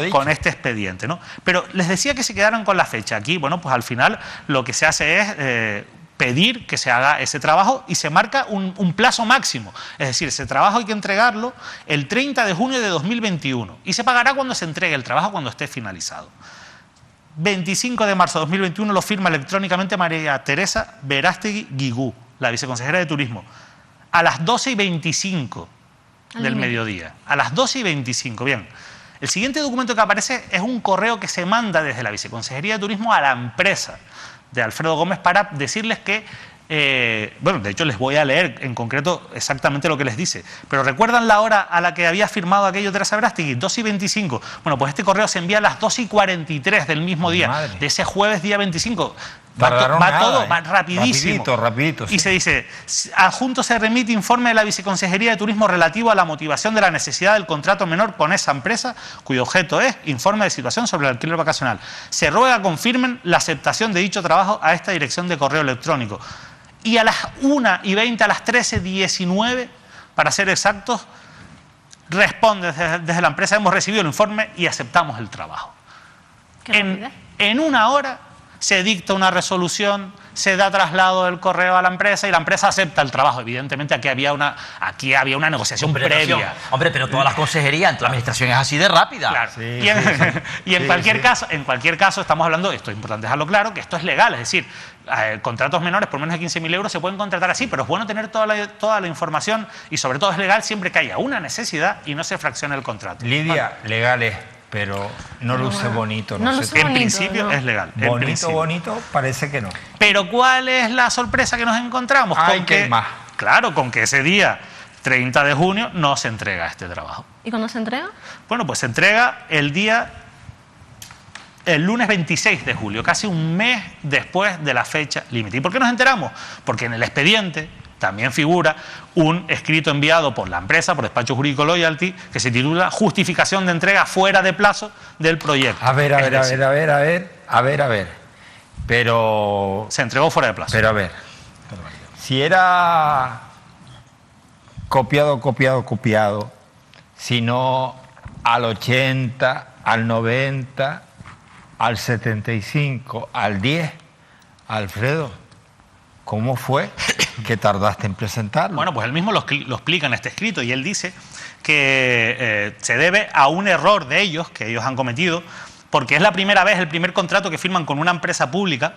con este expediente, ¿no? Pero les decía que se quedaron con la fecha. Aquí, bueno, pues al final lo que se hace es pedir que se haga ese trabajo y se marca un plazo máximo. Es decir, ese trabajo hay que entregarlo el 30 de junio de 2021 y se pagará cuando se entregue el trabajo, cuando esté finalizado. 25 de marzo de 2021 lo firma electrónicamente María Teresa Verástegui Guigú, la viceconsejera de Turismo, a las 12:25 del mediodía. A las 12:25. Bien. El siguiente documento que aparece es un correo que se manda desde la Viceconsejería de Turismo a la empresa de Alfredo Gómez para decirles que, bueno, de hecho les voy a leer en concreto exactamente lo que les dice, pero ¿recuerdan la hora a la que había firmado aquello Teresa Verástegui? 12:25. Bueno, pues este correo se envía a las 12:43 del mismo día, de ese jueves día 25. Va rapidísimo. Rapidito, sí. Y se dice, adjunto se remite informe de la Viceconsejería de Turismo relativo a la motivación de la necesidad del contrato menor con esa empresa, cuyo objeto es informe de situación sobre el alquiler vacacional. Se ruega confirmen la aceptación de dicho trabajo a esta dirección de correo electrónico. Y a las 1:20, a las 13:19, para ser exactos, responde desde la empresa, hemos recibido el informe y aceptamos el trabajo. En una hora se dicta una resolución, se da traslado del correo a la empresa y la empresa acepta el trabajo. Evidentemente aquí había una negociación previa. Hombre, pero todas las consejerías, la administración es así de rápida. Claro. Sí, y en cualquier caso estamos hablando, esto es importante dejarlo claro, que esto es legal, es decir, contratos menores por menos de 15.000 euros se pueden contratar así, pero es bueno tener toda la información y sobre todo es legal siempre que haya una necesidad y no se fraccione el contrato. Lidia, legal es, pero no luce bonito. En principio es legal. Bonito, parece que no. Pero ¿cuál es la sorpresa que nos encontramos? Claro, con que ese día, 30 de junio, no se entrega este trabajo. ¿Y cuándo se entrega? Bueno, pues se entrega el lunes 26 de julio, casi un mes después de la fecha límite. ¿Y por qué nos enteramos? Porque en el expediente también figura un escrito enviado por la empresa, por Despacho Jurídico Loyalty, que se titula Justificación de entrega fuera de plazo del proyecto. A ver. Pero se entregó fuera de plazo. Pero a ver, si era copiado, sino al 80, al 90, al 75, al 10, Alfredo, ¿cómo fue que tardaste en presentarlo? Bueno, pues él mismo lo explica en este escrito y él dice que se debe a un error de ellos, que ellos han cometido, porque es la primera vez, el primer contrato que firman con una empresa pública,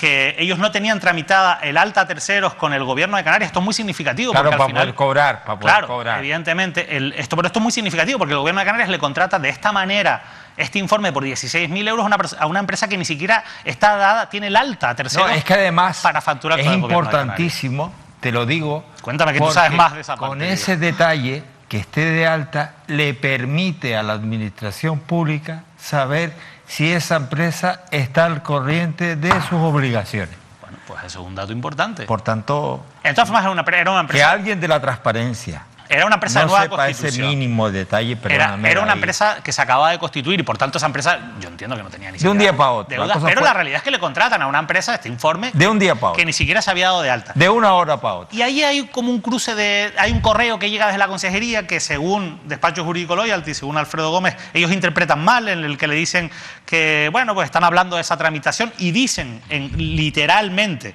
que ellos no tenían tramitada el alta a terceros con el gobierno de Canarias. Esto es muy significativo. Claro, porque al final, para poder cobrar. Evidentemente, pero esto es muy significativo porque el gobierno de Canarias le contrata de esta manera este informe por 16.000 euros a una empresa que ni siquiera está dada, tiene el alta a terceros. No, es que además para facturar es con el importantísimo te lo digo. Cuéntame que tú sabes más de esa parte. Con ese detalle, que esté de alta, le permite a la administración pública saber si esa empresa está al corriente de sus obligaciones. Bueno, pues eso es un dato importante. Por tanto, en todas formas, era una empresa... que alguien de la transparencia era una empresa no nueva sepa ese mínimo detalle, perdóname. Era una empresa que se acababa de constituir y por tanto esa empresa, yo entiendo que no tenía ni siquiera... De un día para otro. Deudas, pero la realidad es que le contratan a una empresa este informe... De un día para otro. Que ni siquiera se había dado de alta. De una hora para otra. Y ahí hay como un cruce de... Hay un correo que llega desde la consejería que según Despacho Jurídico Loyalty, según Alfredo Gómez, ellos interpretan mal, en el que le dicen que, bueno, pues están hablando de esa tramitación y dicen literalmente...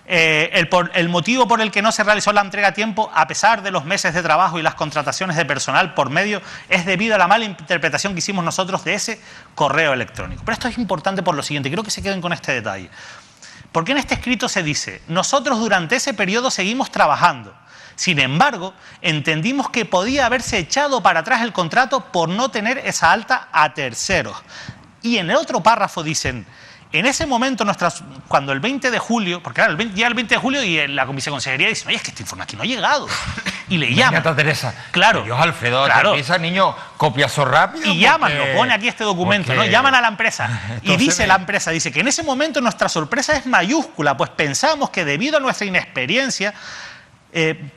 el motivo por el que no se realizó la entrega a tiempo, a pesar de los meses de trabajo y las contrataciones de personal por medio, es debido a la mala interpretación que hicimos nosotros de ese correo electrónico. Pero esto es importante por lo siguiente, quiero que se queden con este detalle. Porque en este escrito se dice, nosotros durante ese periodo seguimos trabajando. Sin embargo, entendimos que podía haberse echado para atrás el contrato por no tener esa alta a terceros. Y en el otro párrafo dicen... En ese momento, cuando el 20 de julio, porque claro, ya el 20 de julio y la viceconsejería dice, oye, es que este informe aquí no ha llegado. Y le llaman. Teresa. Claro. Dios, Alfredo, claro. Empieza, niño, copiazo rápido. Y llaman, lo pone aquí este documento, ¿no? Llaman a la empresa. Y dice la empresa, dice que en ese momento nuestra sorpresa es mayúscula, pues pensamos que debido a nuestra inexperiencia, que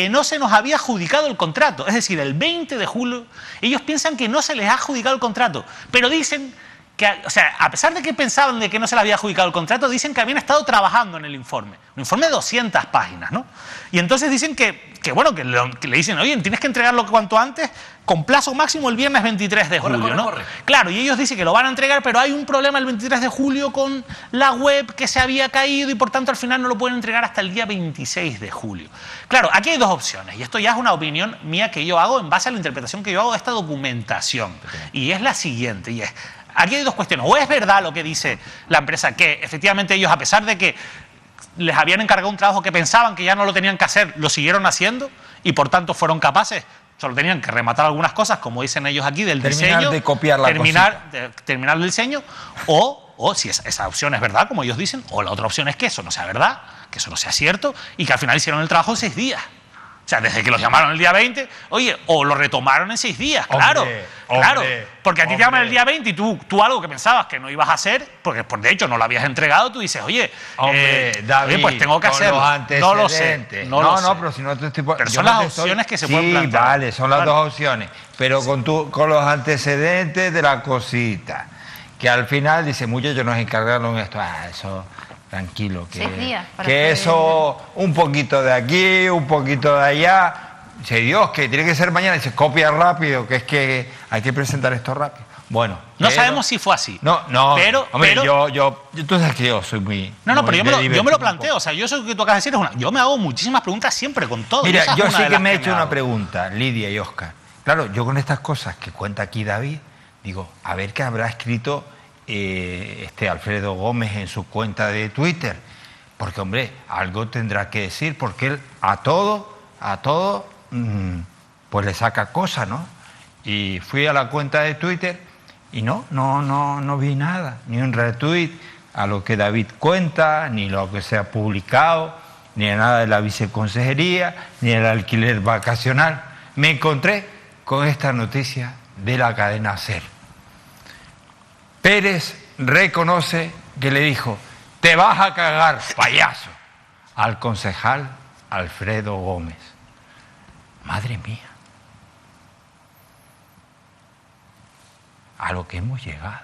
no se nos había adjudicado el contrato. Es decir, el 20 de julio, ellos piensan que no se les ha adjudicado el contrato, pero dicen... o sea, a pesar de que pensaban de que no se le había adjudicado el contrato, dicen que habían estado trabajando en el informe. Un informe de 200 páginas, ¿no? Y entonces dicen que le dicen, oye, tienes que entregarlo cuanto antes, con plazo máximo el viernes 23 de julio, ¿no? Corre. Claro, y ellos dicen que lo van a entregar, pero hay un problema el 23 de julio con la web que se había caído y por tanto al final no lo pueden entregar hasta el día 26 de julio. Claro, aquí hay dos opciones, y esto ya es una opinión mía que yo hago en base a la interpretación que yo hago de esta documentación. Y es la siguiente, y es... Aquí hay dos cuestiones. O es verdad lo que dice la empresa, que efectivamente ellos, a pesar de que les habían encargado un trabajo que pensaban que ya no lo tenían que hacer, lo siguieron haciendo y por tanto fueron capaces, solo tenían que rematar algunas cosas, como dicen ellos aquí, del diseño, de copiar terminar el diseño, o si esa opción es verdad, como ellos dicen, o la otra opción es que eso no sea verdad, que eso no sea cierto y que al final hicieron el trabajo en 6 días. O sea, desde que los llamaron el día 20, oye, o lo retomaron en 6 días, claro. Claro, porque a ti te llaman el día 20 y tú algo que pensabas que no ibas a hacer, porque de hecho no lo habías entregado, tú dices, oye, David, pues tengo que hacerlo. No lo sé. No, pero si no te estoy... Pero son las opciones que se pueden plantear. Vale, son las dos opciones. Pero con los antecedentes de la cosita, que al final dice, muchachos nos encargaron esto, eso... Tranquilo, que eso, un poquito de aquí, un poquito de allá. Dice, Dios, que tiene que ser mañana. Dice, copia rápido, que es que hay que presentar esto rápido. Bueno. No sabemos si fue así. No, pero... Hombre, tú sabes que yo soy muy... Pero yo me lo planteo. O sea, yo eso que tú acabas de decir yo me hago muchísimas preguntas siempre con todo. Mira, yo sí que me he hecho una pregunta, Lidia y Óscar. Claro, yo con estas cosas que cuenta aquí David, digo, a ver qué habrá escrito... Alfredo Gómez en su cuenta de Twitter, porque hombre, algo tendrá que decir, porque él a todo pues le saca cosas, ¿no? Y fui a la cuenta de Twitter y no vi nada, ni un retweet a lo que David cuenta, ni lo que se ha publicado, ni nada de la viceconsejería, ni el alquiler vacacional. Me encontré con esta noticia de la cadena SER. Pérez reconoce que le dijo, te vas a cagar, payaso, al concejal Alfredo Gómez. Madre mía, a lo que hemos llegado.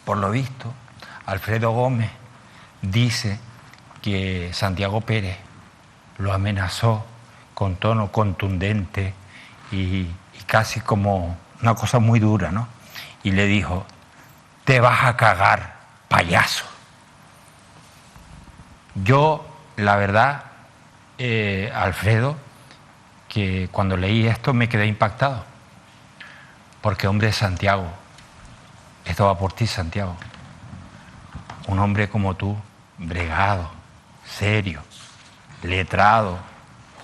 Por lo visto, Alfredo Gómez dice que Santiago Pérez lo amenazó con tono contundente y casi como una cosa muy dura, ¿no? Y le dijo, te vas a cagar, payaso. Yo, la verdad, Alfredo, que cuando leí esto me quedé impactado. Porque, hombre, Santiago, esto va por ti, Santiago. Un hombre como tú, bregado, serio, letrado,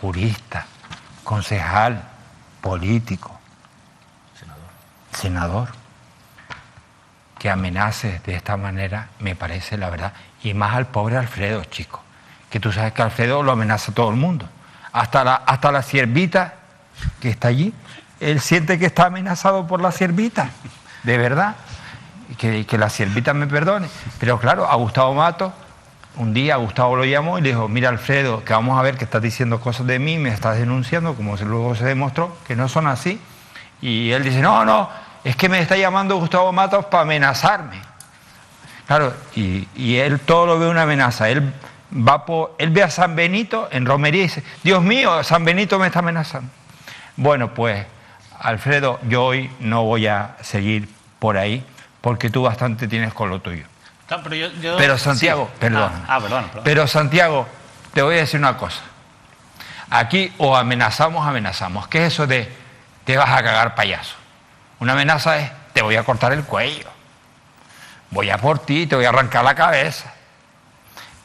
jurista, concejal, político, senador. que amenaces de esta manera, me parece, la verdad, y más al pobre Alfredo, chico, que tú sabes que Alfredo lo amenaza a todo el mundo, hasta la siervita que está allí, él siente que está amenazado por la siervita, de verdad, que la siervita me perdone, pero claro, a Gustavo Matos, un día Gustavo lo llamó y le dijo, mira Alfredo, que vamos a ver que estás diciendo cosas de mí, me estás denunciando, como luego se demostró, que no son así, y él dice, no, es que me está llamando Gustavo Matos para amenazarme. Claro, y él todo lo ve una amenaza. Él ve a San Benito en romería y dice, Dios mío, San Benito me está amenazando. Bueno, pues, Alfredo, yo hoy no voy a seguir por ahí, porque tú bastante tienes con lo tuyo. No, pero Santiago, sí. Perdón. Perdón. Pero Santiago, te voy a decir una cosa. Aquí o amenazamos. ¿Qué es eso de te vas a cagar, payaso? Una amenaza es, te voy a cortar el cuello, voy a por ti, te voy a arrancar la cabeza.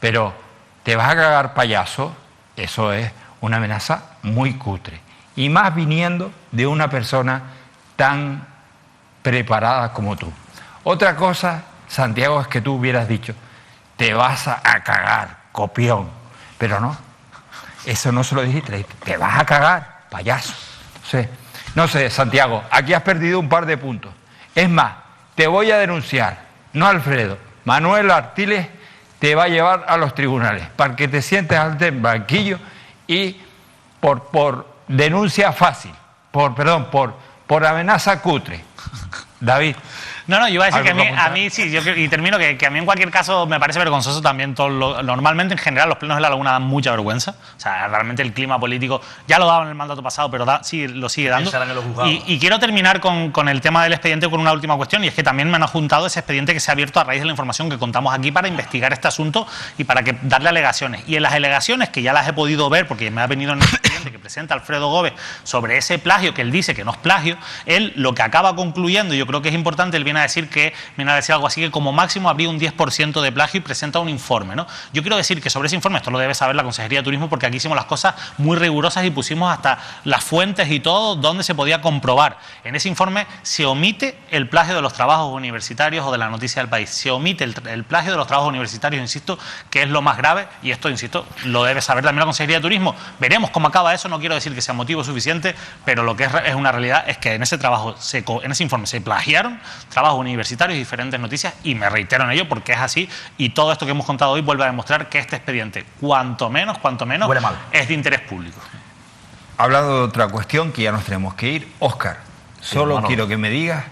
Pero te vas a cagar, payaso, eso es una amenaza muy cutre. Y más viniendo de una persona tan preparada como tú. Otra cosa, Santiago, es que tú hubieras dicho, te vas a cagar, copión. Pero no, eso no se lo dijiste, te vas a cagar, payaso. No sé, Santiago, aquí has perdido un par de puntos. Es más, te voy a denunciar, no Alfredo, Manuel Artiles te va a llevar a los tribunales para que te sientes ante el banquillo y por denuncia fácil, por amenaza cutre. David. No, yo iba a decir que a mí sí, y termino que a mí en cualquier caso me parece vergonzoso también normalmente en general los plenos de la Laguna dan mucha vergüenza, o sea, realmente el clima político ya lo daba en el mandato pasado, pero lo sigue dando. Y quiero terminar con el tema del expediente con una última cuestión, y es que también me han adjuntado ese expediente que se ha abierto a raíz de la información que contamos aquí para investigar este asunto y para darle alegaciones. Y en las alegaciones, que ya las he podido ver porque me ha venido en el expediente que presenta Alfredo Gómez sobre ese plagio, que él dice que no es plagio, él lo que acaba concluyendo, y yo creo que es importante, él viene a decir algo así que como máximo habría un 10% de plagio y presenta un informe, ¿no? Yo quiero decir que sobre ese informe, esto lo debe saber la Consejería de Turismo porque aquí hicimos las cosas muy rigurosas y pusimos hasta las fuentes y todo donde se podía comprobar. En ese informe se omite el plagio de los trabajos universitarios o de la Noticia del País. Se omite el plagio de los trabajos universitarios, insisto, que es lo más grave, y esto, insisto, lo debe saber también la Consejería de Turismo. Veremos cómo acaba eso, no quiero decir que sea motivo suficiente, pero lo que es una realidad es que en ese informe se plagiaron trabajos universitarios y diferentes noticias, y me reitero en ello porque es así, y todo esto que hemos contado hoy vuelve a demostrar que este expediente, cuanto menos, es de interés público. Hablando de otra cuestión que ya nos tenemos que ir, Óscar, solo quiero que me digas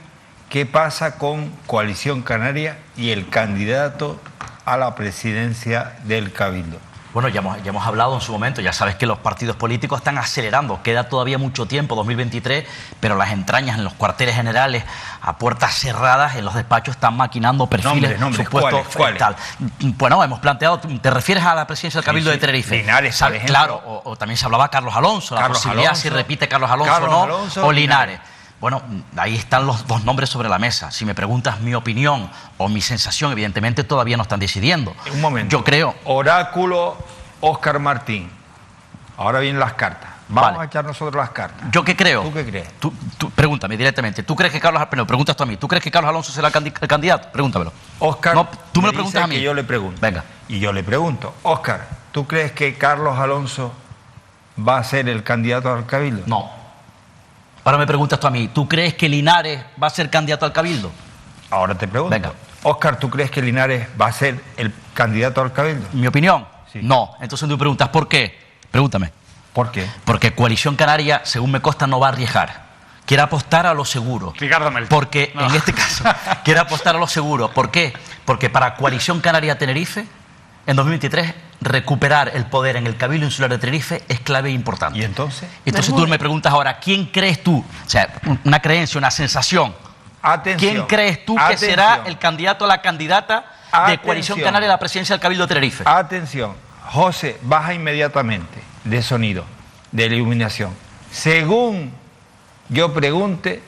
qué pasa con Coalición Canaria y el candidato a la presidencia del Cabildo. Bueno, ya hemos hablado en su momento, ya sabes que los partidos políticos están acelerando, queda todavía mucho tiempo, 2023, pero las entrañas en los cuarteles generales, a puertas cerradas, en los despachos están maquinando perfiles, supuestos, ¿cuáles? Tal. Bueno, hemos planteado, ¿te refieres a la presidencia del Cabildo de Tenerife? Linares, por ejemplo. Claro, o también se hablaba Carlos Alonso, la posibilidad si repite Carlos Alonso o Linares. Bueno, ahí están los dos nombres sobre la mesa. Si me preguntas mi opinión o mi sensación, evidentemente todavía no están decidiendo. Un momento. Yo creo... Oráculo Óscar Martín. Ahora vienen las cartas. Vamos a echar nosotros las cartas. ¿Yo qué creo? ¿Tú qué crees? Tú pregúntame directamente. ¿Tú crees que Carlos... Pero preguntas tú a mí. ¿Tú crees que Carlos Alonso será el candidato? Pregúntamelo. Óscar, no, tú me lo preguntas a mí. Que yo le pregunto. Venga. Y yo le pregunto. Óscar, ¿tú crees que Carlos Alonso va a ser el candidato al Cabildo? No. Ahora me preguntas tú a mí, ¿tú crees que Linares va a ser candidato al Cabildo? Ahora te pregunto. Venga. Óscar, ¿tú crees que Linares va a ser el candidato al Cabildo? ¿Mi opinión? Sí. No. Entonces tú preguntas, ¿por qué? Pregúntame. ¿Por qué? Porque Coalición Canaria, según me consta, no va a arriesgar. Quiere apostar a lo seguro. Ricardo Mel. Porque en este caso quiere apostar a lo seguro. ¿Por qué? Porque para Coalición Canaria Tenerife, en 2023, recuperar el poder en el Cabildo Insular de Tenerife es clave e importante. ¿Y entonces? Entonces tú me preguntas ahora, ¿quién crees tú? O sea, una creencia, una sensación. Atención. ¿Quién crees tú que será el candidato o la candidata de Coalición Canaria a la presidencia del Cabildo de Tenerife? Atención. José, baja inmediatamente de sonido, de iluminación. Según yo pregunte,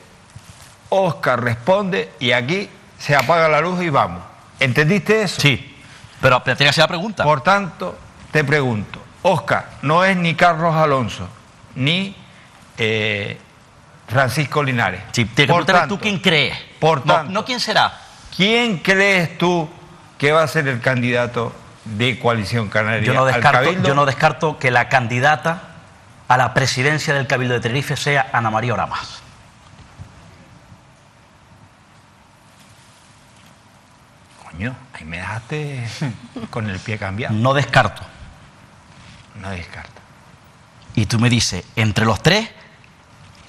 Óscar responde y aquí se apaga la luz y vamos. ¿Entendiste eso? Sí. Pero tenía que hacer la pregunta. Por tanto, te pregunto, Óscar, no es ni Carlos Alonso, ni Francisco Linares. Sí, te preguntaré tú quién crees. Por tanto, no quién será. ¿quién crees tú que va a ser el candidato de Coalición Canaria? Yo no descarto que la candidata a la presidencia del Cabildo de Tenerife sea Ana María Oramas. Coño, ahí me dejaste con el pie cambiado. No descarto. No descarto. Y tú me dices, entre los tres,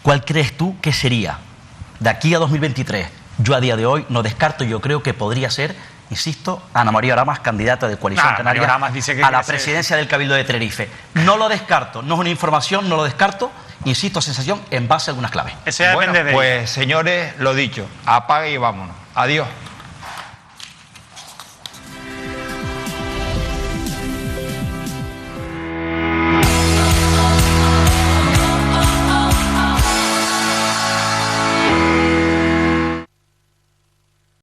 ¿cuál crees tú que sería? De aquí a 2023, yo a día de hoy no descarto, yo creo que podría ser, insisto, Ana María Oramas, candidata de Coalición Canaria a la presidencia del Cabildo de Tenerife. No lo descarto, no es una información, no lo descarto, insisto, sensación en base a algunas claves. Bueno, pues señores, lo dicho, apague y vámonos. Adiós.